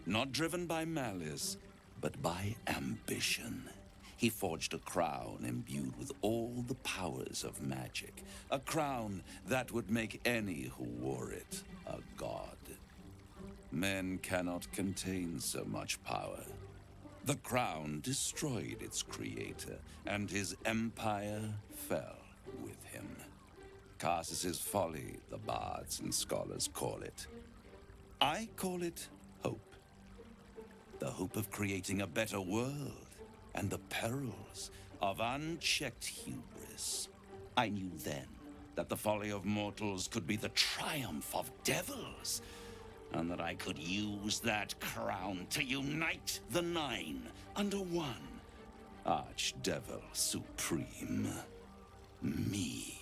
Not driven by malice, but by ambition. He forged a crown imbued with all the powers of magic. A crown that would make any who wore it a god. Men cannot contain so much power. The crown destroyed its creator, and his empire fell with him. Karsus's folly, the bards and scholars call it. I call it hope. The hope of creating a better world, and the perils of unchecked hubris. I knew then that the folly of mortals could be the triumph of devils, and that I could use that crown to unite the Nine under one. Archdevil Supreme. Me.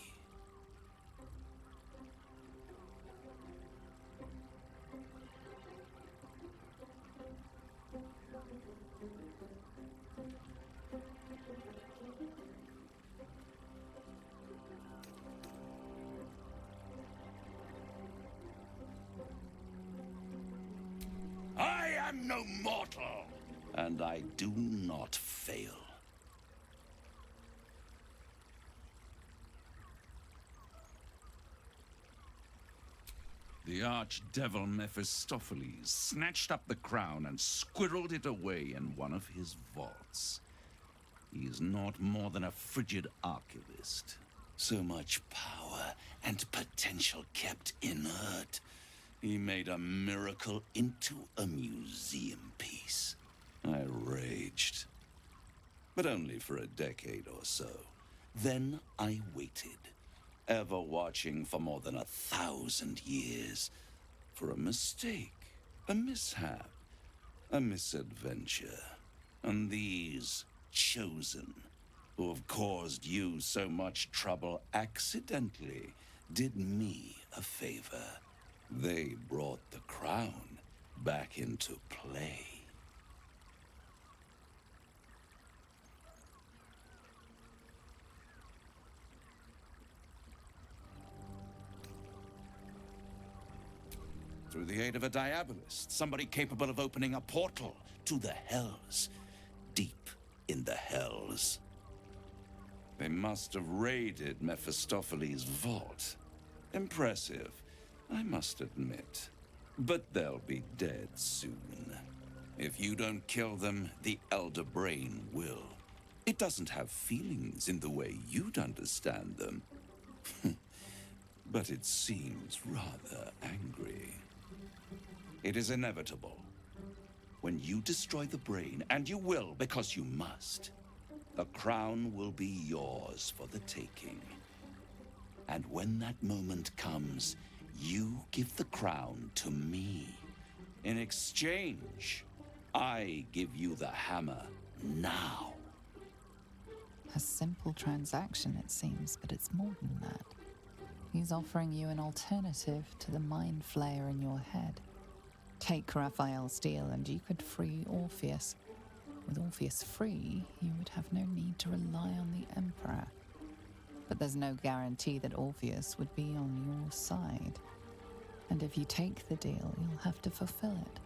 I am no mortal, and I do not fail. The archdevil Mephistopheles snatched up the crown and squirreled it away in one of his vaults. He is not more than a frigid archivist. So much power and potential kept inert. He made a miracle into a museum piece. I raged. But only for a decade or so. Then I waited, ever watching for more than 1,000 years, for a mistake, a mishap, a misadventure. And these chosen, who have caused you so much trouble accidentally, did me a favor. They brought the crown back into play. Through the aid of a diabolist, somebody capable of opening a portal to the Hells, deep in the Hells. They must have raided Mephistopheles' vault. Impressive, I must admit. But they'll be dead soon. If you don't kill them, the Elder Brain will. It doesn't have feelings in the way you'd understand them. But it seems rather angry. It is inevitable. When you destroy the brain, and you will because you must, the crown will be yours for the taking. And when that moment comes, you give the crown to me. In exchange, I give you the hammer now. A simple transaction, it seems, but it's more than that. He's offering you an alternative to the mind flayer in your head. Take Raphael's deal and you could free Orpheus. With Orpheus free, you would have no need to rely on the Emperor. But there's no guarantee that Orpheus would be on your side. And if you take the deal, you'll have to fulfill it.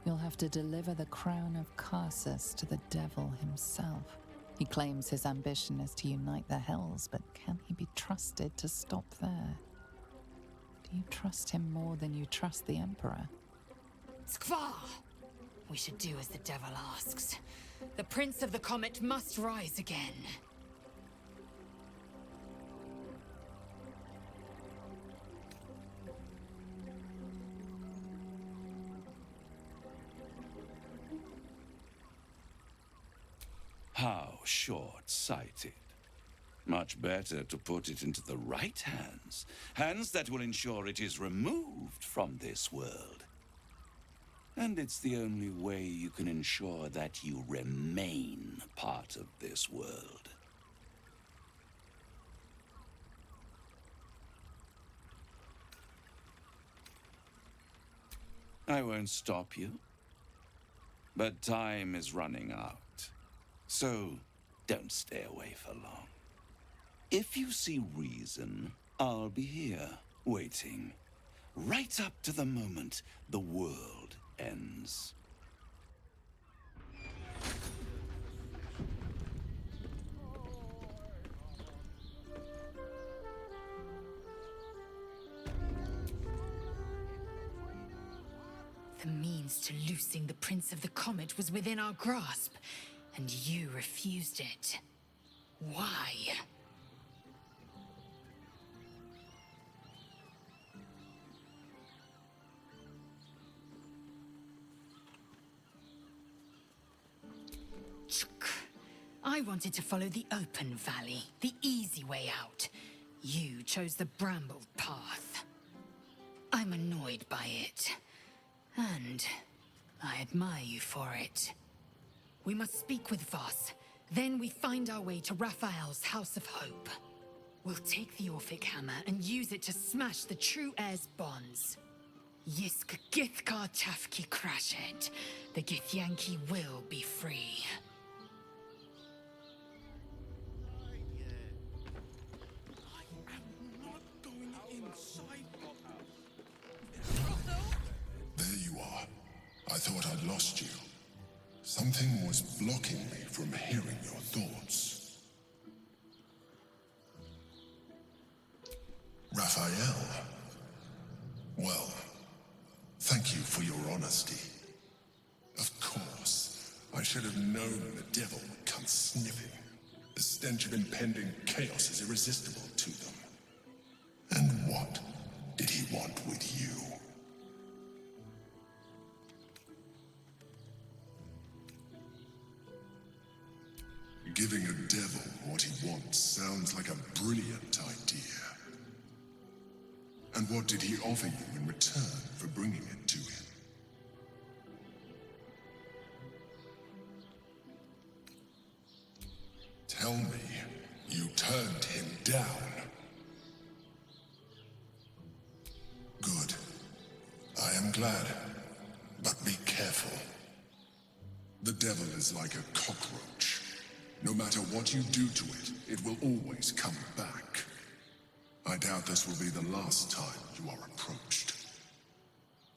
You'll have to deliver the crown of Carsus to the devil himself. He claims his ambition is to unite the Hells, but can he be trusted to stop there? Do you trust him more than you trust the Emperor? Skvar! We should do as the devil asks. The Prince of the Comet must rise again. How short-sighted. Much better to put it into the right hands. Hands that will ensure it is removed from this world. And it's the only way you can ensure that you remain part of this world. I won't stop you. But time is running out. So, don't stay away for long. If you see reason, I'll be here, waiting. Right up to the moment the world ends. The means to loosing the Prince of the Comet was within our grasp, and you refused it. Why? I wanted to follow the open valley, the easy way out. You chose the brambled path. I'm annoyed by it. And I admire you for it. We must speak with Voss. Then we find our way to Raphael's House of Hope. We'll take the Orphic Hammer and use it to smash the true heir's bonds. Yisk Githkar Tafki Krashet. The Githyanki will be free. There you are. I thought I'd lost you. Something was blocking me from hearing your thoughts. Raphael. Well, thank you for your honesty. Of course, I should have known the devil would come sniffing. The stench of impending chaos is irresistible to them. And what did he want with you? Giving a devil what he wants sounds like a brilliant idea. And what did he offer you in return for bringing it to him? Tell me, you turned him down. Good. I am glad. But be careful. The devil is like a cockroach. No matter what you do to it, it will always come back. I doubt this will be the last time you are approached.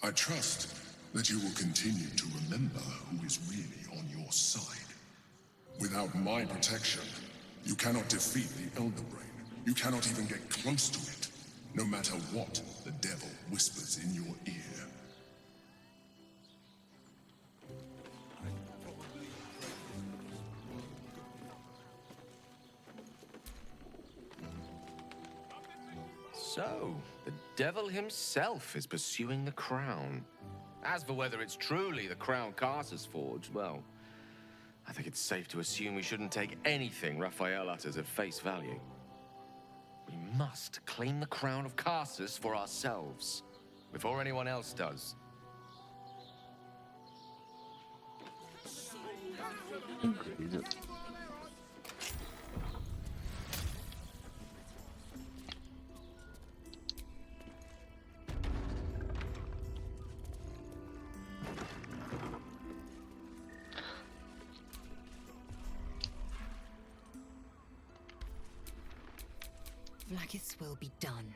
I trust that you will continue to remember who is really on your side. Without my protection, you cannot defeat the Elder Brain. You cannot even get close to it, no matter what the devil whispers in your ear. So, the devil himself is pursuing the crown. As for whether it's truly the crown Carsus forged, well, I think it's safe to assume we shouldn't take anything Raphael utters at face value. We must claim the crown of Carsus for ourselves, before anyone else does. Vlaakith's will be done.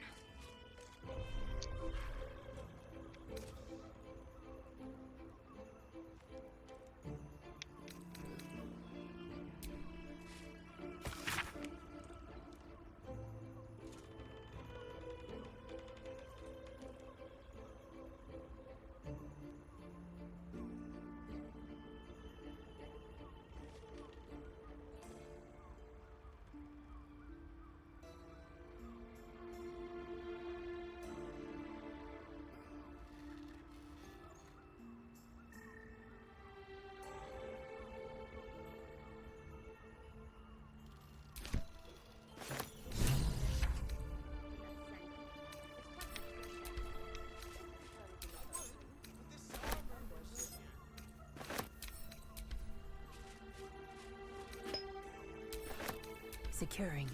Securing.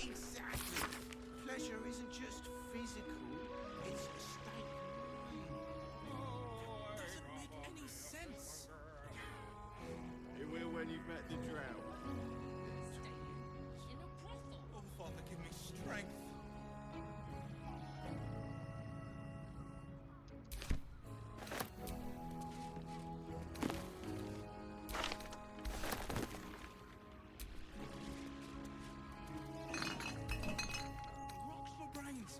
Exactly. Pleasure isn't just physical, it's a state of mind. Doesn't make any sense. It will when you've met the drought. Oh, Father, give me strength. Rocks for brains.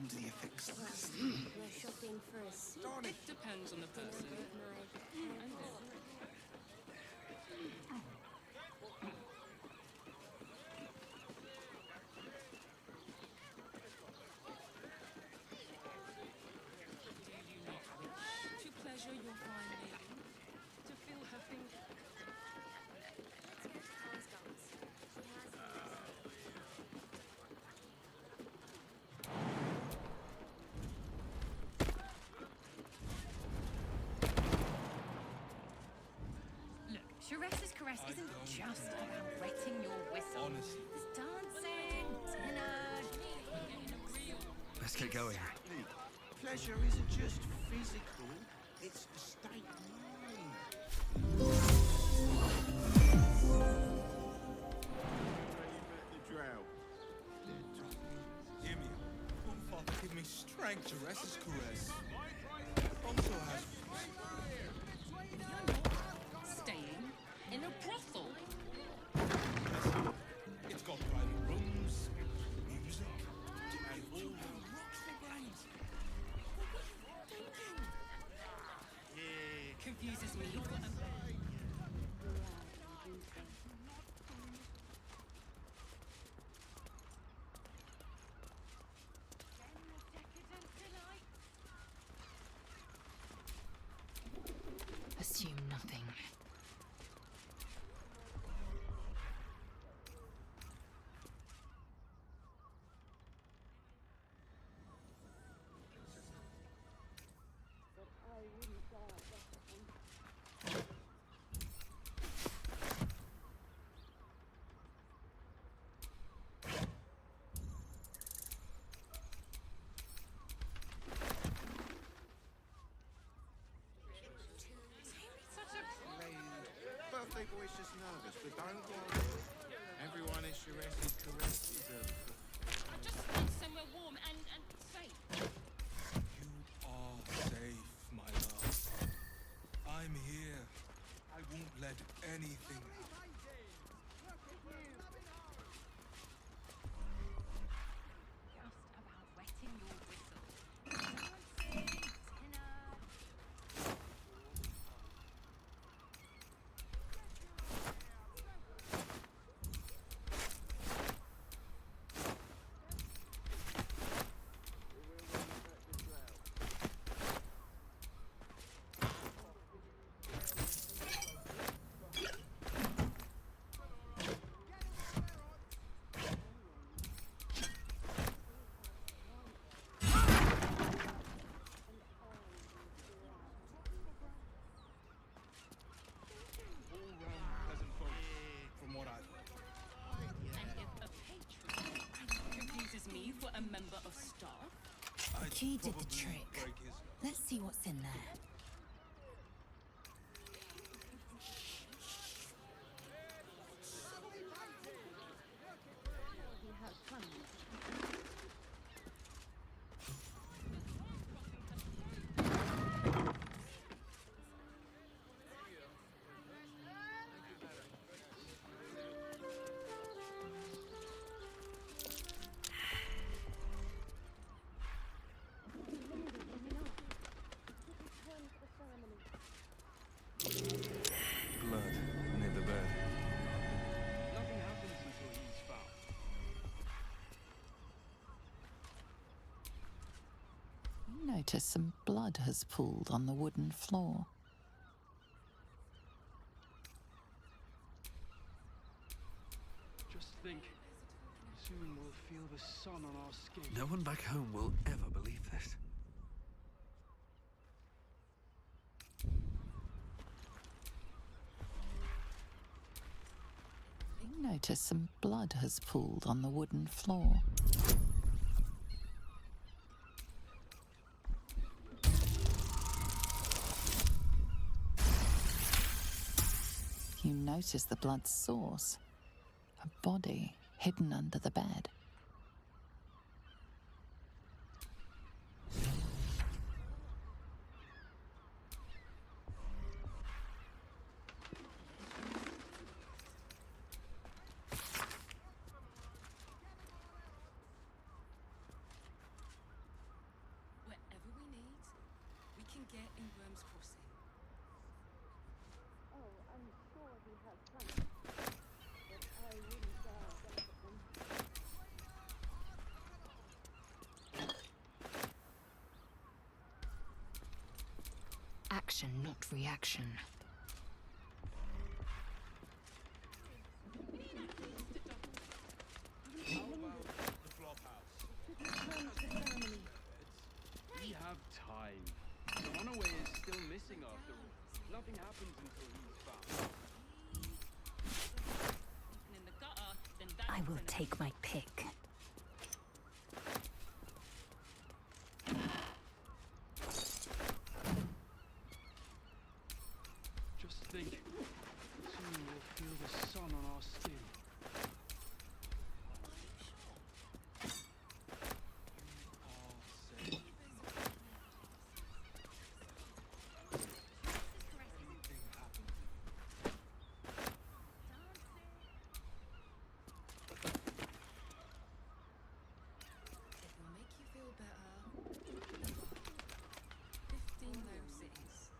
do you fix this? We're shopping for a suit. It depends on the person. To pleasure your fine lady, to feel her finger. Look, Sharesa's caress isn't just about wetting your whistle. Honestly. There's dancing, dinner. Let's get going. Exactly. Pleasure isn't just physical, it's a state of mind. The drought. Give me give me strength. Teresa's caress also has Staying in a brothel. It's got private rooms, music, and all the rocks for brains. Confuses me. Assume nothing. Birthday boy's just nervous, but don't worry. Everyone in Sharesa's caress deserves it. I just want somewhere warm and safe. You are safe, my love. I'm here. I won't let anything happen. Just about wetting your whistle. From what I've And if a patron confuses me for a member of staff, The key did the trick. Let's see what's in there. blood near the bed. Nothing happens until he's found. You notice some blood has pooled on the wooden floor. Just think, soon we'll feel the sun on our skin. No one back home will ever believe this. You notice some blood has pooled on the wooden floor. You notice the blood's source, a body hidden under the bed. get in Worm's Crossing? Oh, I'm sure he has some. But I wouldn't dare benefit them. Action, not reaction. How about the flop house? We have time. The runaway is still missing after all. Nothing happens until he's found. In the gutter, then that's I will an take my pick. Just think. Soon we'll feel the sun on our skin. It will make you feel better. 15 low cities.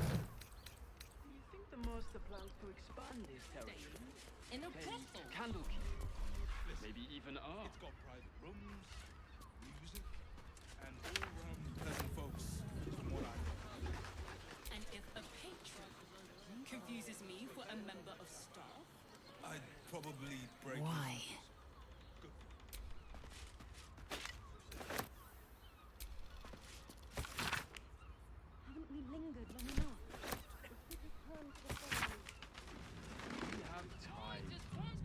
Do you think the master plans to expand his territory? In a Take brothel. Candlekeep. Maybe even R. It's got private rooms, music, and all-round pleasant folks, from what I know. And if a patron confuses me for a member of staff, I'd probably break Why? Haven't we lingered long enough? If we return to the family, We have time.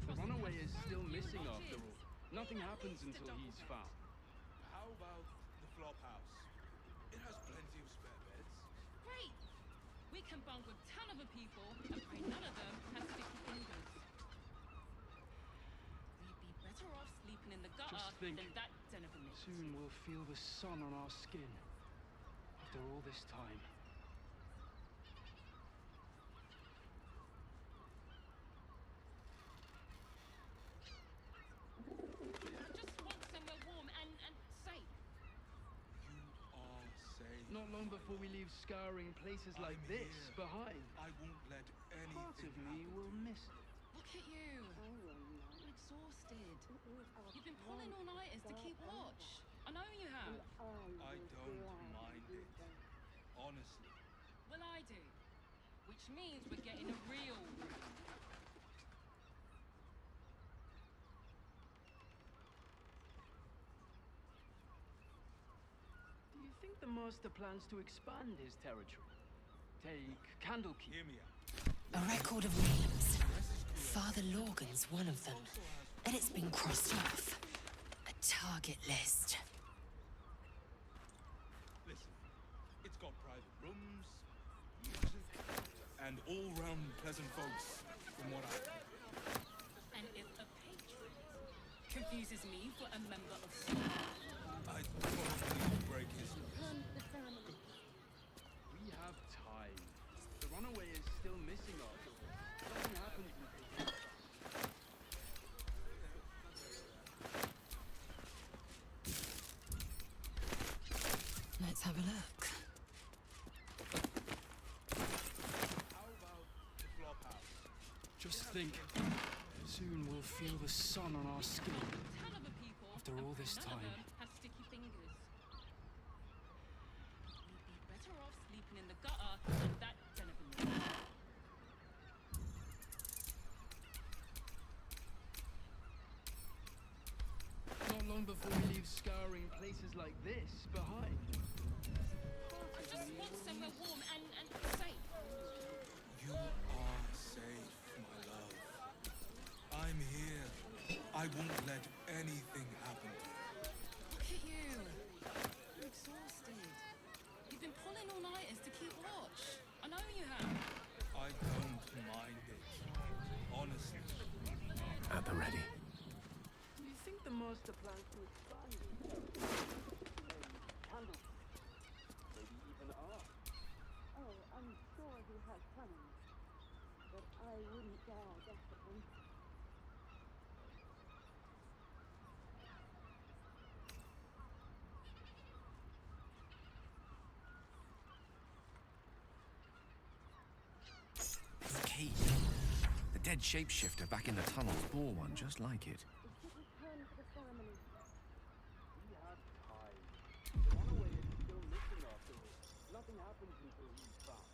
The runaway is still missing after all. Nothing happens until he's found. How about the flop house? It has plenty of spare beds. great! We can bunk with ton of people and pray none of them have sticky fingers. We'd be better off sleeping in the gutter Just think. than that den of a mist. Soon we'll feel the sun on our skin. After all this time. Just want somewhere warm and safe. You are safe. Not long before we leave scouring places like I'm this here. behind. I won't let anything Part of me will miss it. Look at you. You're exhausted. You've been pulling all-nighters to keep watch. I know you have. I don't mind it. Honestly. Well, I do. Which means we're getting a real room. Do you think the master plans to expand his territory? Take Candlekeep. Hear me out. A record of names. Father Lorgan's one of them. And it's been crossed off. A target list. Listen, it's got private rooms, music, and all-round pleasant folks, from what I know. And if a patron confuses me for a member of staff, I'd probably break his return to the family. We have time. The runaway is still missing after all. Nothing happens until he's found. Let's have a look. How about the flop house? Just think. Soon we'll feel the sun on our skin. ton of a people After all and this none time. of them have sticky fingers. We'd be better off sleeping in the gutter than that den of a mist. Not long before we leave scouring places like this behind. I just want somewhere warm and safe. You are safe, my love. I'm here. I won't let anything happen to you. Look at you. You're exhausted. You've been pulling all-nighters to keep watch. I know you have. I don't mind it. Honestly. At the ready. Do you think the master plans to expand his Maybe even art. Oh, I'm sure he has cunning, but I wouldn't dare guess at him. The key. The dead shapeshifter back in the tunnels bore one just like it. We should return to the ceremony. We have time. The runaway is still missing after all. Nothing happens until he's found.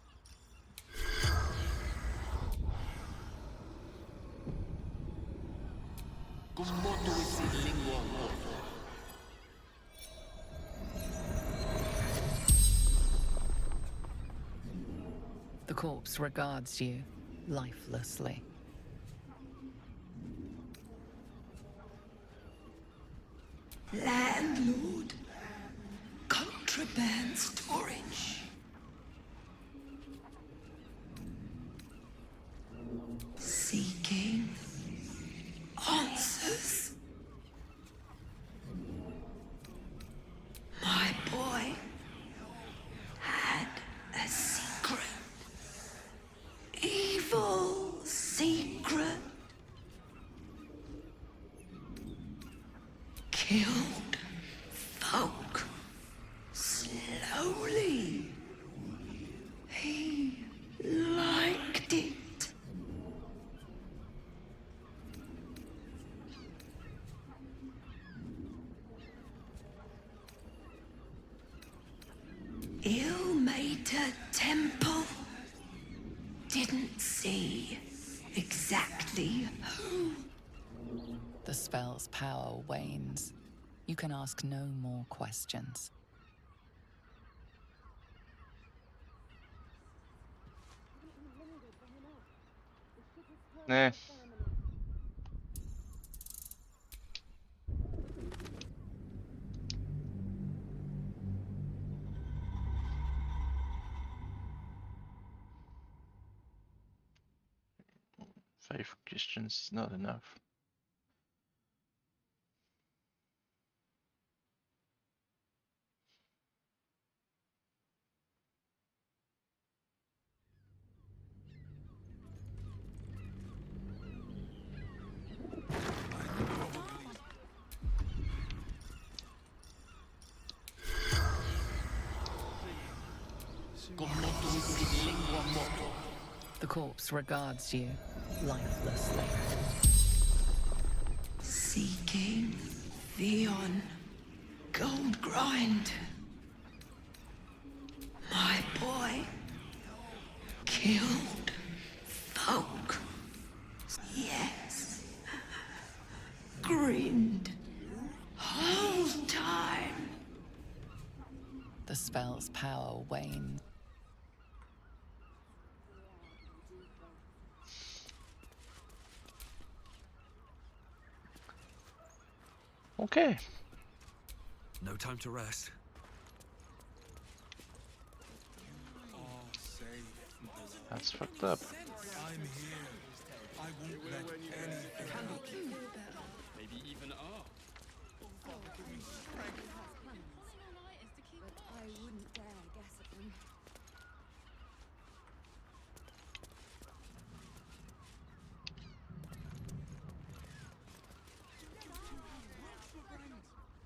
The corpse regards you lifelessly. Landlord. Contraband storage. Seeking answers. My boy had a secret. Evil secret. Killed folk slowly. He liked it. Ilmater Temple. Didn't see exactly who. The spell's power wanes. You can ask no more questions. Haven't we lingered long enough? We should return Eh. to the ceremony. Five questions is not enough. The corpse regards you lifelessly. Seeking Vion Gold Grind. My boy killed folk. Yes. Grinned whole time. The spell's power wanes. Okay. No time to rest. That's fucked up. I'm here. I won't let anything. Maybe even art. But I wouldn't dare guess at him.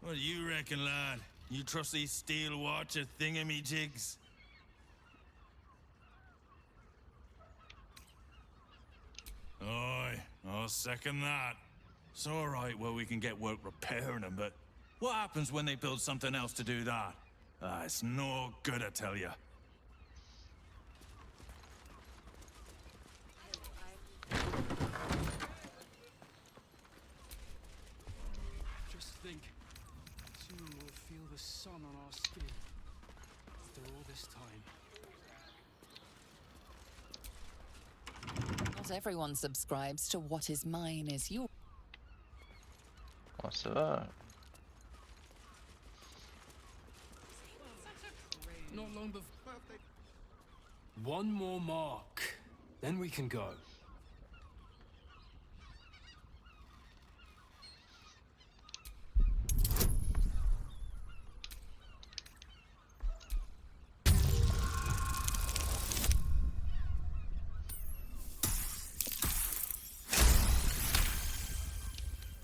What do you reckon, lad? You trust these steel watcher thingamajigs? Aye, I'll second that. It's alright where we can get work repairing them, but what happens when they build something else to do that? It's no good, I tell you. Just think, soon we'll feel the sun on our skin. After all this time. Not everyone subscribes to what is mine is yours. Oh, ça va. Not long before. One more mark, then we can go.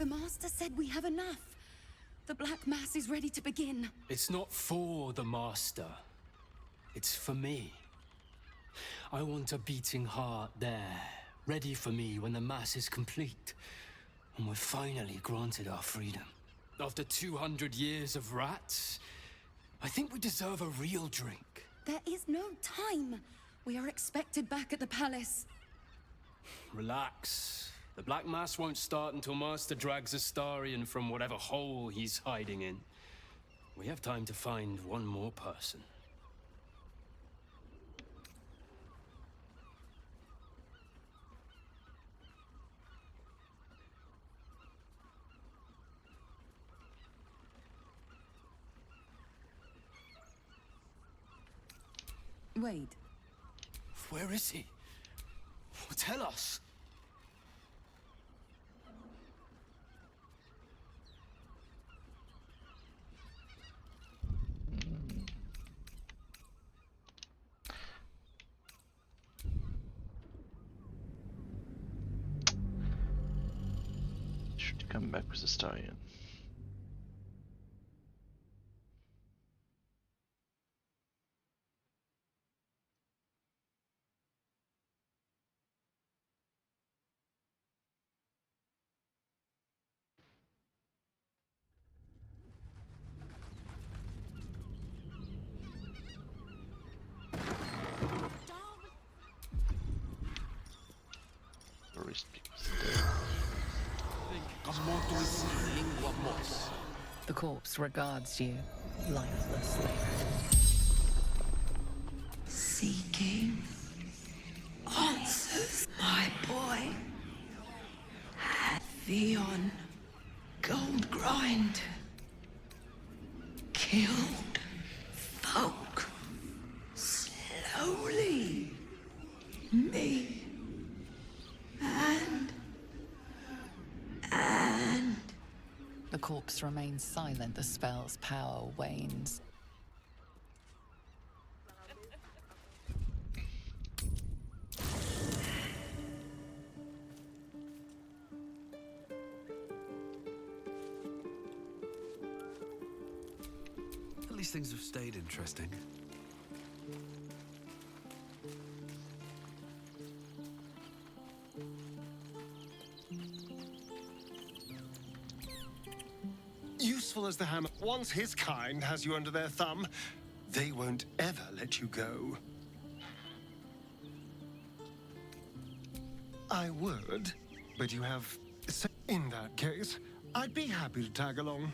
The Master said we have enough. The Black Mass is ready to begin. It's not for the Master. It's for me. I want a beating heart there, ready for me when the Mass is complete. And we're finally granted our freedom. After 200 years of rats, I think we deserve a real drink. There is no time. We are expected back at the palace. Relax. The Black Mass won't start until Master drags Astarion from whatever hole he's hiding in. We have time to find one more person. Wait. Where is he? Tell us. Should come back with Astarion. The corpse regards you lifelessly. Seeking answers, my boy. Had Theon Goldgrind killed folk slowly. Me and The corpse remains silent, the spell's power wanes. At least things have stayed interesting. Useful as the hammer. Once his kind has you under their thumb, they won't ever let you go. I would, but you have... In that case, I'd be happy to tag along.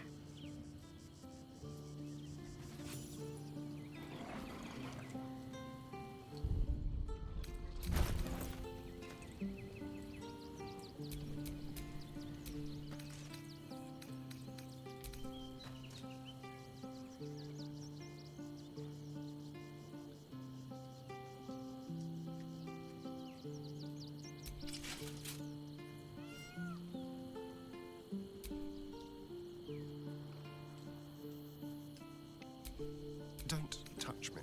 Don't touch me.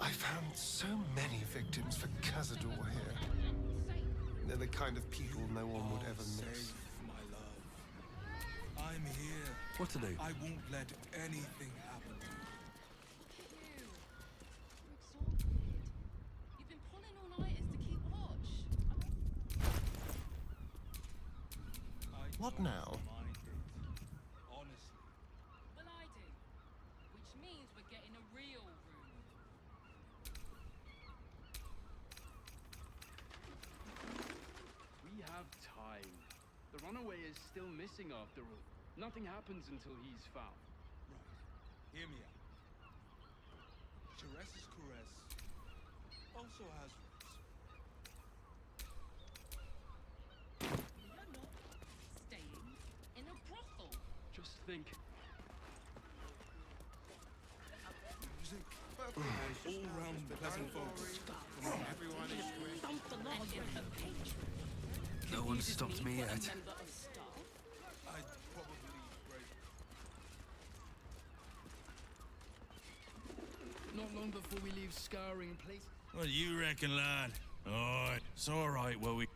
I found so many victims for Cazador here. They're the kind of people no one would ever miss. What to do? I won't let anything happen to you. You've been pulling all-nighters to keep watch. What now? Honestly. Well, I do. Which means we're getting a real room. We have time. The runaway is still missing after all. Nothing happens until he's found. Right. Hear me out. Teresa's caress also has roots. You're not staying in a brothel. Just think. Music. All round pleasant folks. Everyone is No one stopped me yet. I'd probably break. Not long before we leave scouring place. What do you reckon, lad? Alright, it's alright, well, we...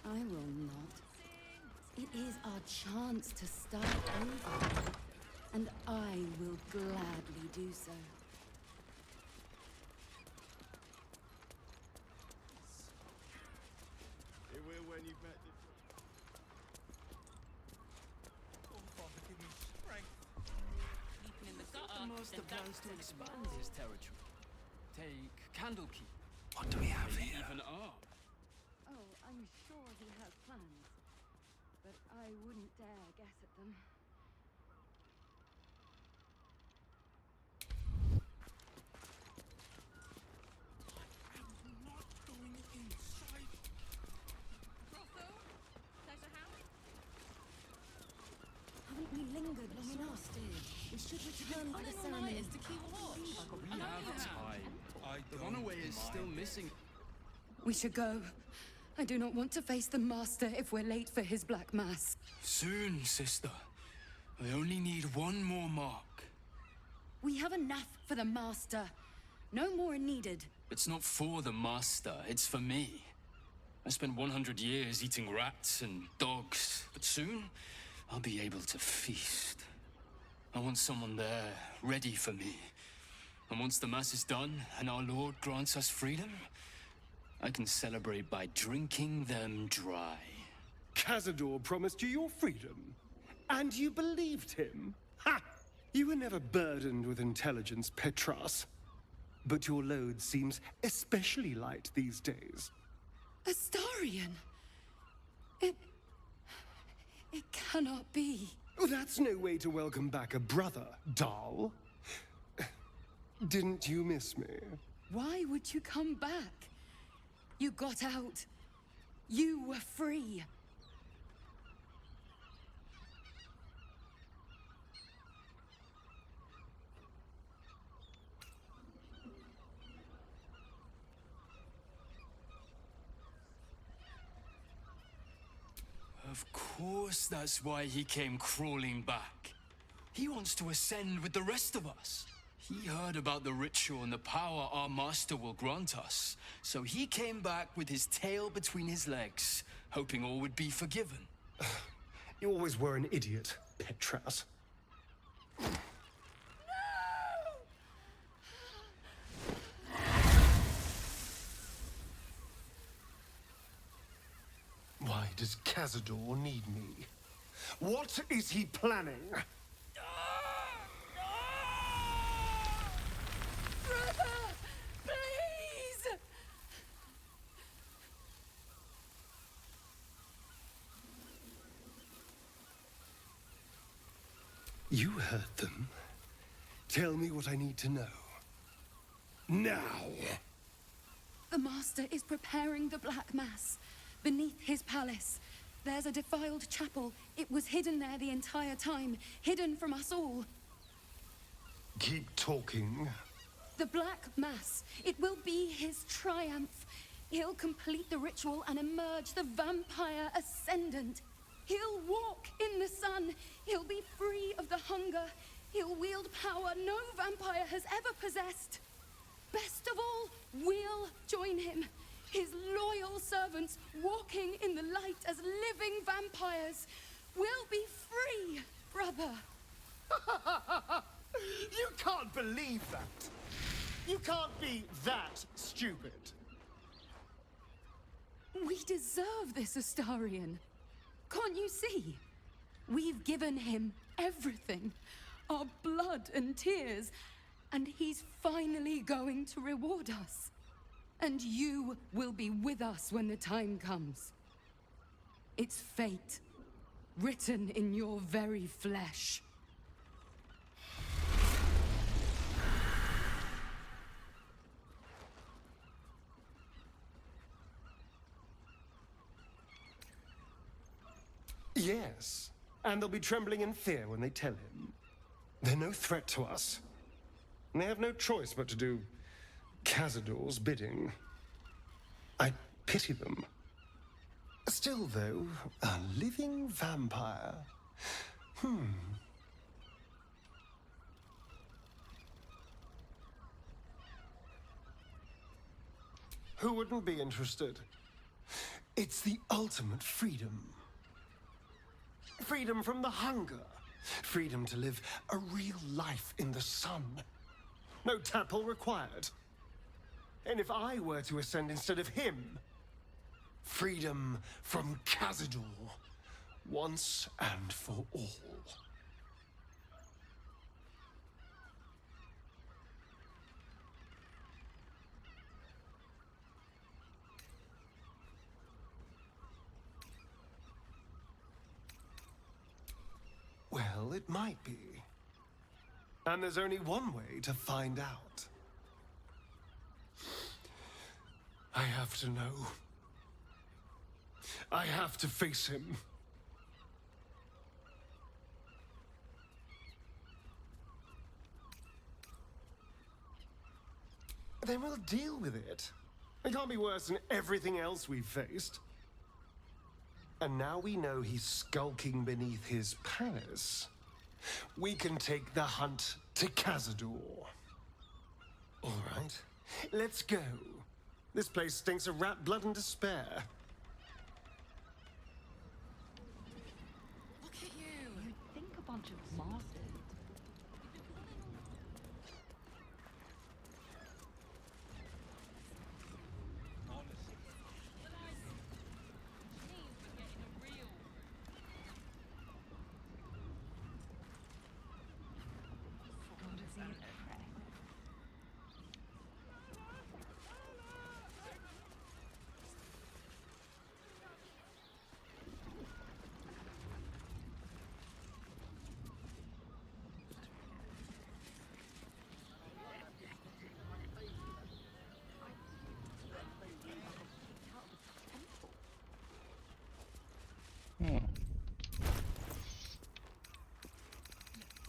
I will not. It is our chance to start over. And I will gladly do so. Here we're when you've met the... Oh, Father, give me strength. Sleeping in the The gutter. master then plans that's to an expand his territory. Take Candlekeep. What do we have Maybe here? even Arm. Oh, I'm sure he has plans. But I wouldn't dare guess at them. I'm not going inside. brothel. Pleasure house. Haven't we lingered long enough? We should return for the Pulling ceremony. all-nighters to keep watch. We have time. The runaway is still missing. We should go. I do not want to face the Master if we're late for his Black Mass. Soon, sister. I only need one more mark. We have enough for the Master. No more needed. It's not for the master, it's for me. I spent 100 years eating rats and dogs, but soon I'll be able to feast. I want someone there, ready for me. And once the Mass is done and our Lord grants us freedom, I can celebrate by drinking them dry. Cazador promised you your freedom. And you believed him? Ha! You were never burdened with intelligence, Petras. But your load seems especially light these days. Astarion! It cannot be. Oh, that's no way to welcome back a brother, doll. Didn't you miss me? Why would you come back? You got out. You were free. Of course that's why he came crawling back. He wants to ascend with the rest of us. He heard about the ritual and the power our master will grant us. So he came back with his tail between his legs, hoping all would be forgiven. You always were an idiot, Petras. Why does Cazador need me? What is he planning? Brother! Please! You heard them. Tell me what I need to know. Now! The Master is preparing the Black Mass. Beneath his palace, there's a defiled chapel. It was hidden there the entire time, hidden from us all. Keep talking. The Black Mass, it will be his triumph. He'll complete the ritual and emerge the vampire ascendant. He'll walk in the sun. He'll be free of the hunger. He'll wield power no vampire has ever possessed. Best of all, we'll join him. His loyal servants walking in the light as living vampires. We'll be free, brother. You can't believe that. You can't be that stupid. We deserve this, Astarion. Can't you see? We've given him everything. Our blood and tears. And he's finally going to reward us. And you will be with us when the time comes. It's fate, written in your very flesh. Yes, and they'll be trembling in fear when they tell him. They're no threat to us. And they have no choice but to do Cazador's bidding. I pity them. Still, though, a living vampire. Who wouldn't be interested? It's the ultimate freedom. Freedom from the hunger. Freedom to live a real life in the sun. No tadpole required. And if I were to ascend instead of him, freedom from Cazador, once and for all. Well, it might be. And there's only one way to find out. I have to know. I have to face him. Then we'll deal with it. It can't be worse than everything else we've faced. And now we know he's skulking beneath his palace. We can take the hunt to Cazador. All right, let's go. This place stinks of rat blood and despair. Look at you. You'd think a bunch of masters.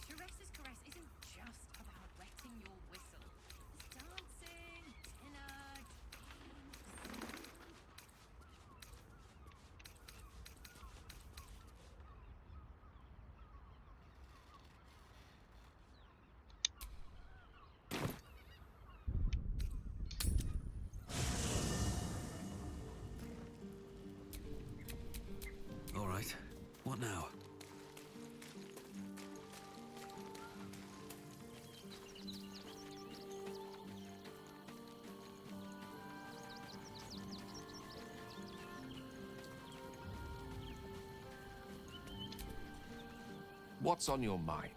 Teresa's caress isn't just about wetting your whistle. It's dancing, dinner, dreams. All right. What now? What's on your mind?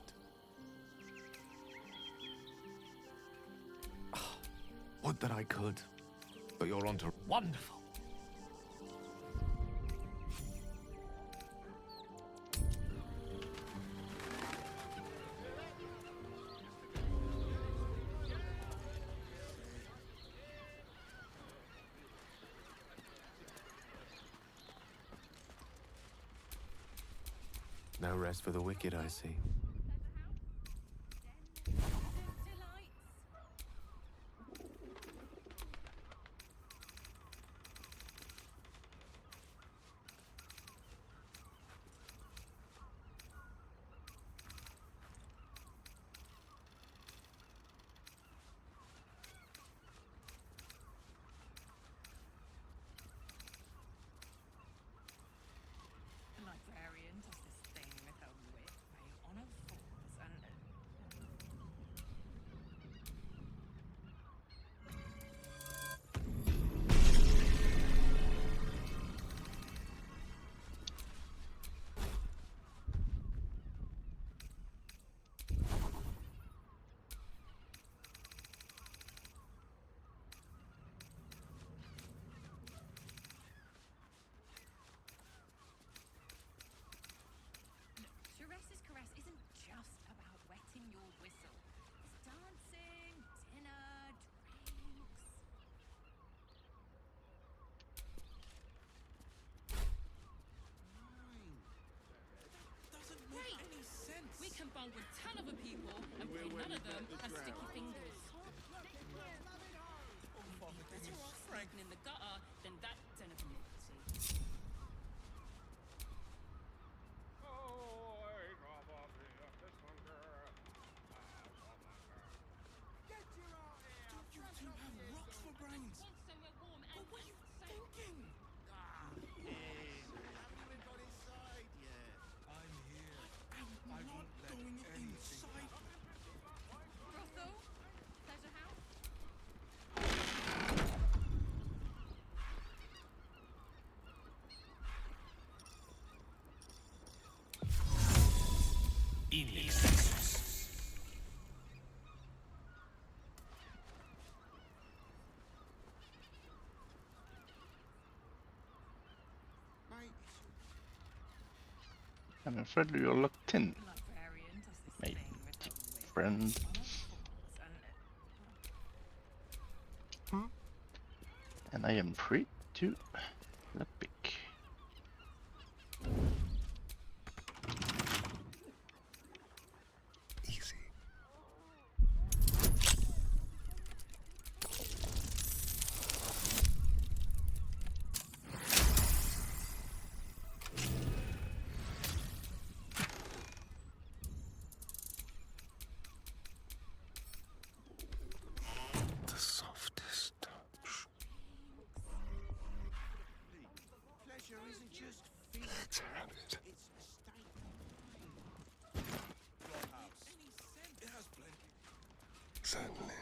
Would that I could. But you're on to wonderful. No rest for the wicked, I see. The librarian does this whistle. There's dancing, dinner, drinks. Doesn't make any sense. We can bunk with 10 other people and bring none of them has sticky fingers. Better off sleeping in the gutter than that den of iniquity. Don't you two have rocks for brains? Want somewhere warm and What were you thinking? Haven't even got inside yet. I'm here. I'm not going inside. Brothel? Pleasure house? Mate, I'm afraid you're locked in, Librarian does this my thing with her whip. friend. And I am free to pick. Easy. The softest touch. pleasure isn't just physical. Let's have it. It's a state of Clubhouse. It has plenty. Certainly.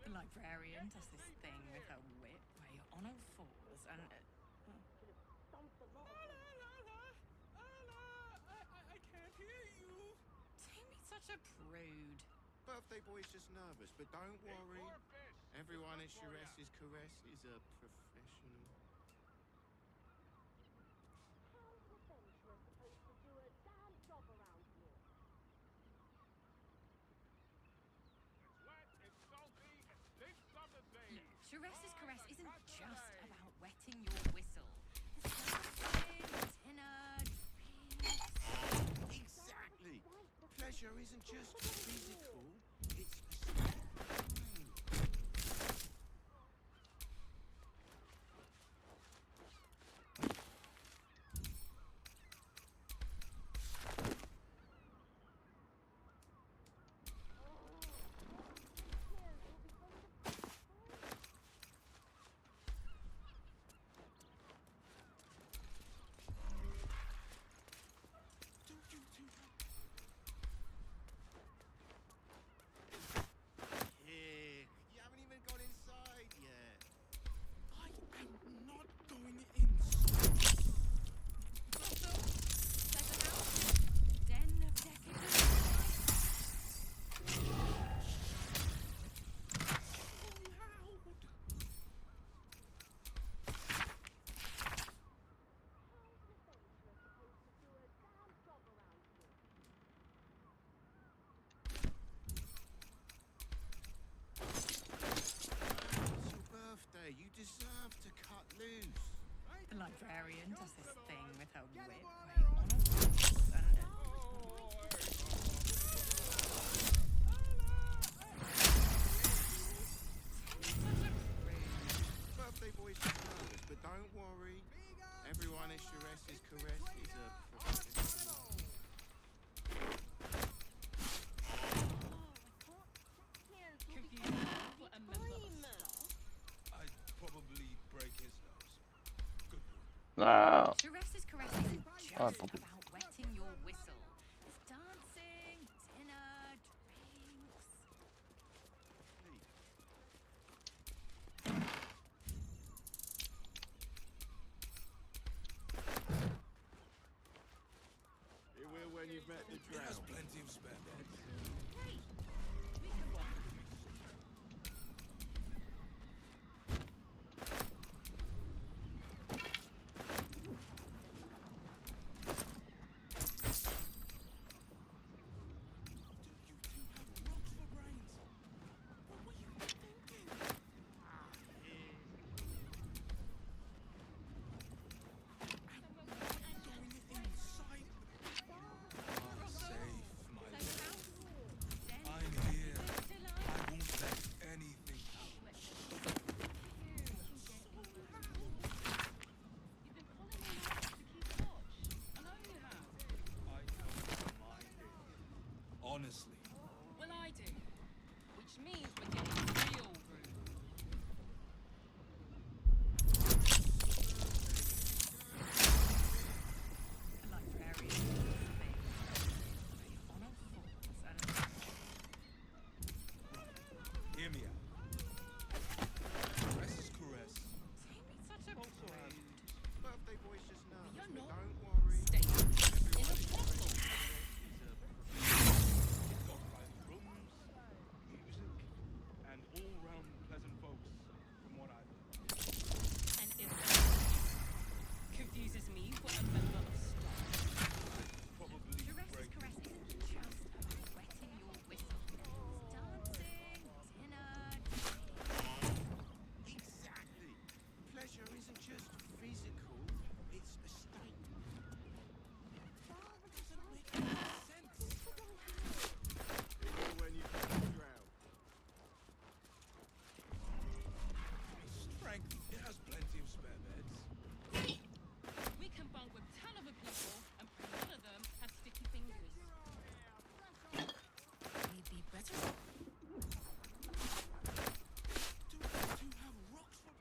The librarian does this thing with her whip where you're on all fours and... I can't hear you. Don't be such a prude. Birthday boy's just nervous, but don't worry. Everyone at Shirese's caress is a professional. Look, Shirese's caress isn't just about wetting your whistle. There's dancing, dinner, drinks. Exactly. Pleasure isn't just physical. It's a state of mind. Don't you two Here, you haven't even got inside yet. I am not going inside. Brothel? Pleasure house? Den of decadence? It's your birthday. You deserve to cut loose. The librarian does this thing with her whip where you're on all fours and... Non. Teresa's caress isn't just Ah, tant pis. about wetting your whistle. It's dancing, dinner, drinks. It will when you've met the drow. There's plenty of spare beds. Great. We can walk. Honestly. Well, I do. Which means we're getting real rude. A librarian is a thing. On all fours and... Hear me out. Teresa's caress. Take me such a prude. Birthday boy's just nervous. You're but not. Don't worry. Stay in a bottle. Got private rooms, music, and all-round pleasant folks, from what I've heard. And if that confuses me for a member of staff. Probably Teresa's caress isn't just about wetting your whistle. It's dancing, dinner, drinks. Exactly. Pleasure isn't just physical, it's a state. Doesn't make any sense. It will when you've met the drow. Strength, it has plenty of spare beds. We can bunk with 10 other people, and none of them have sticky fingers. We'd be better off. Do you have rocks for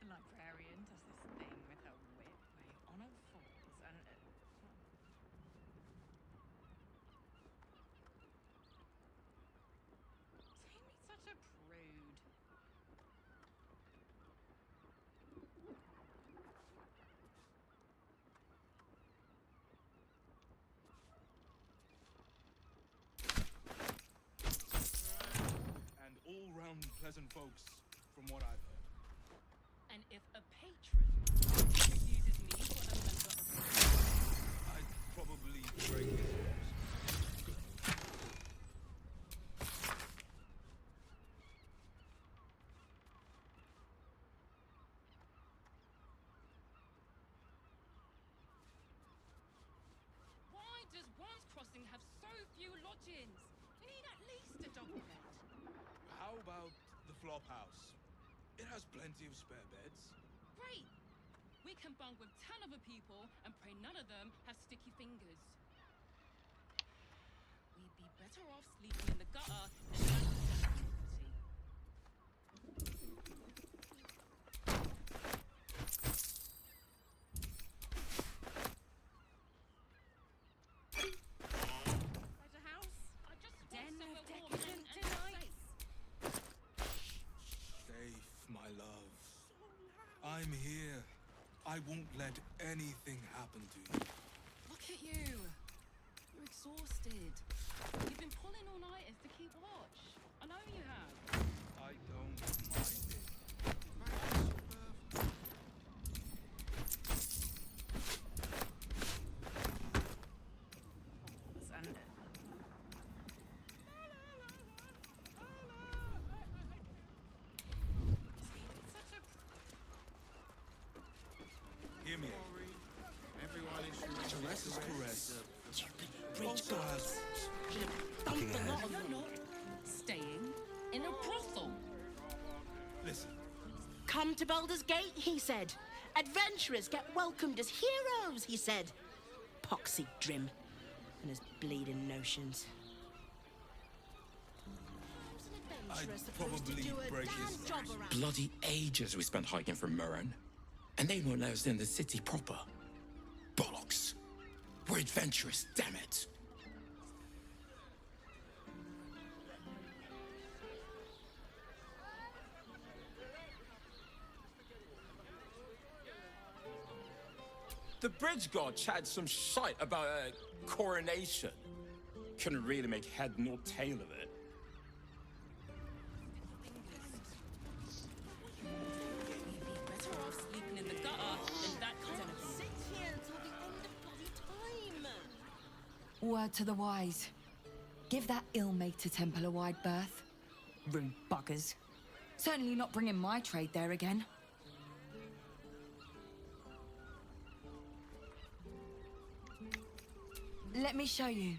The librarian does this thing with her whip where you're on all fours and... Take me such a prude. and all-round pleasant folks, from what I've heard. And if a patron confuses me for a member of staff. I'd probably break his ribs. Why does Worms Crossing have so few lodgings? We need at least a double bed. How about the flop house? It has plenty of spare beds. Great! We can bunk with 10 other people and pray none of them have sticky fingers. We'd be better off sleeping in the gutter than property. Pleasure house? I just want somewhere warm and safe. Safe, my love. I'm here. I won't let anything happen to you. Look at you. You're exhausted. You've been pulling all-nighters to keep watch. I know you have. I don't mind it. Send it. him here. Everyone is Caress is caress. Bridge guards. Dumped a lot of You're not staying in a brothel. Listen. Come to Baldur's Gate, he said. Adventurers get welcomed as heroes, he said. Poxy Drim and his bleeding notions. I'd probably break his Bloody ages we spent hiking from Murren. And they won't let us in the city proper. Bollocks. We're adventurous, damn it. The bridge god chatted some shite about a coronation. Couldn't really make head nor tail of it. Better off sleeping in the gutter than that kind of thing. Sit here until the end of bloody time. Word to the wise. Give that ill-mated temple a wide berth. Rude buggers. Certainly not bringing my trade there again. Let me show you.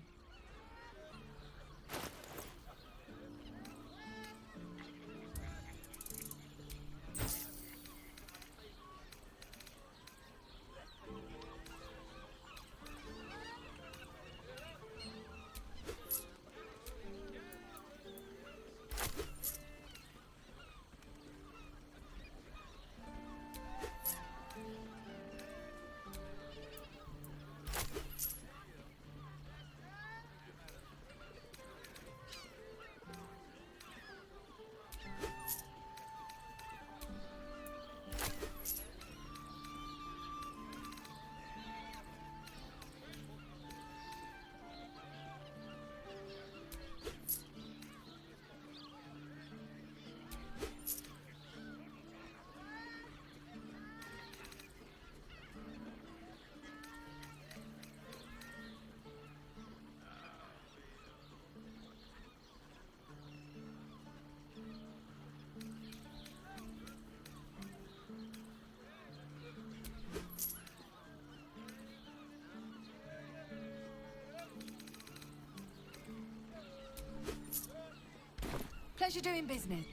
Pleasure doing business.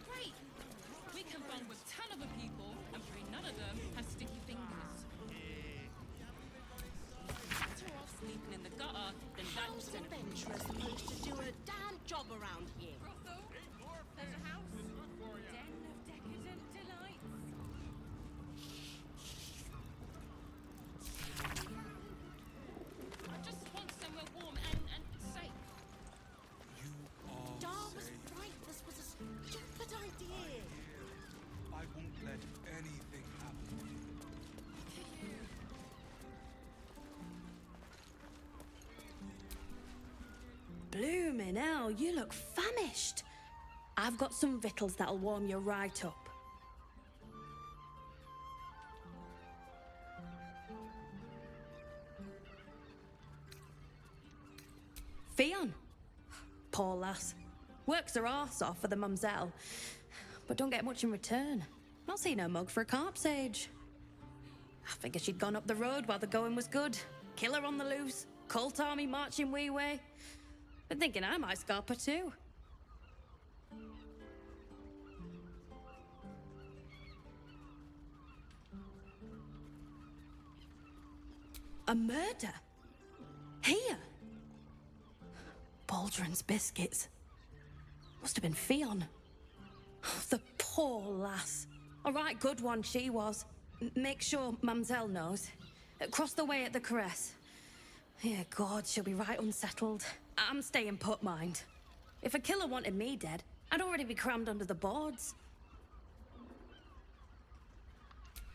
Great! We can bond with 10 other people and pray none of them has sticky fingers. Better off sleeping in the gutter than that How's kind of adventurers supposed to do a damn job around here? brothel, pleasure house, den of decadent delights. I just want somewhere warm and safe. Dar was right. This was a stupid idea. I won't let anything happen. Bloomin' hell, you look famished. I've got some victuals that'll warm you right up. Fionn. Poor lass. Works her arse off for the mumselle, but don't get much in return. Not seen her mug for a carp's age. I figured she'd gone up the road while the going was good. Killer on the loose, cult army marching wee way. Been thinking I might scarp her too. A murder? Here? Baldrin's biscuits. Must have been Fionn. The poor lass. A right good one she was. Make sure Mamselle knows. Across the way at the caress. Yeah, God, she'll be right unsettled. I'm staying put, mind. If a killer wanted me dead, I'd already be crammed under the boards.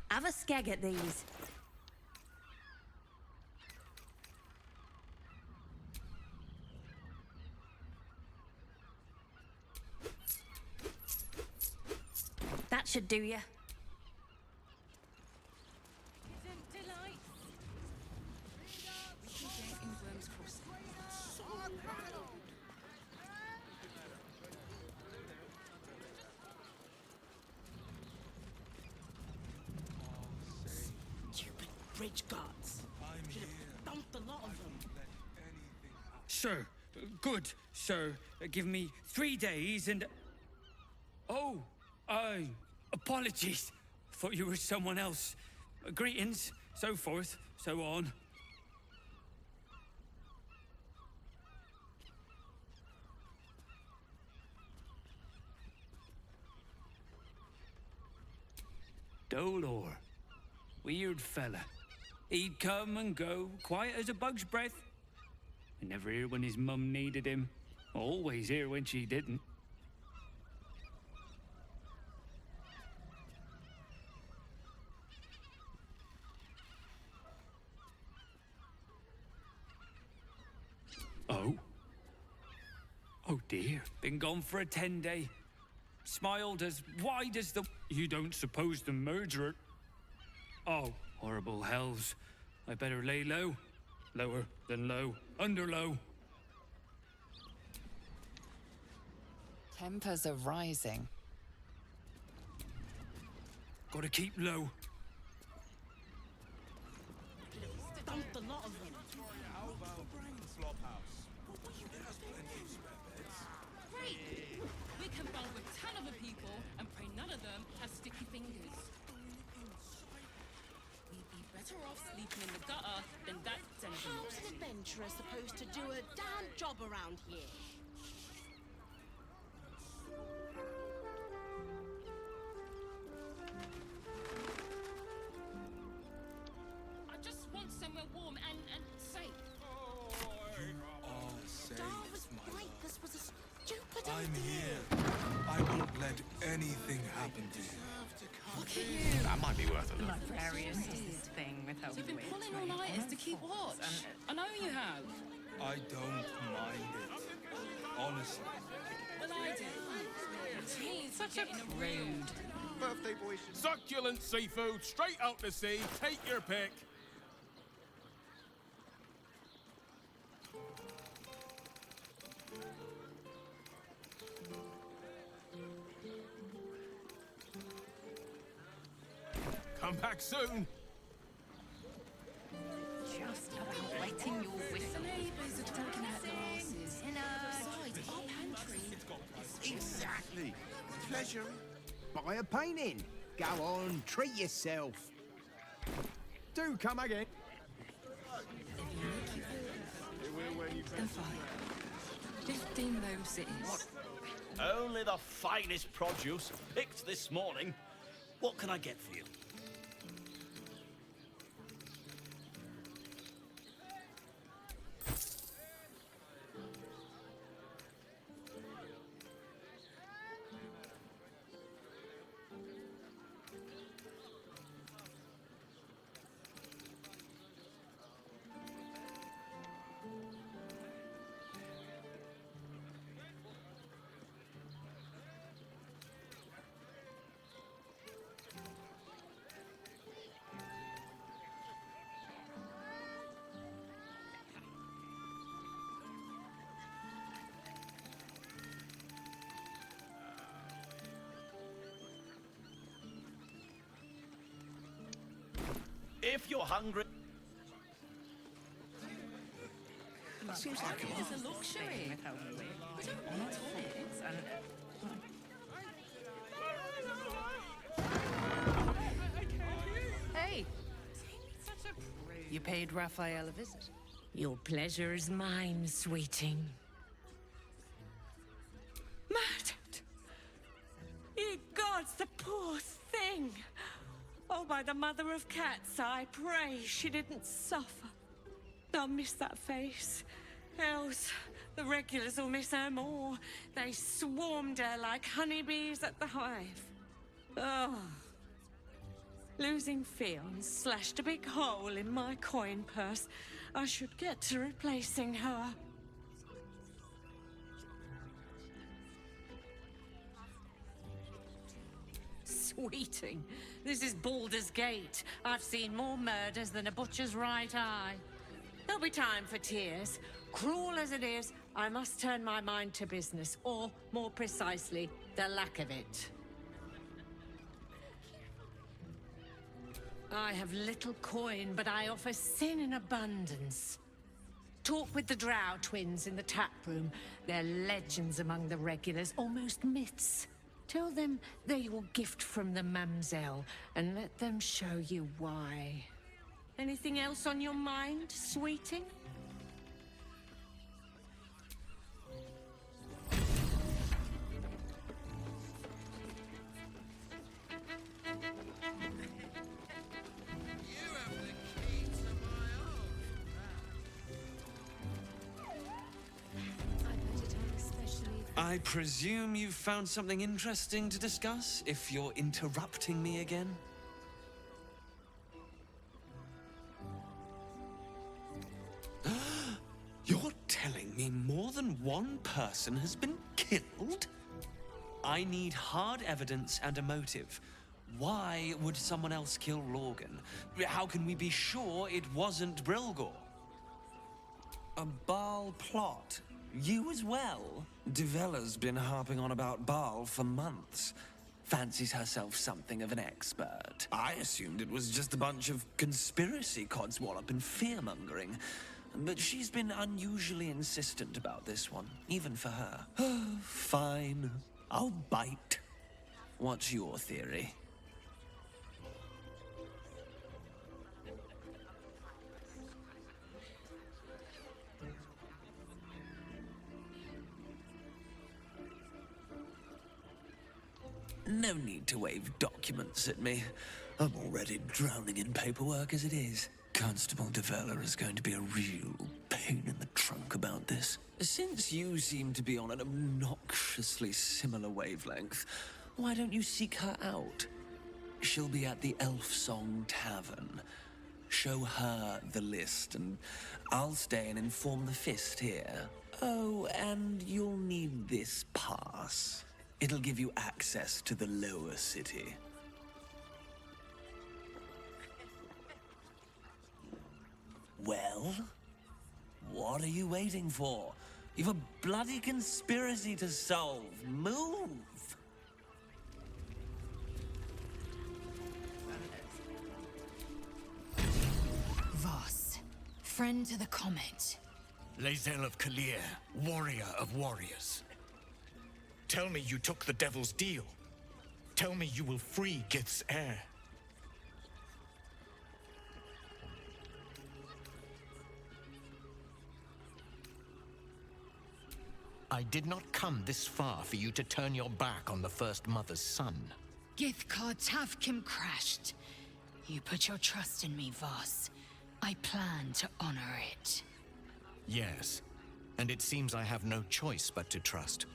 Have a skeg at these. That should do ya. Decadent delights. We can get in Worm's Crossing. fridge guards. Should have dumped a lot of them. Sir, good, sir. Give me 3 days and... Oh, apologies. Thought you were someone else. Greetings, so forth, so on. Dolor. Weird fella. He'd come and go, quiet as a bug's breath. Never here when his mum needed him. Always here when she didn't. Oh? Oh dear. Been gone for a 10-day. Smiled as wide as the... You don't suppose the murderer... Oh, horrible hells. I better lay low. Lower than low. Under low. Tempers are rising. Gotta keep low. Dumped a lot of them. Great! We can bowl with 10 other people and pray none of them have sticky fingers. We'd be better off sleeping in the gutter than that gentleman. How's an adventurer supposed to do a damn job around here? I just want somewhere warm and safe. Dar was right. This was a stupid idea. I'm here. I won't let anything happen to you. Look at you. That might be worth a look. Librarian's thing with her You've been pulling all-nighters to keep watch. I know you have. I don't mind it. Honestly. Well, I do. Jeez, such a rude. Birthday boy should... Succulent seafood, straight out the sea. Take your pick. Come back soon. Just about wetting your whistle. The neighbours are talking at their asses. Besides, our pantry... Exactly. Pleasure. Buy a painting. Go on, treat yourself. Do come again. Then fine. 15 loaves it is. Only the finest produce, picked this morning. What can I get for you? If you're hungry... Seems like it's a luxury. We don't want it. Hey! You paid Raphael a visit. Your pleasure is mine, sweeting. Murdered! Ye gods, the poor thing! Oh, by the mother of cats, I pray she didn't suffer. I'll miss that face. Else, the regulars will miss her more. They swarmed her like honeybees at the hive. Oh. Losing Fionn slashed a big hole in my coin purse. I should get to replacing her. Sweeting, this is Baldur's Gate. I've seen more murders than a butcher's right eye. There'll be time for tears. Cruel as it is, I must turn my mind to business, or, more precisely, the lack of it. I have little coin, but I offer sin in abundance. Talk with the Drow twins in the tap room. They're legends among the regulars, almost myths. Tell them they're your gift from the Mamselle, and let them show you why. Anything else on your mind, sweeting? I presume you've found something interesting to discuss, if you're interrupting me again? You're telling me more than one person has been killed? I need hard evidence and a motive. Why would someone else kill Lorgan? How can we be sure it wasn't Brilgor? A Baal plot? You as well? Devella's been harping on about Baal for months. Fancies herself something of an expert. I assumed it was just a bunch of conspiracy codswallop and fear-mongering. But she's been unusually insistent about this one, even for her. Fine. I'll bite. What's your theory? No need to wave documents at me. I'm already drowning in paperwork as it is. Constable Devella is going to be a real pain in the trunk about this. Since you seem to be on an obnoxiously similar wavelength, why don't you seek her out? She'll be at the Elf Song Tavern. Show her the list, and I'll stay and inform the Fist here. Oh, and you'll need this pass. It'll give you access to the lower city. Well? What are you waiting for? You've a bloody conspiracy to solve. Move! Voss, friend to the Comet. Lae'zel of Kalir, warrior of warriors. Tell me you took the Devil's deal. Tell me you will free Gith's heir. I did not come this far for you to turn your back on the First Mother's son. Githkar Tavkim crashed. You put your trust in me, Voss. I plan to honor it. Yes, and it seems I have no choice but to trust.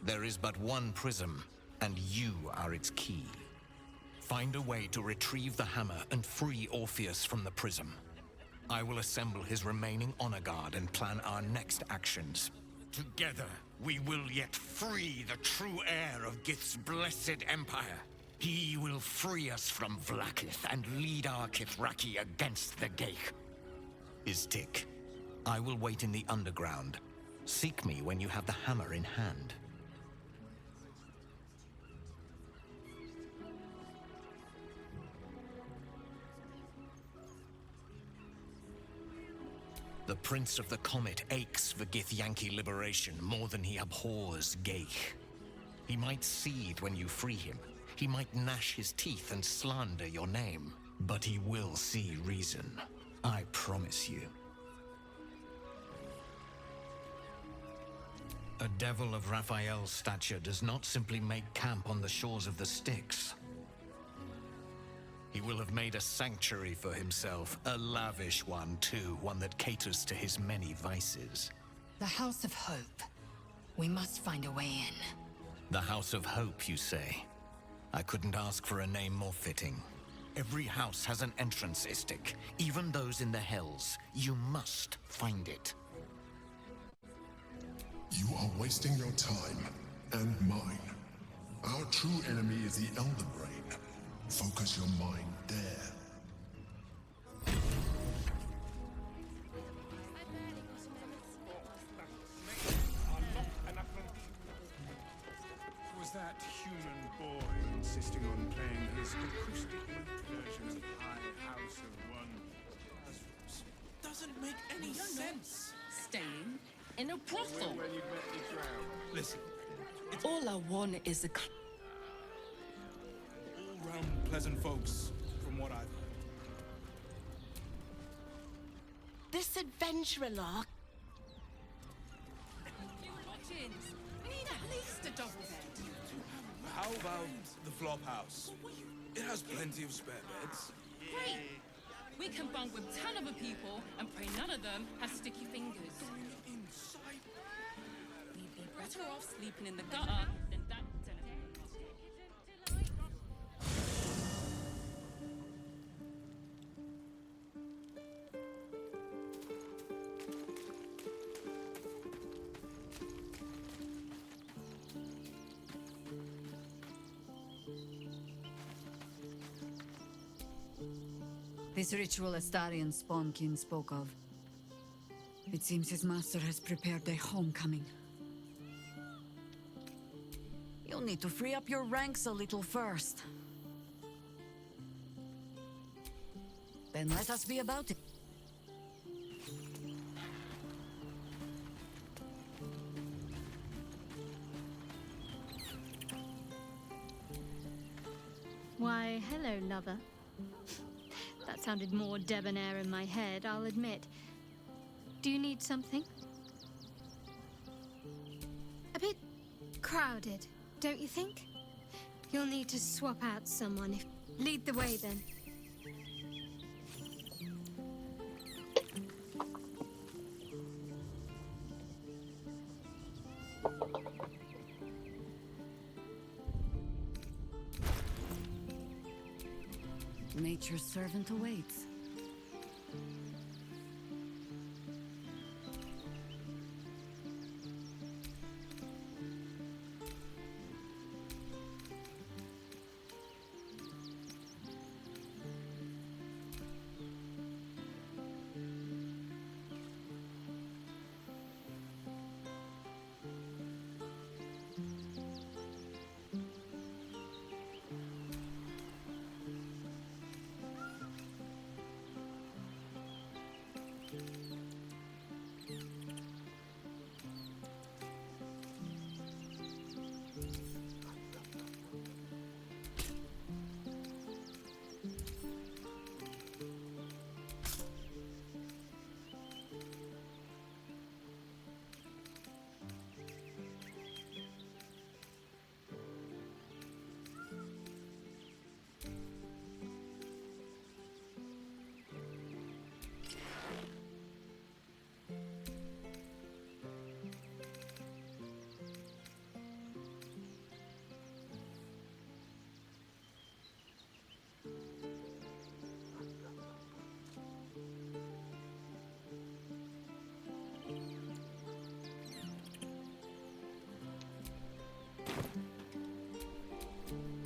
There is but one prism, and you are its key. Find a way to retrieve the hammer and free Orpheus from the prism. I will assemble his remaining honor guard and plan our next actions. Together, we will yet free the true heir of Gith's blessed empire. He will free us from Vlaakith and lead our Kithraki against the Geich. Istik, I will wait in the underground. Seek me when you have the hammer in hand. The Prince of the Comet aches for Githyanki liberation more than he abhors Geich. He might seethe when you free him. He might gnash his teeth and slander your name. But he will see reason. I promise you. A devil of Raphael's stature does not simply make camp on the shores of the Styx. He will have made a sanctuary for himself, a lavish one too, one that caters to his many vices. The House of Hope. We must find a way in. The House of Hope, you say? I couldn't ask for a name more fitting. Every house has an entrance, Istik, even those in the Hells. You must find it. You are wasting your time, and mine. Our true enemy is the Elder Brain. Focus your mind there. Was that human boy insisting on playing his acoustic version of I House of Wonders. Doesn't make any sense. Staying in a brothel. When you met the drow. Listen, All I want is a all-round pleasant folks, from what I've heard. This adventurer lark. We need at least a double bed. How about the flop house? It has plenty of spare beds. Great! We can bunk with 10 other people and pray none of them have sticky fingers. We'd be better off sleeping in the gutter than that. This ritual Astarian Spawnkin spoke of. It seems his master has prepared a homecoming. You'll need to free up your ranks a little first. Then let us be about it. Why, hello, lover. That sounded more debonair in my head, I'll admit. Do you need something? A bit crowded, don't you think? You'll need to swap out someone if... Lead the way, then. Nature's servant awaits.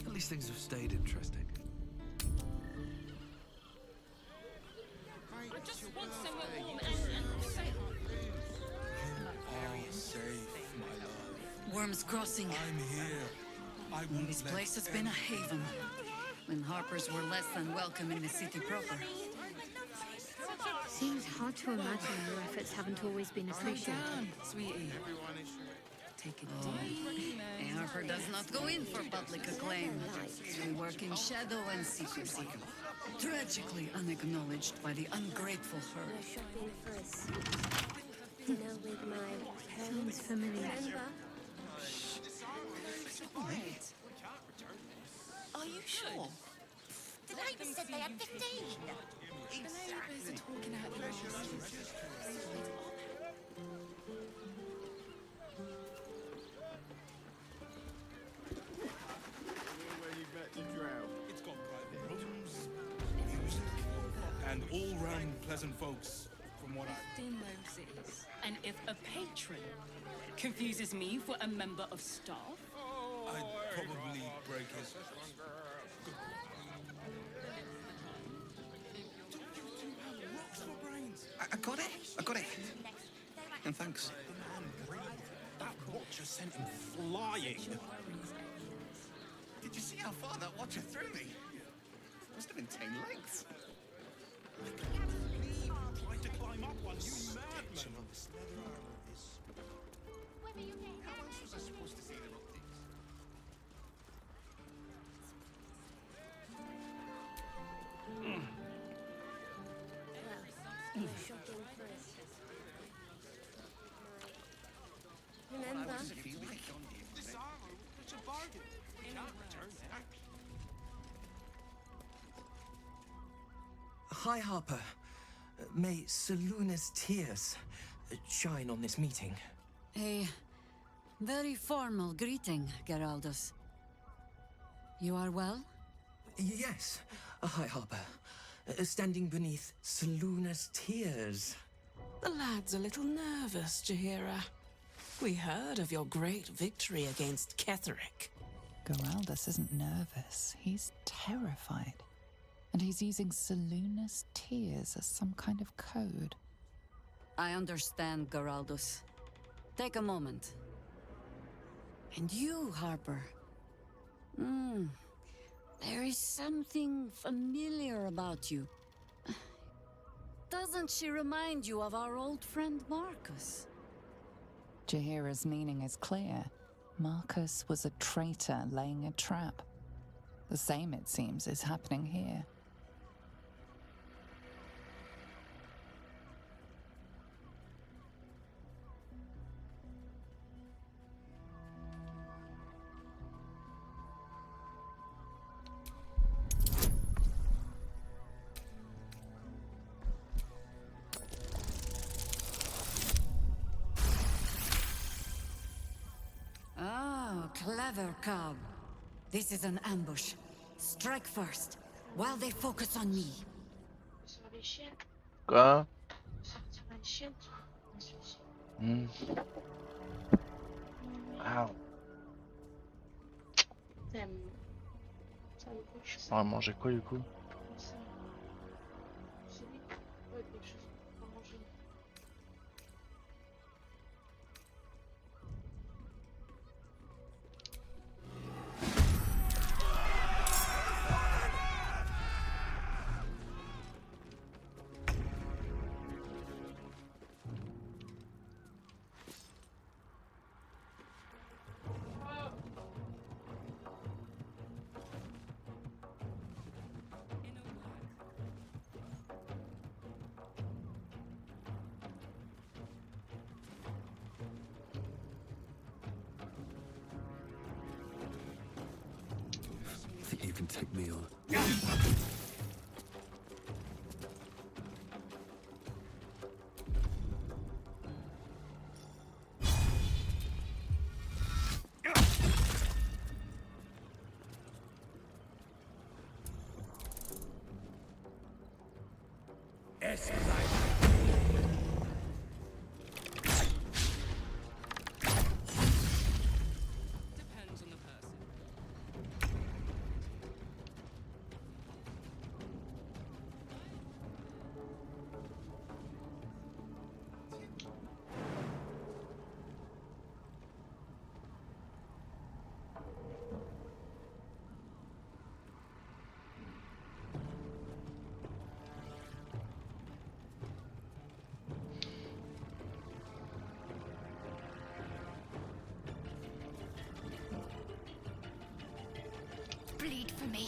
At least things have stayed interesting. I just want somewhere warm and safe. Are safe, my love. Worm's Crossing. I'm here. I won't This let place has been a haven. When Harpers were less than welcome in the city proper. Seems hard to imagine your efforts haven't always been appreciated. Sweetie. Take it deep. A Harper does not go in for public acclaim. We work in shadow and secrecy. Tragically unacknowledged by the ungrateful herd. Shopping for a suit. Dinner with my parents. Sounds familiar. Are you sure? The neighbours said they had 15. The neighbours are talking out the Where you met the drow. It's got private rooms, music, and all-round pleasant folks, from what I... Moses. And if a patron confuses me for a member of staff, I'd probably break his... I got it. I got it. And thanks. That watcher sent him flying. Did you see how far that watcher threw me? Must have been 10 lengths. Tried to climb up one, you madman! How else was I supposed to see the optics? Remember? What does it feel like? This armor, it's a bargain. We can't return that. Hi, Harper. May Seluna's tears shine on this meeting. A very formal greeting, Geraldus. You are well? Yes. Hi, Harper. Standing beneath Seluna's tears. The lad's a little nervous, Jaheira. We heard of your great victory against Ketheric. Geraldus isn't nervous. He's terrified. And he's using Seluna's tears as some kind of code. I understand, Geraldus. Take a moment. And you, Harper. There is something familiar about you. Doesn't she remind you of our old friend Marcus? Jaheira's meaning is clear. Marcus was a traitor laying a trap. The same, it seems, is happening here. Clever cub. This is an ambush. Strike first, while they focus on me. Quoi? Ah. On va manger quoi du coup? Think you can take me on? Depends on the person. Bleed for me.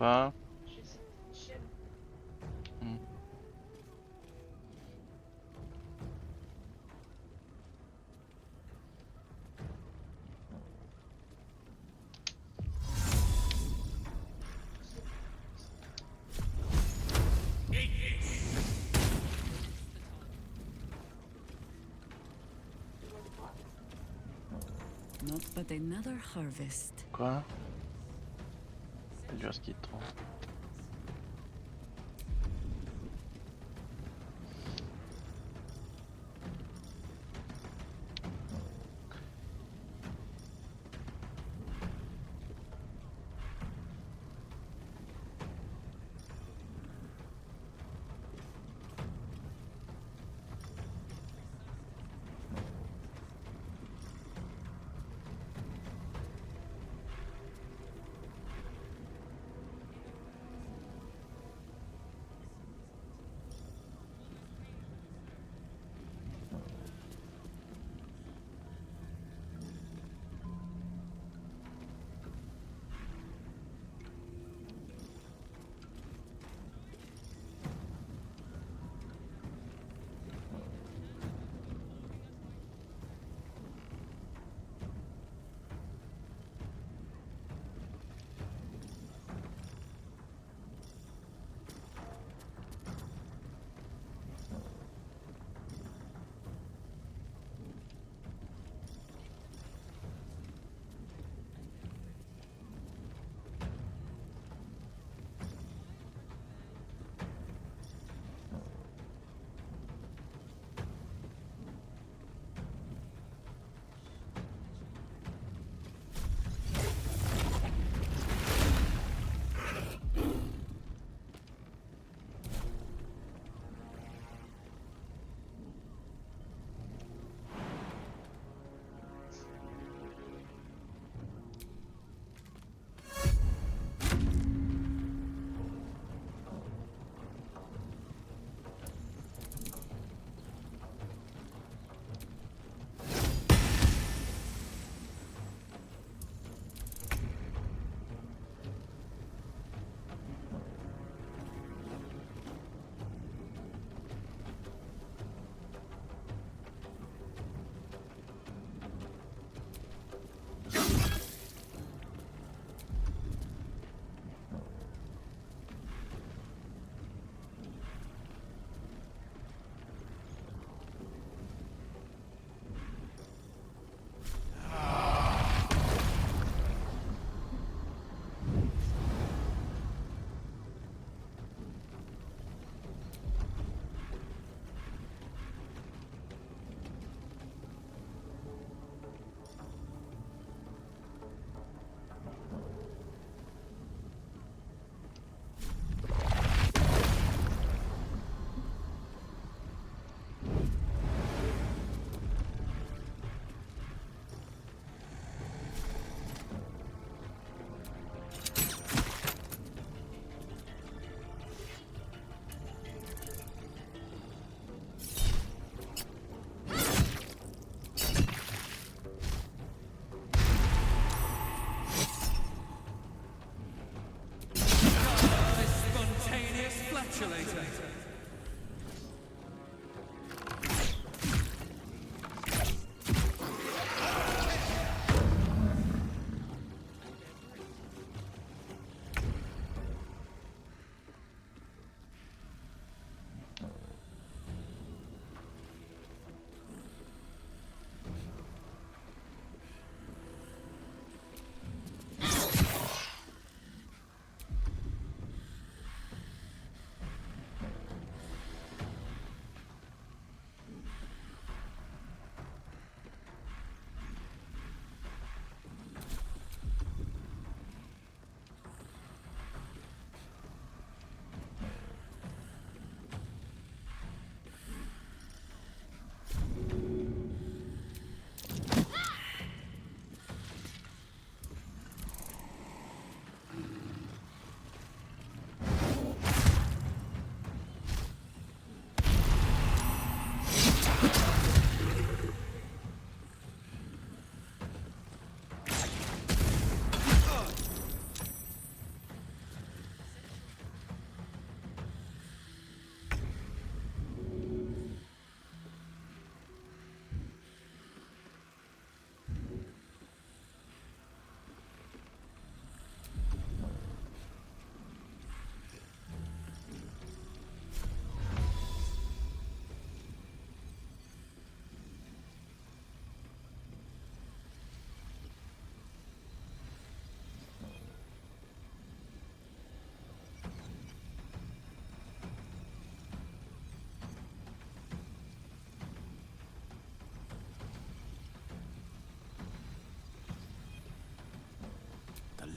Quoi? Hmm. Not but another harvest. Quoi? C'est dur ce qui te trompe.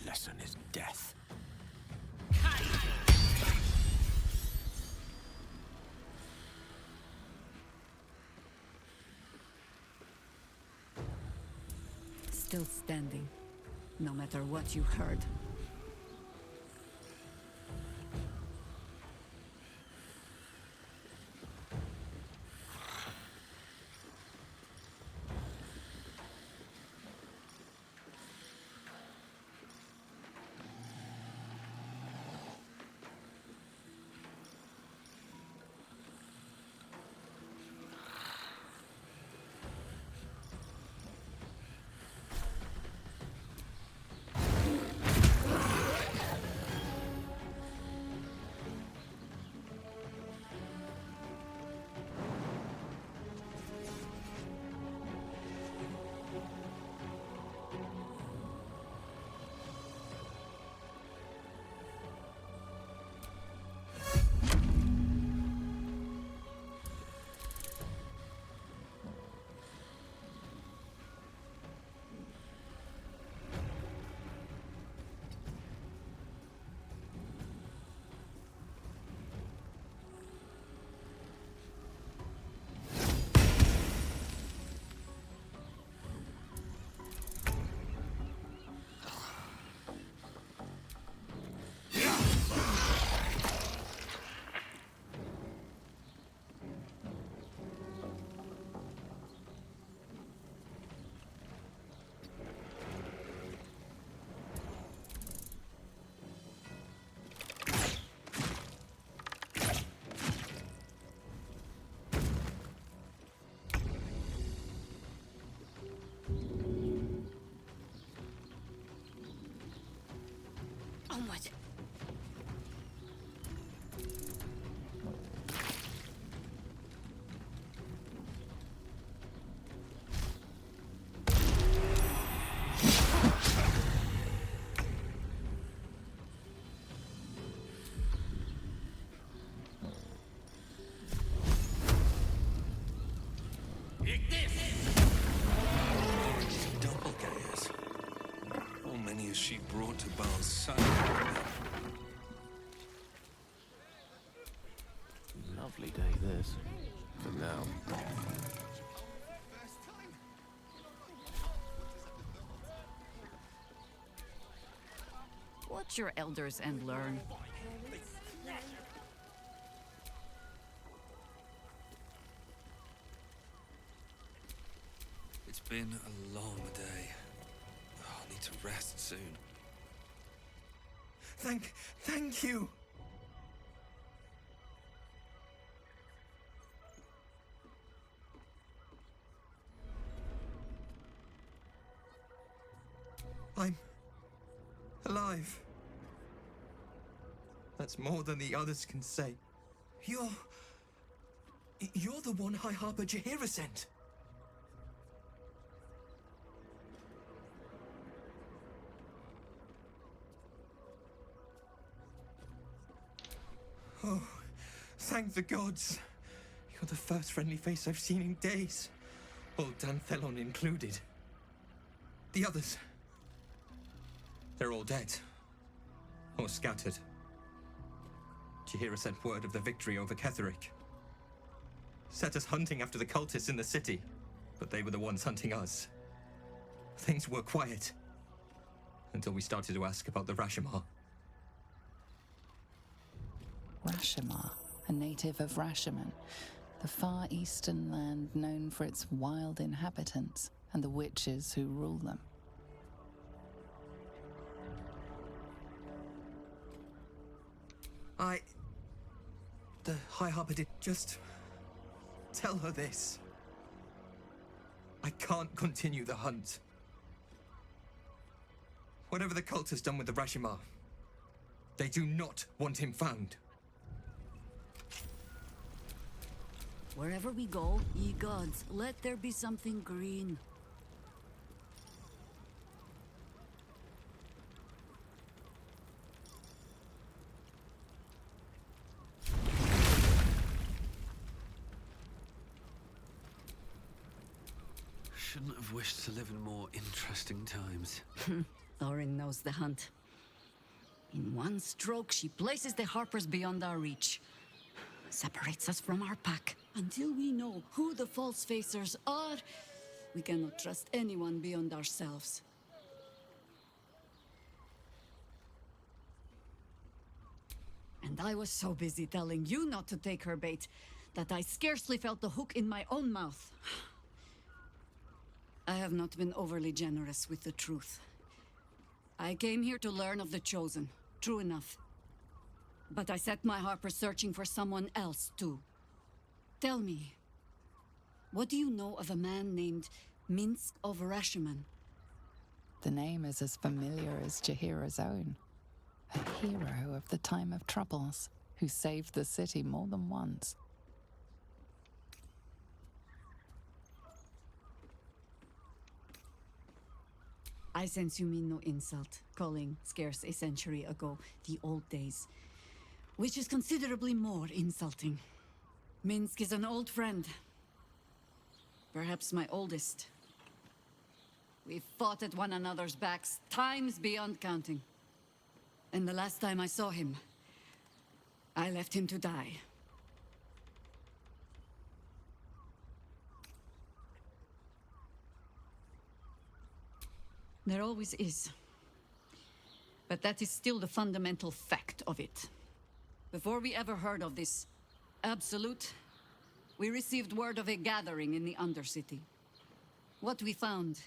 lesson is death. Still standing, no matter what you heard. Onward. Doppelgangers. How many has she brought to Baal's son? Lovely day, this. For now. Watch your elders and learn. It's been a long day. Oh, I need to rest soon. Thank you! I'm alive. That's more than the others can say. You're the one High Harper Jaheira sent. Oh, thank the gods. You're the first friendly face I've seen in days. Old Danthelon included. The others, they're all dead. Or scattered. Jaheira sent word of the victory over Ketheric. Set us hunting after the cultists in the city, but they were the ones hunting us. Things were quiet. Until we started to ask about the Rashomar. Rashomar, a native of Rashomon, the far eastern land known for its wild inhabitants and the witches who rule them. The High Harper did just tell her this. I can't continue the hunt. Whatever the cult has done with the Rashomar, they do not want him found. Wherever we go, ye gods, let there be something green. Shouldn't have wished to live in more interesting times. Thorin knows the hunt. In one stroke, she places the Harpers beyond our reach. Separates us from our pack. Until we know who the false facers are, we cannot trust anyone beyond ourselves. And I was so busy telling you not to take her bait that I scarcely felt the hook in my own mouth. I have not been overly generous with the truth. I came here to learn of the Chosen, true enough. But I set my Harper searching for someone else, too. Tell me, what do you know of a man named Minsk of Rashomon? The name is as familiar as Jaheira's own. A hero of the time of troubles, who saved the city more than once. I sense you mean no insult, calling scarce a century ago the old days, which is considerably more insulting. Minsk is an old friend. Perhaps my oldest. We've fought at one another's backs times beyond counting. And the last time I saw him, I left him to die. There always is. But that is still the fundamental fact of it. Before we ever heard of this Absolute, we received word of a gathering in the Undercity. What we found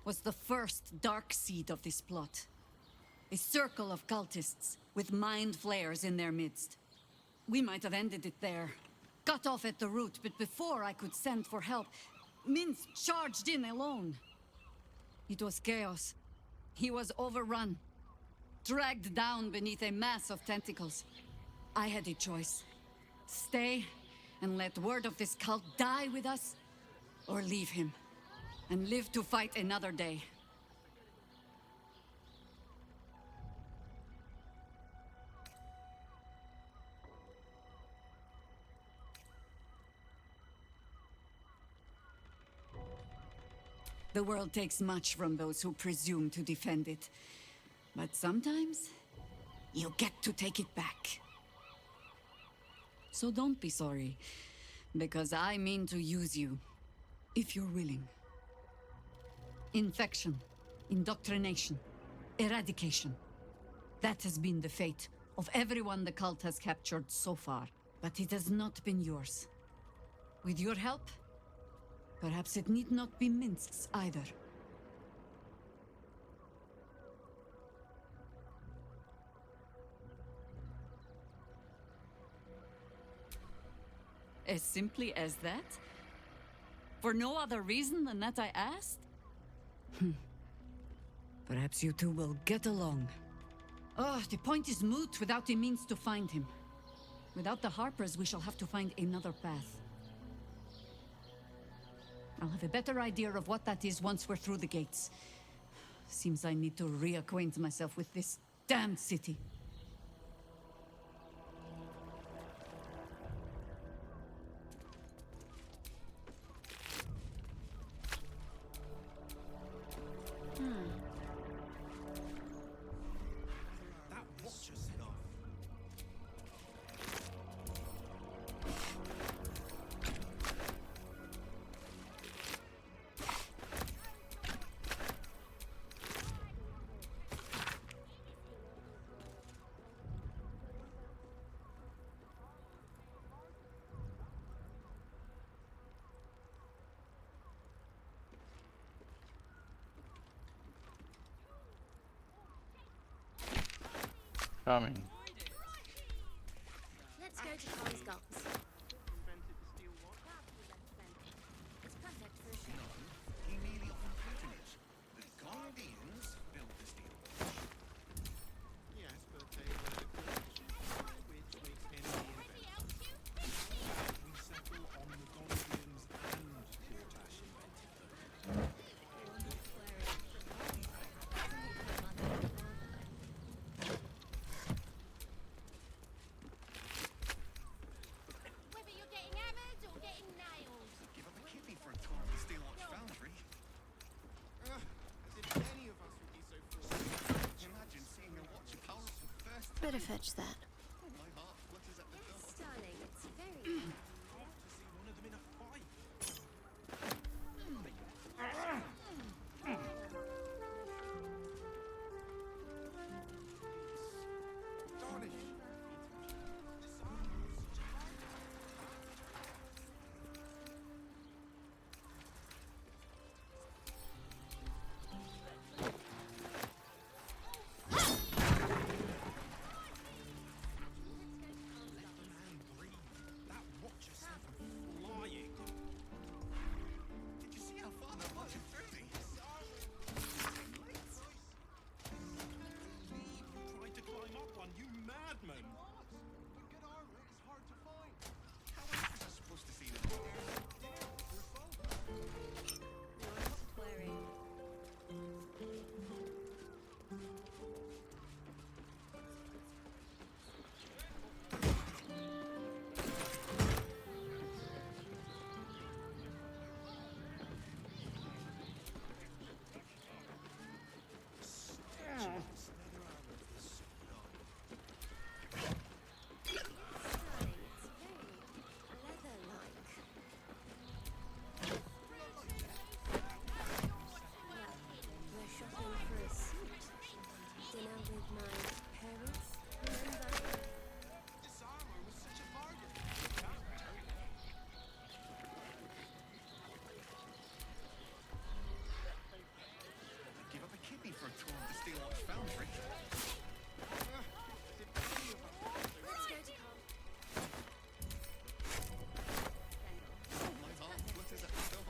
was the first dark seed of this plot. A circle of cultists with mind flayers in their midst. We might have ended it there, cut off at the root, but before I could send for help, Minsk charged in alone. It was chaos. He was overrun, dragged down beneath a mass of tentacles. I had a choice. Stay and let word of this cult die with us, or leave him and live to fight another day. The world takes much from those who presume to defend it. But sometimes, you get to take it back. So don't be sorry, because I mean to use you, if you're willing. Infection, indoctrination, eradication. That has been the fate of everyone the cult has captured so far. But it has not been yours. With your help, perhaps it need not be Minsk's either. As simply as that? For no other reason than that I asked? Perhaps you two will get along. Oh, the point is moot without the means to find him. Without the Harpers, we shall have to find another path. I'll have a better idea of what that is once we're through the gates. Seems I need to reacquaint myself with this damned city. Coming. Let's go to Khan's Guts. It's perfect for a show. He merely completed it. The Guardians built the steel watch. Yes, but they were the Guardians, which makes him the inventor. We settle on the Guardians and Portash invented them. fetch that. Darling, it's very... For a tour of the Steelwatch Foundry. Let's go to Carl. Oh my heart, what is that stuff?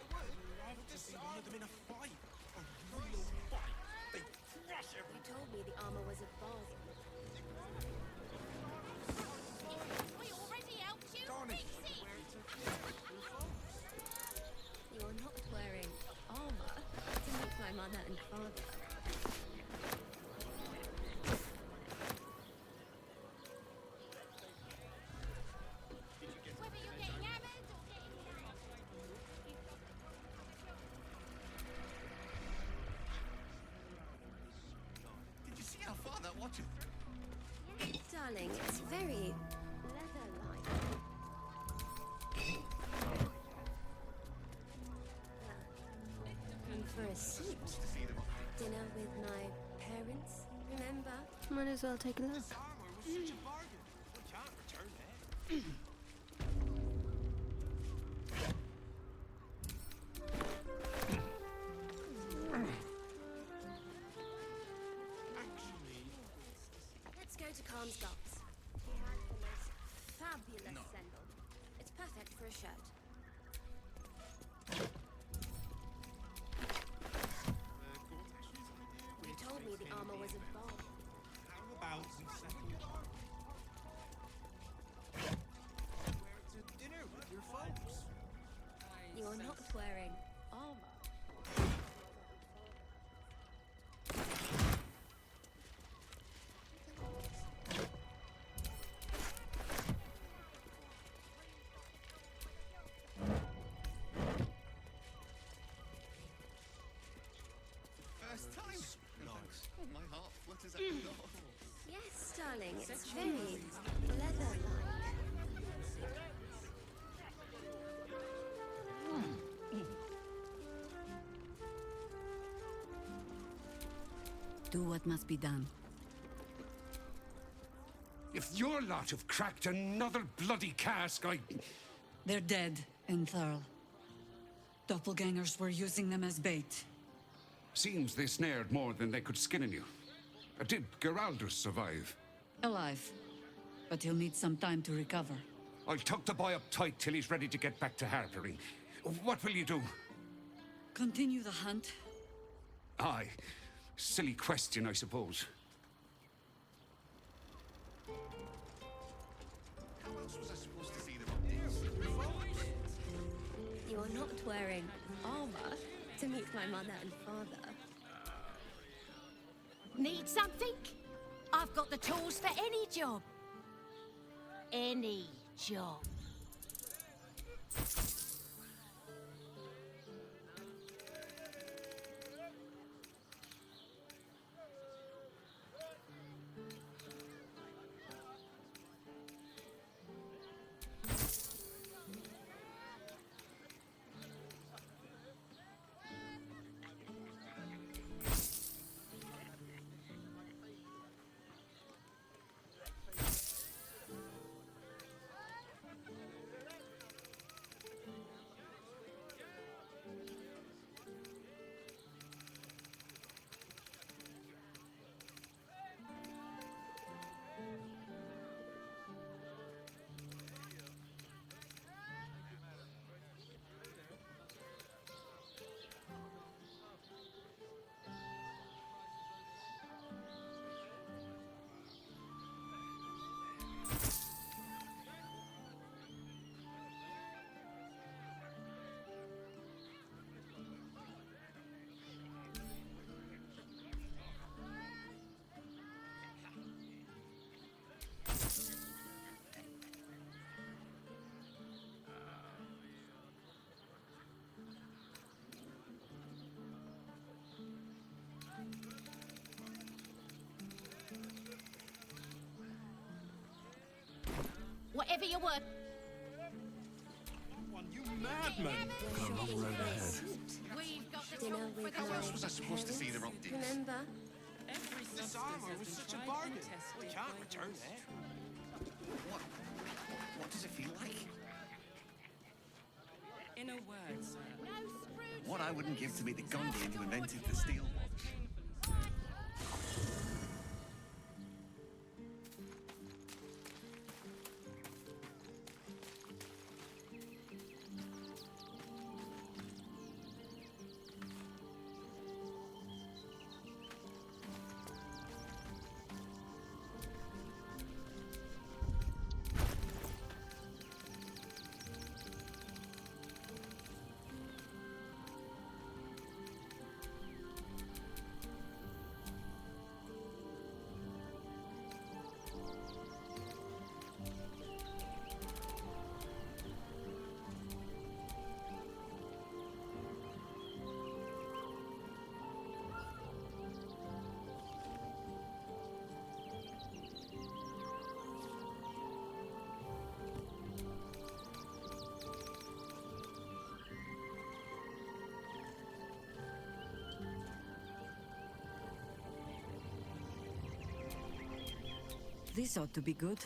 I would love to see one of them in a fight. A real fight. They crush everyone. You told me the armor was a bargain. We already helped you, Pixie! You're not wearing armor to meet my mother and father. Whether you're getting hammered or getting Did you see how far that watches? Darling, it's very leather-like. And for a suit, dinner with my parents, remember? Might as well take a look. Such a bargain. We can't return it. Let's go to Khan's Docks. He has the most fabulous sandal. It's perfect for a shirt. You told me the armor was a bargain. How about we settle to dinner with your folks? You're not wearing armor. First time. Oh my heart, what is that stuff? Yes, darling, it's very leather-like. Do what must be done. If your lot have cracked another bloody cask, They're dead, Entharl. Doppelgangers were using them as bait. Seems they snared more than they could skin in you. Did Geraldus survive? Alive. But he'll need some time to recover. I'll tuck the boy up tight till he's ready to get back to harboring. What will you do? Continue the hunt. Aye. Silly question, I suppose. How else was I supposed to see them up there? You're not wearing armor to meet my mother and father. Need something? I've got the tools for any job. Any job. whatever your word. You madman! Got a long road ahead. We've got the Dinner tool for with the my job. else was I supposed to see the rock did? Remember? This armor was such a bargain. We can't return it. What does it feel like? In a word, sir. What I wouldn't give to be the Gondian who invented the steel watch. This ought to be good.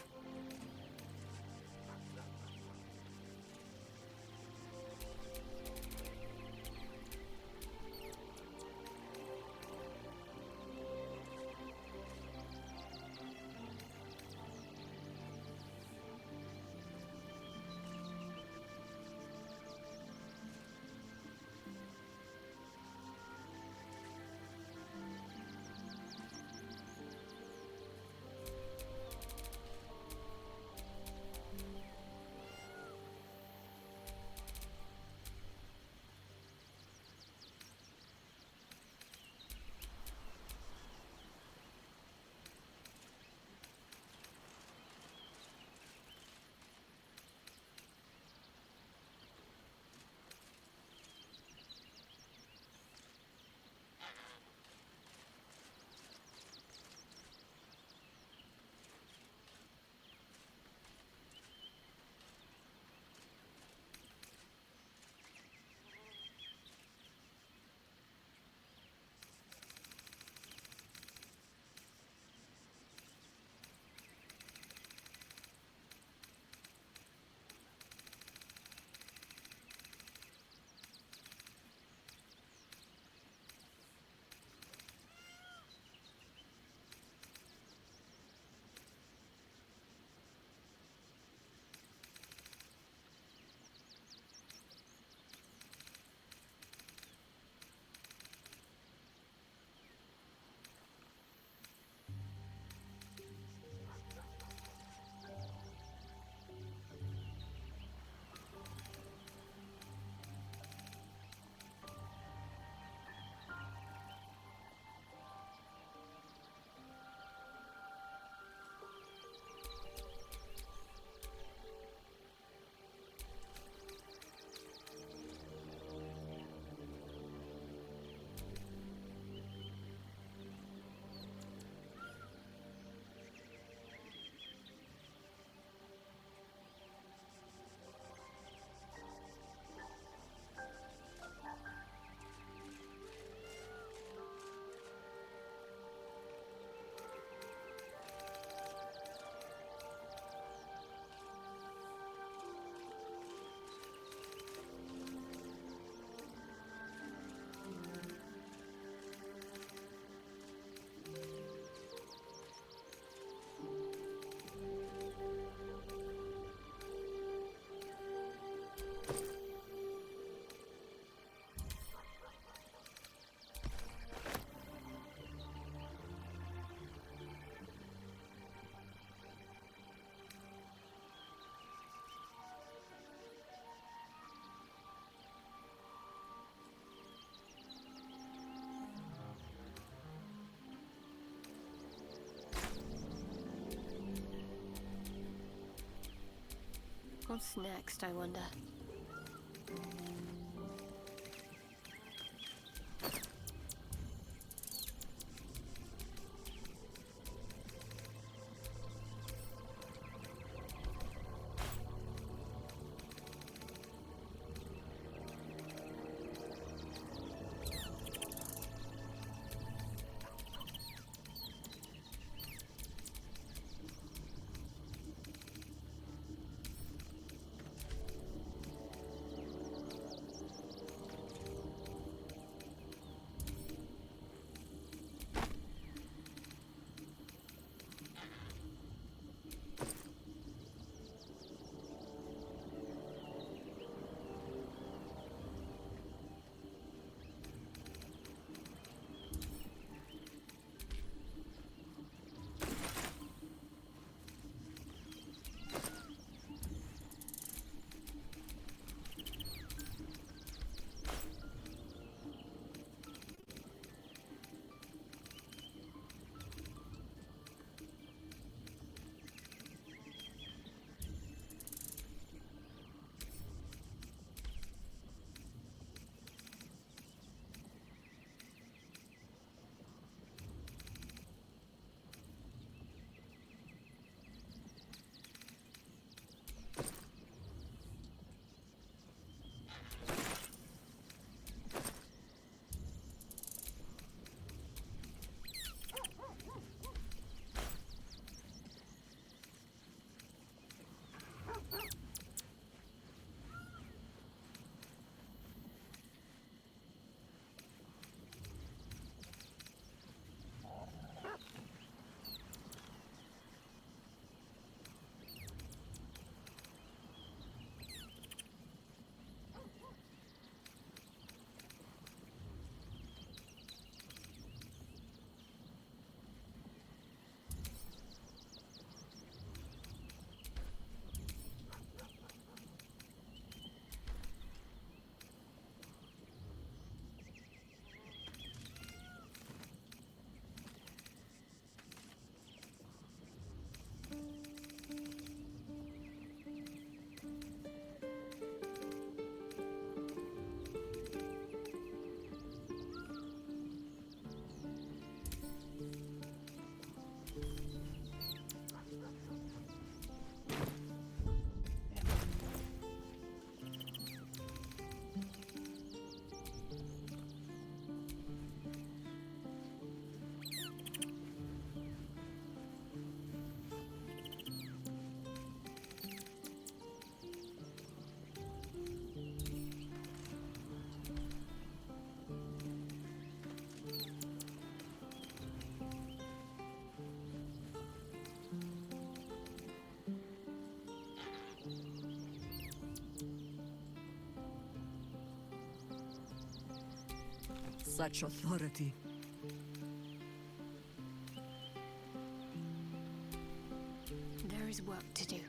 What's next, I wonder? such authority. There is work to do.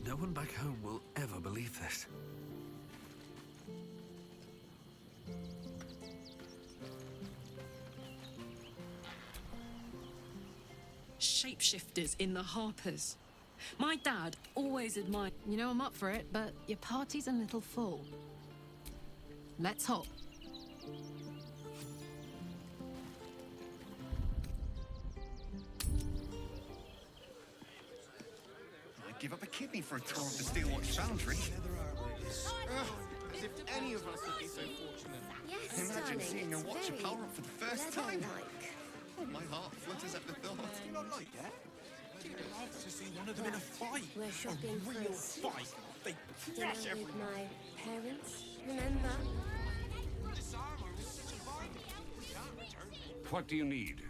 No one back home will ever believe this. Shapeshifters in the Harpers. My dad always admired... You know, I'm up for it, but your party's a little full. Let's hop. I'd give up a kidney for a tour of the Steelwatch Foundry. As if any of us would be so fortunate. Yes, imagine seeing a watcher power up for the first time. Oh, my heart flutters at the thought. Do you not like that? I'd love to see one of them in a fight. We're shopping a real fight. They dinner crash with everyone. my parents, remember? This armor was such a bargain. We can't return it. What do you need?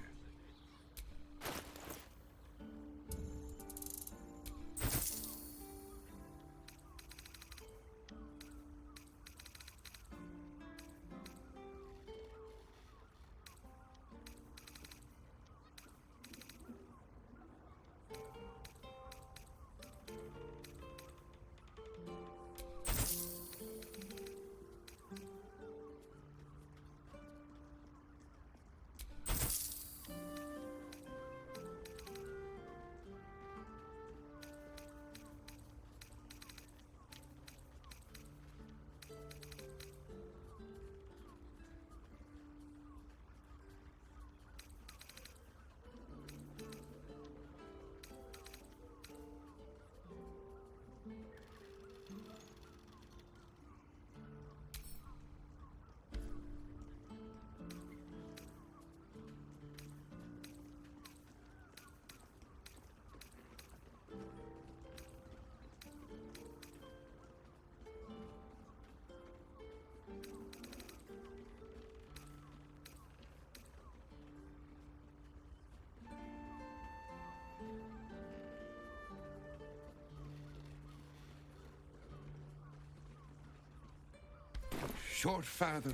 Short father.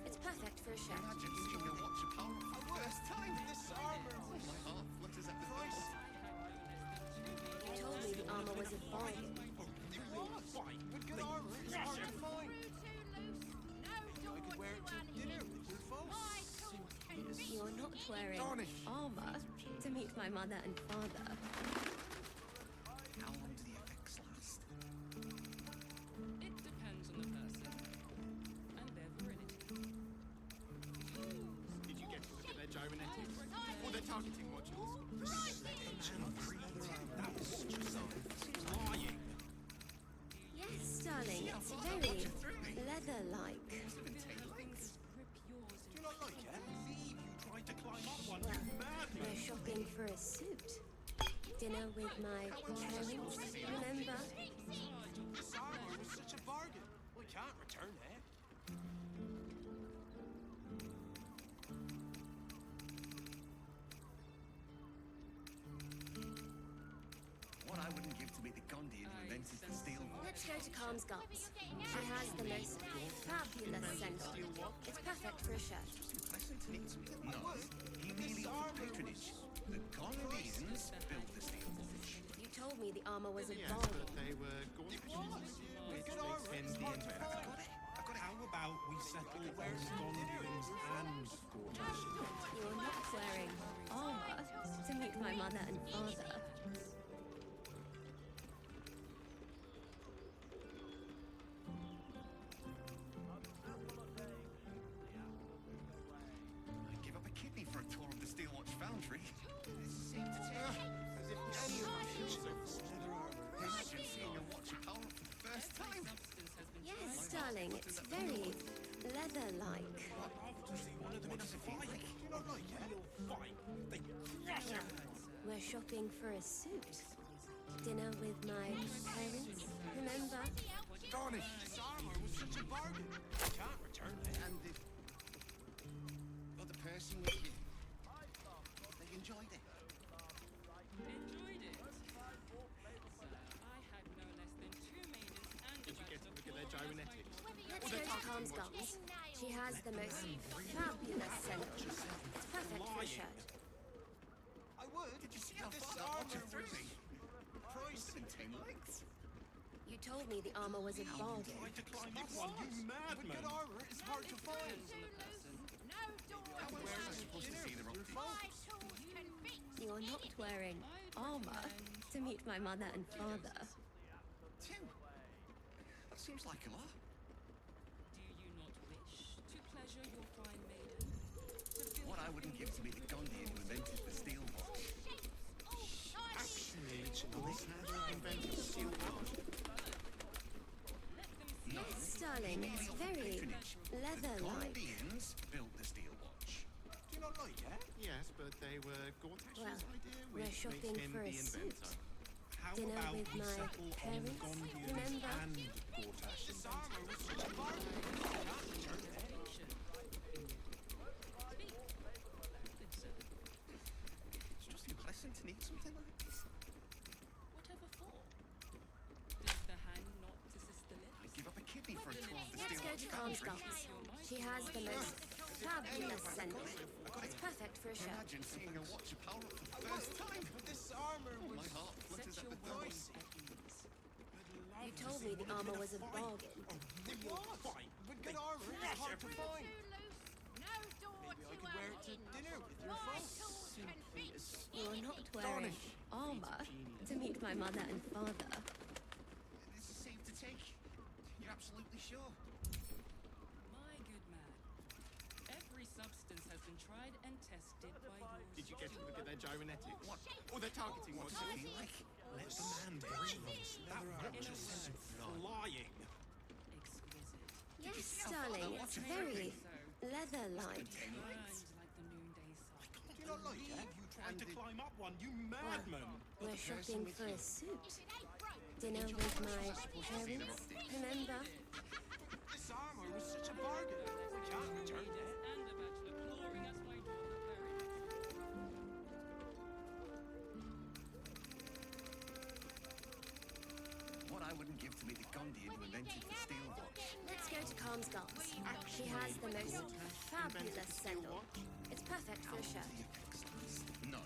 It's perfect for a chef. Imagine seeing a watcher power up for the first time. This armor. Oh, my heart flutters at the thought. You told me the armor was a bargain. You're not wearing armor to meet my mother and father. How long do the effects last? It depends on the person and their virility. Did you get to look at their gyrometics? Or their targeting modules? That was such a sign. Lying. Yes, darling, it's very leather-like. Do you not like it? Believe you tried to climb up one. Well, Madly. we're shopping for a suit. Dinner with my parents, remember? This armor was such a bargain. We can't return it. What I wouldn't give to meet the Gondian who invented the steel watch. Let's go to Calm's Guts. She has the most fabulous scent on it. It's perfect for a chef. Pleasant. No, he merely offered patronage. The Gondians built the steel watch. You told me the armor was a Yes, bargain. but they were gorgeous. Which makes him the inventor. A Gondians and Gortash invented. You're not wearing armor to meet my mother and father. I'd give up a kidney for a tour of the Steel Watch Foundry. This seemed to take as if any of us should imagine seeing a watch power up for the first time. Yes, darling, it's very leather-like. One of them in a fight. Do you not like it? Fight. They crush him. We're shopping for a suit. Dinner with my parents, remember? Garnish. This armor was such a bargain. I can't return it. And the other person with you, they enjoyed it. Enjoyed it? Sir, I had no less than 2 maidens and Did you get to look at their gyrometics? Let's go to Comscott's. She has the most fabulous scent. It's perfect for a shirt. I would. Did you see how far that watch threw me? Priced in 10 lengths. You told me the armor was a bargain. Tried to climb up one, you madman. With good armor, it's hard to find. Where am I supposed to see the optics? You're not wearing armor to meet my mother and father. 2? That seems like a lot. do you not wish to pleasure your fine maiden? What I wouldn't give to be the Gondian who invented the steel watch. Actually, Alexander invented the steel watch. No, Yes, darling, it's very the leather-like. Gondians built the steel watch. Do you not like it? Yes, but they were Gortash's Well, idea, we're which shopping makes him for a the suit. inventor. How Dinner about with we my settle on parents, Gondians remember? and Gortash invented? It's just impressive to need something like this. Whatever for? Does the hand not assist the lips? I'd give up a kidney for a tour of the Let's steel go watch to foundry. Comscott's. She has the most fabulous scent. It's perfect for a shirt. Imagine seeing a watch power up for the first time. But this armor was... My heart flutters at the thought. You told me the armor was a bargain. It was! With good armor, it's hard to find. Maybe I could wear it to dinner with your folks. Simply as... You're not wearing armor to meet my mother and father. This is safe to take. You're absolutely sure? My good man. Every substance has been tried and tested by yours. Did you get to look at their gyrometics? What? Oh, their targeting What was. does it feel like? Let the man bring us. That watch is flying. Exquisite. Yes, darling, it's very leather-like. Burned like the noonday sun. Do you not like it? You tried to climb up one, you madman. We're shopping for a suit. Dinner with my parents, remember? This armor was such a bargain. We can't return it. And a bachelor clawing us my daughter very What I wouldn't give to meet the Gondian who invented the steel watch. Let's go to Comscott's. She has the most fabulous scent. It's perfect for a shirt. No,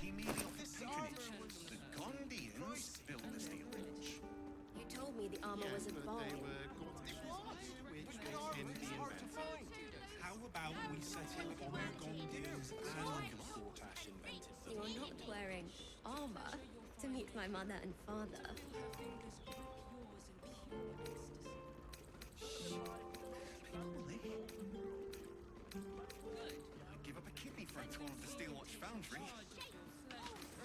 he merely offered patronage. The Gondians built the steel watch. You told me the armor was a But they bargain. were Gortash's, which makes him the inventor. How about we settle on the Gondians and Gortash invented them? You're not wearing armor to meet my mother and father. Her fingers grip yours in pure ecstasy. Probably. I'd give up a kidney for a tour of the steel watch foundry.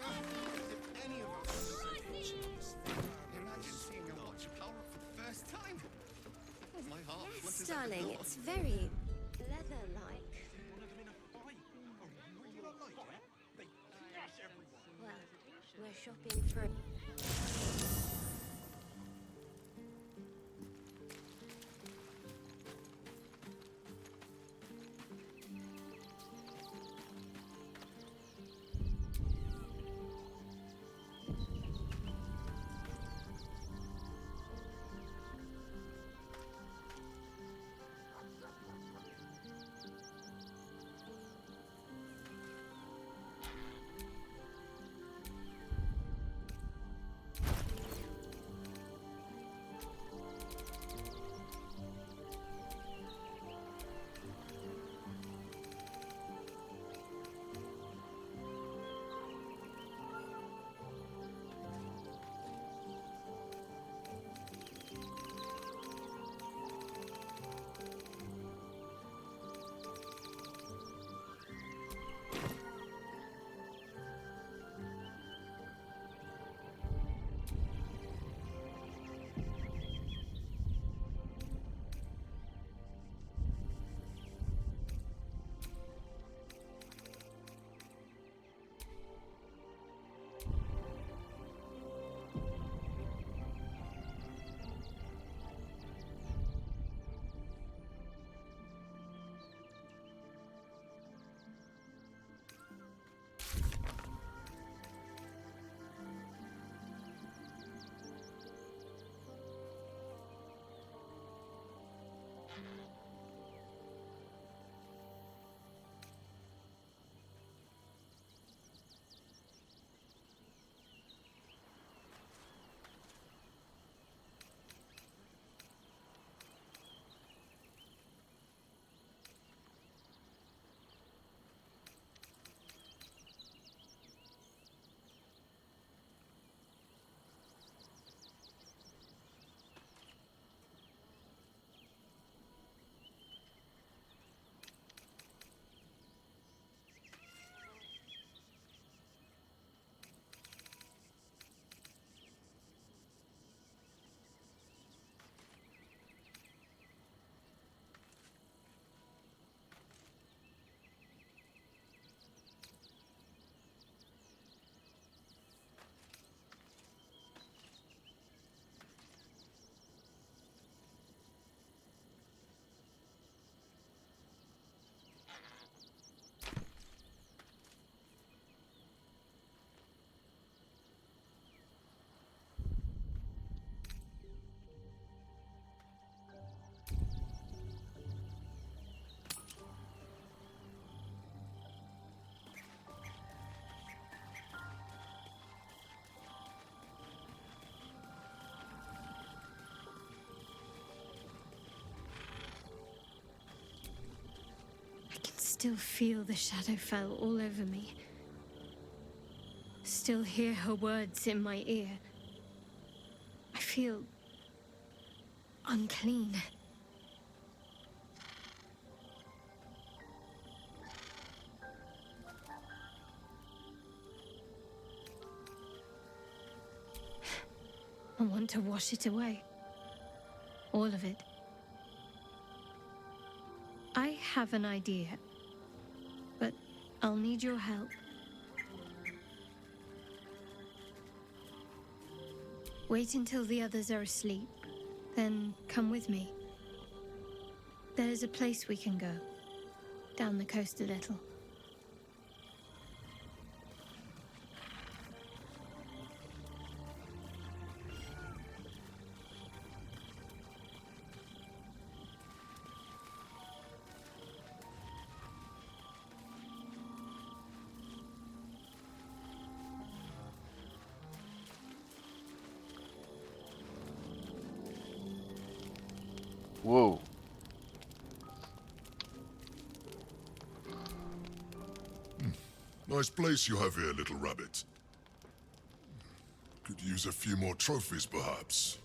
If any of us imagine seeing a watch power up for the first time. My heart Yes, flutters at the darling, thought. it's very leather-like. One of them in a fight. Oh, would you not like it? They crush everyone. Well, we're shopping for... still feel the Shadowfell all over me. Still hear her words in my ear. I feel unclean. I want to wash it away. All of it. I have an idea, but I'll need your help. Wait until the others are asleep, then come with me. There's a place we can go, down the coast a little. Whoa. Nice place you have here, little rabbit. Could use a few more trophies, perhaps.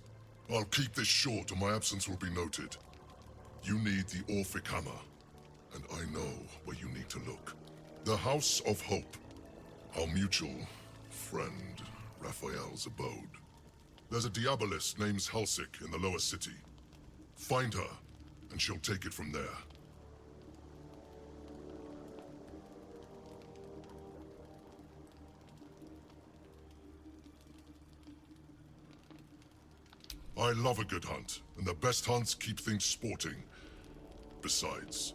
I'll keep this short or my absence will be noted. You need the Orphic Hammer, and I know where you need to look. The House of Hope, our mutual friend Raphael's abode. There's a Diabolist named Halsik in the lower city. Find her, and she'll take it from there. I love a good hunt, and the best hunts keep things sporting. Besides,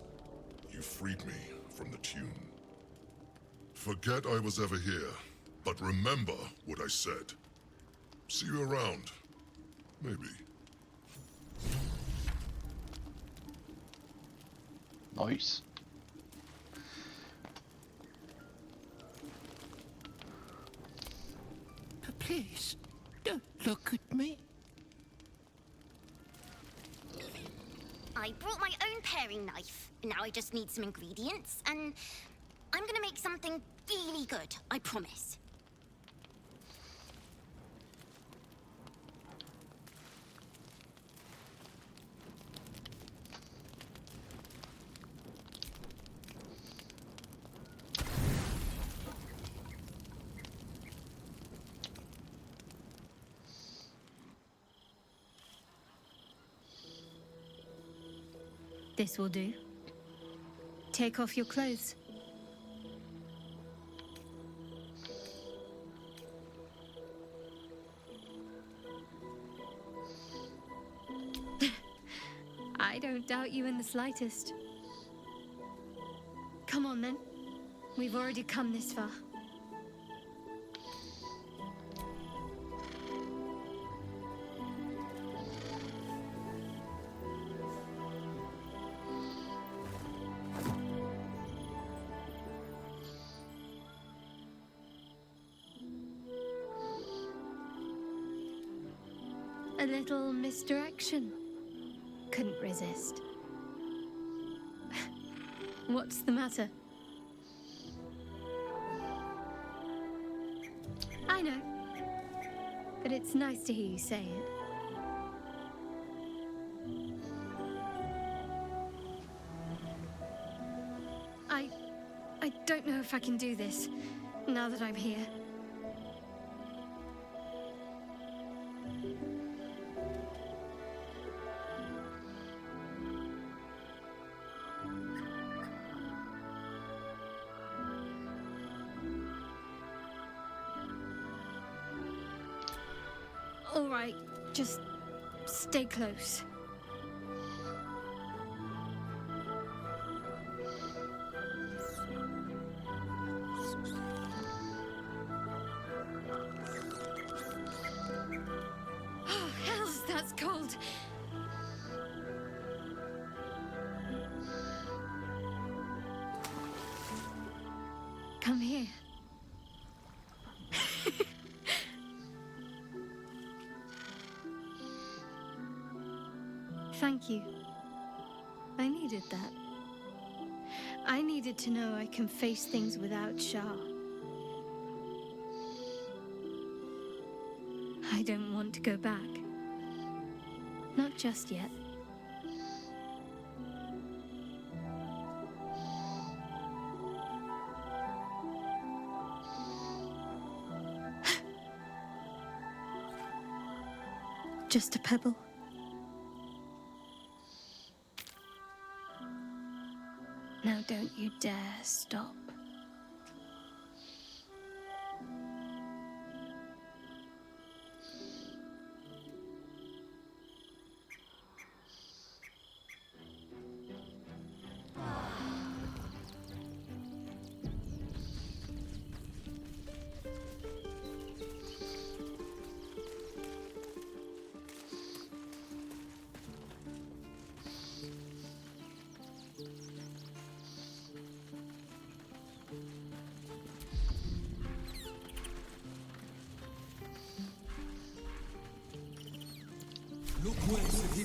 you freed me from the tune. Forget I was ever here, but remember what I said. See you around. Maybe. Nice. Please, don't look at me. I brought my own paring knife. Now I just need some ingredients, and I'm gonna make something really good, I promise. This will do. Take off your clothes. I don't doubt you in the slightest. Come on then. We've already come this far. A little misdirection. Couldn't resist. What's the matter? I know. But it's nice to hear you say it. I don't know if I can do this, now that I'm here. All right, just stay close. Oh, hells, that's cold. Come here. Thank you. I needed that. I needed to know I can face things without Shah. I don't want to go back. Not just yet. Just a pebble. Now don't you dare stop. Look where he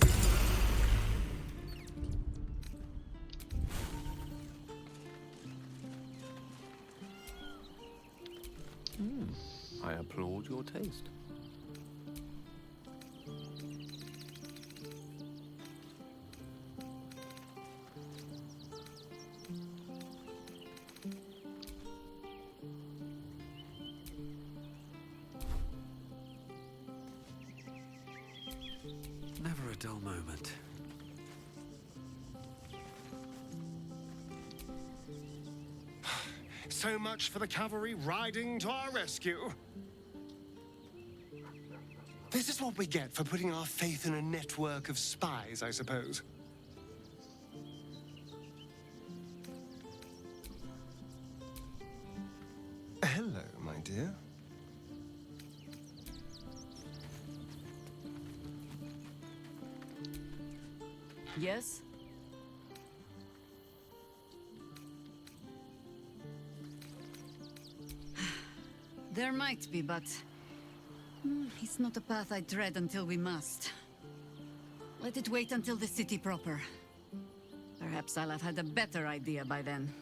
I applaud your taste. Never a dull moment. So much for the cavalry riding to our rescue. This is what we get for putting our faith in a network of spies, I suppose. Hello, my dear. Yes? There might be, but it's not a path I tread until we must. Let it wait until the city proper. Perhaps I'll have had a better idea by then.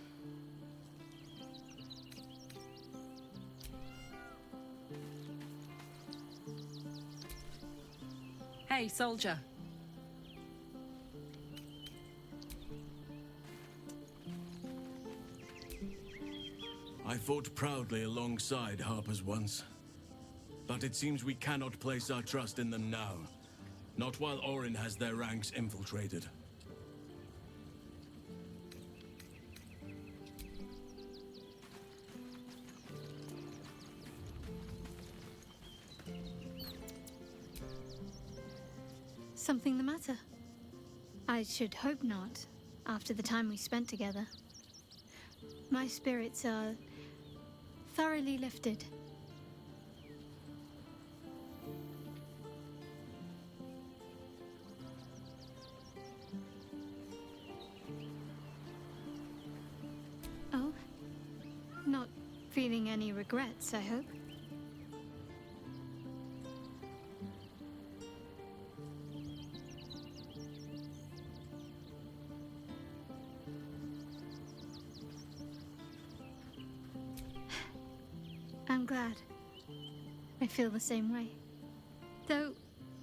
Hey, soldier. I fought proudly alongside Harpers once. But it seems we cannot place our trust in them now. Not while Orin has their ranks infiltrated. Something the matter? I should hope not, after the time we spent together. My spirits are thoroughly lifted. Oh? Not feeling any regrets, I hope? I'm glad. I feel the same way. Though,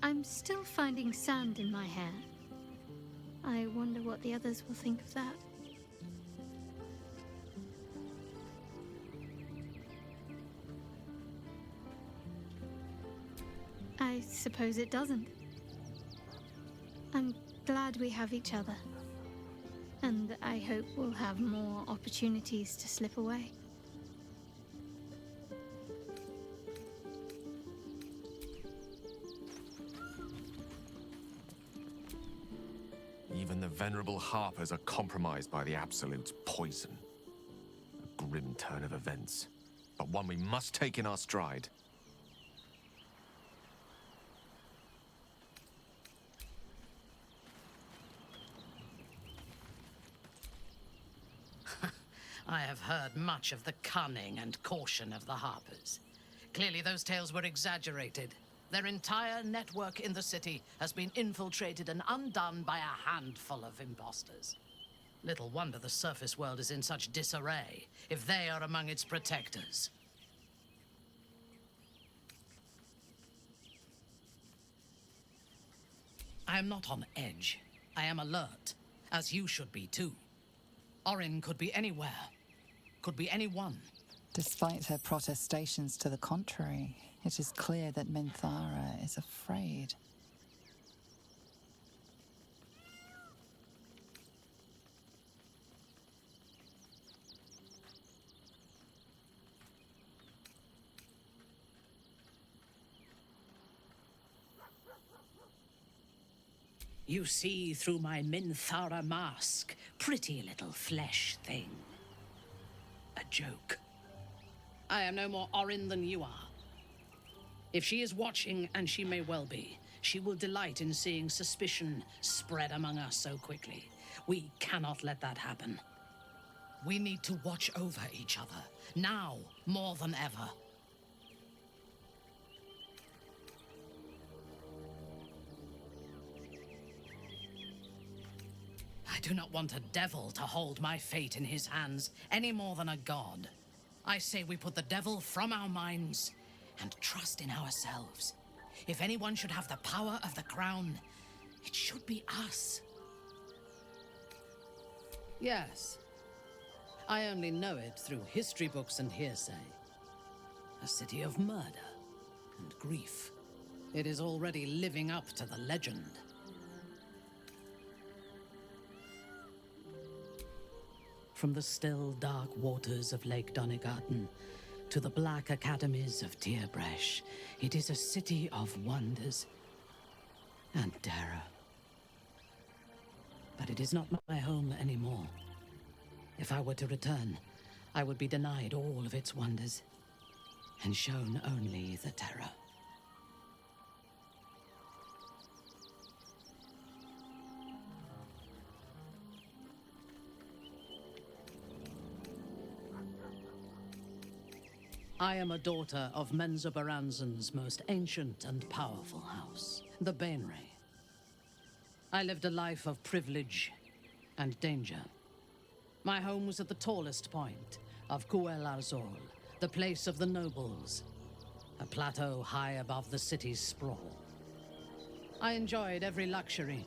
I'm still finding sand in my hair. I wonder what the others will think of that. I suppose it doesn't. I'm glad we have each other. And I hope we'll have more opportunities to slip away. Even the venerable Harpers are compromised by the Absolute's poison. A grim turn of events, but one we must take in our stride. I have heard much of the cunning and caution of the Harpers. Clearly those tales were exaggerated. Their entire network in the city has been infiltrated and undone by a handful of imposters. Little wonder the surface world is in such disarray, if they are among its protectors. I am not on edge. I am alert, as you should be too. Orin could be anywhere. Could be anyone. Despite her protestations to the contrary, it is clear that Minthara is afraid. You see through my Minthara mask, pretty little flesh thing. A joke. I am no more Orin than you are. If she is watching, and she may well be, she will delight in seeing suspicion spread among us so quickly. We cannot let that happen. We need to watch over each other, now more than ever. I do not want a devil to hold my fate in his hands any more than a god. I say we put the devil from our minds and trust in ourselves. If anyone should have the power of the crown, it should be us. Yes. I only know it through history books and hearsay. A city of murder and grief. It is already living up to the legend. From the still, dark waters of Lake Donegarten to the black academies of Tierbresh, it is a city of wonders and terror. But it is not my home anymore. If I were to return, I would be denied all of its wonders and shown only the terror. I am a daughter of Menzoberranzan's most ancient and powerful house, the Bainray. I lived a life of privilege and danger. My home was at the tallest point of Cuel Arzol, the place of the nobles, a plateau high above the city's sprawl. I enjoyed every luxury,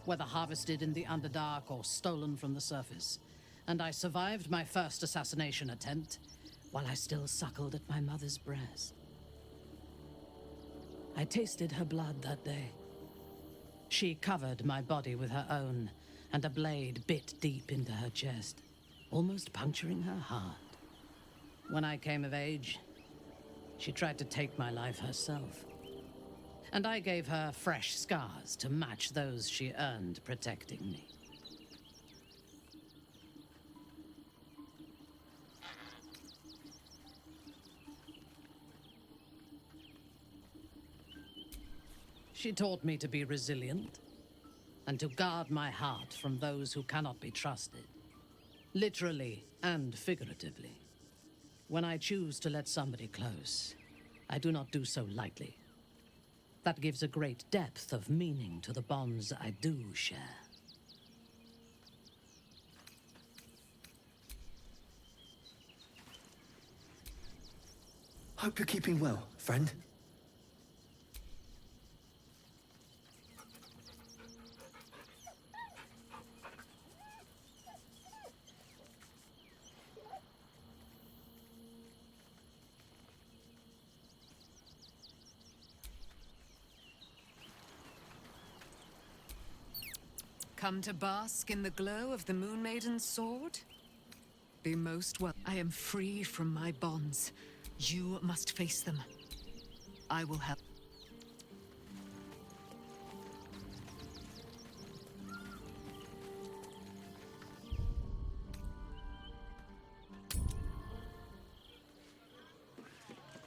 whether harvested in the Underdark or stolen from the surface, and I survived my first assassination attempt while I still suckled at my mother's breast. I tasted her blood that day. She covered my body with her own, and a blade bit deep into her chest, almost puncturing her heart. When I came of age, she tried to take my life herself, and I gave her fresh scars to match those she earned protecting me. She taught me to be resilient and to guard my heart from those who cannot be trusted, literally and figuratively. When I choose to let somebody close, I do not do so lightly. That gives a great depth of meaning to the bonds I do share. Hope you're keeping well, friend. Come to bask in the glow of the Moon Maiden's sword? Be most well. I am free from my bonds. You must face them. I will help.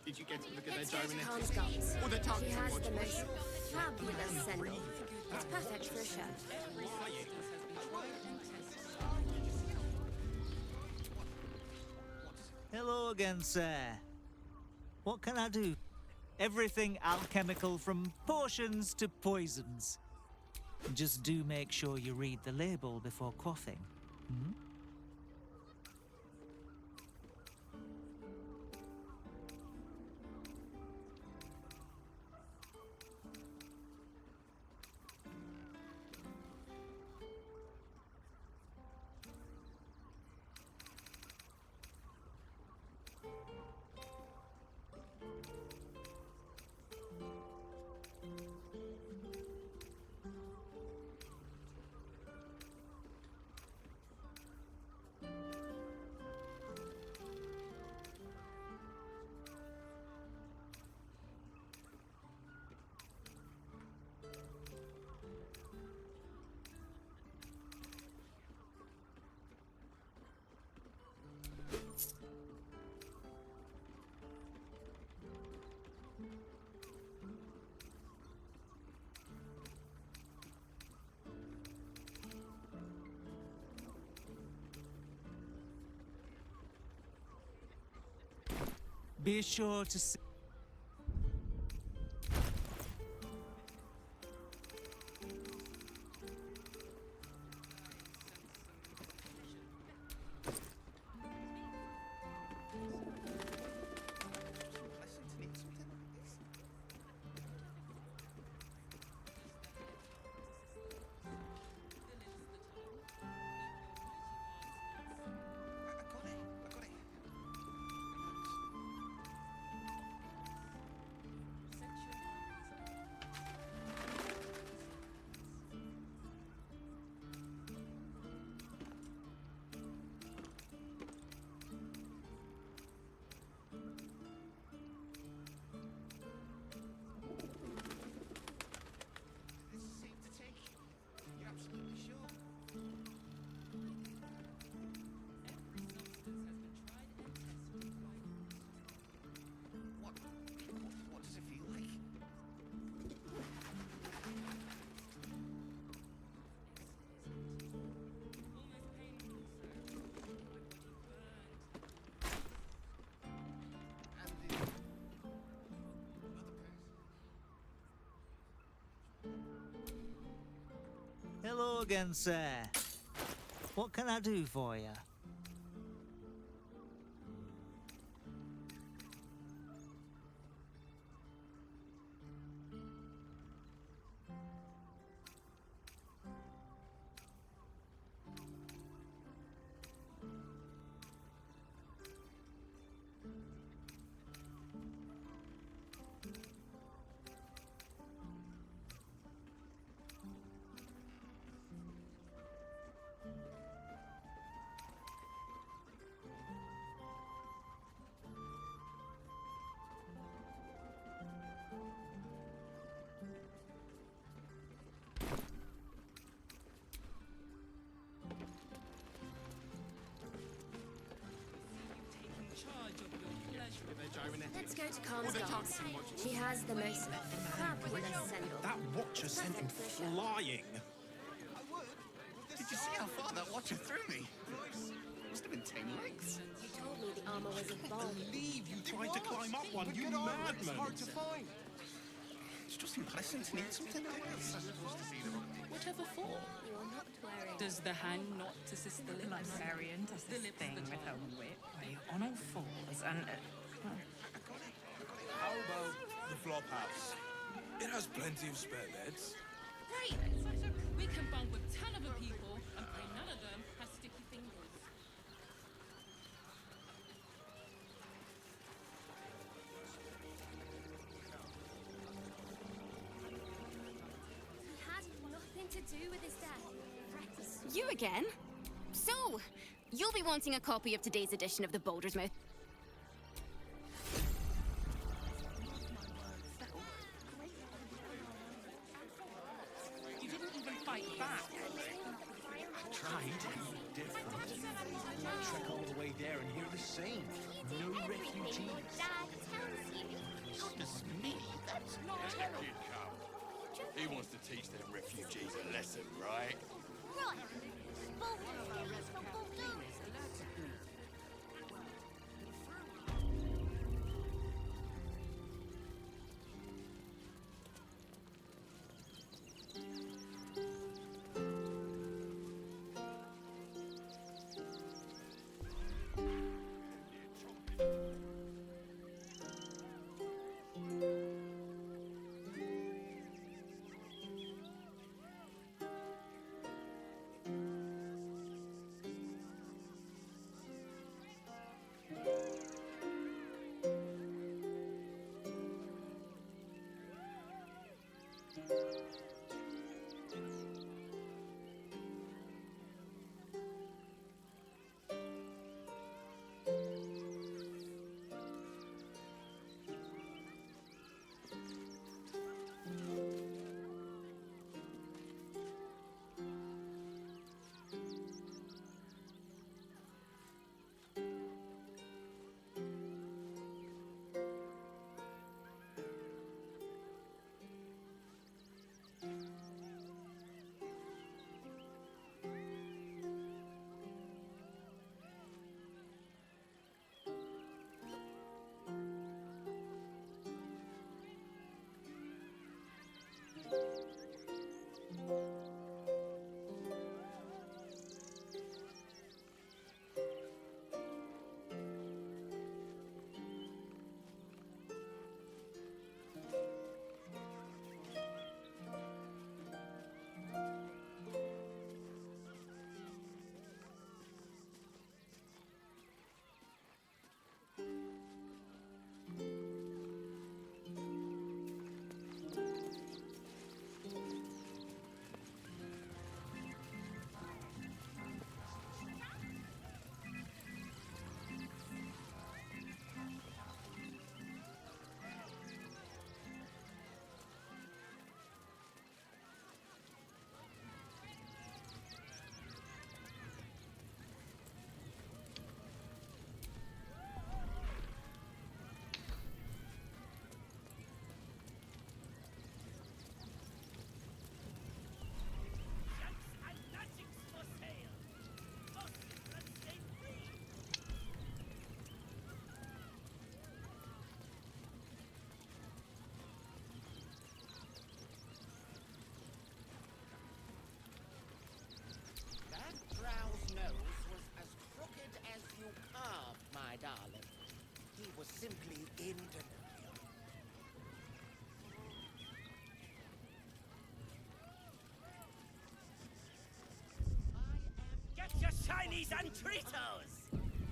Did you get to look at Let's their go to gyronetic? Khan's Gulls. Or the target She has watch the watch? most fabulous send-off. It's perfect for a show. Hello again, sir. What can I do? Everything alchemical from potions to poisons. Just do make sure you read the label before quaffing. Hmm? Be sure to see. What does it feel like? Hello again, sir. What can I do for you? Let's go to Calm's Gardens. She has the most fabulous scent. That watcher sent him flying. Did you see how far that watcher threw me? Must have been 10 legs. You told me the armor was a bomb. Believe you tried to climb up one, you madman. It's hard to find. It's just impressive to need something else. Whatever for? You're not wearing. Does the hand not assist the lips? Librarian does this thing with her whip on all fours and... How about the flop house? It has plenty of spare beds. Great! We can bunk with 10 other people and pray none of them has sticky fingers. He had nothing to do with his death. You again? So, you'll be wanting a copy of today's edition of the Baldur's Mouth. You didn't even fight back. I tried. Different. I trek all the way there and hear the same. No refugees. Goodness me, that's not terrible. He wants to teach them refugees a lesson, right? Right. Baldur's from Baldur's. Simply in denial. Get your shinies and Tritos!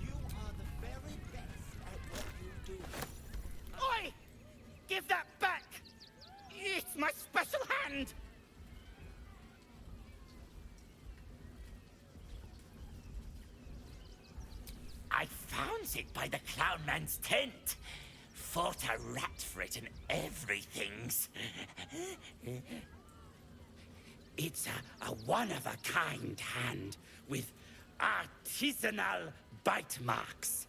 You are the very best at what you do. Oi! Give that back! It's my special hand! I found it by the clown man's tent. Fought a rat for it and everything's. It's a one-of-a-kind hand with artisanal bite marks.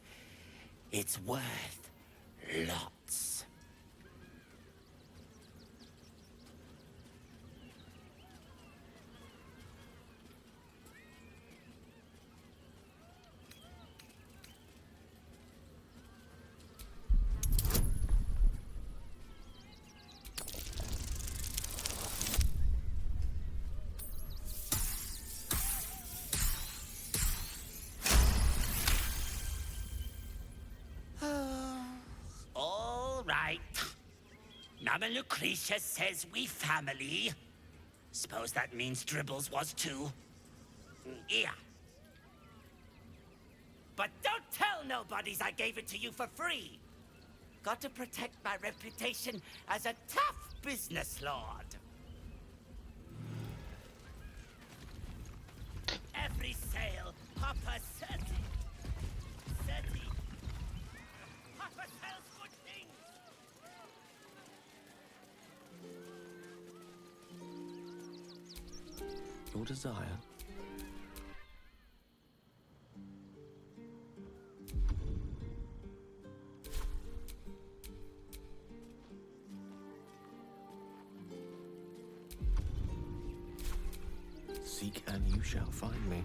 It's worth lots. All right. Mama Lucretia says we family. Suppose that means Dribbles was too. Yeah. But don't tell nobodies I gave it to you for free. Got to protect my reputation as a tough business lord. Every sale, Papa says it. Papa sells good things. Your desire. Seek and you shall find me.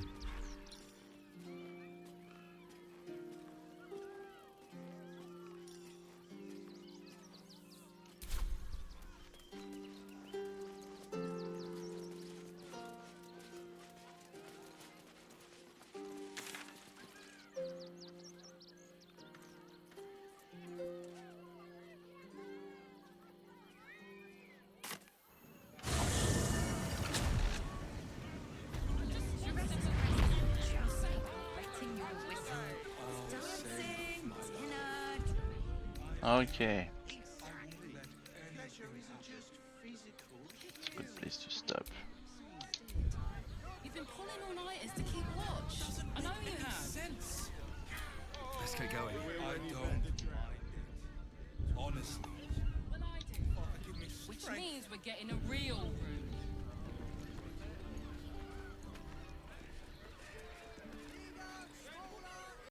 Okay. Pleasure isn't just physical, Let's get going. I don't mind it. Honestly. Well, I do. Give me Which strength. means we're getting a real room.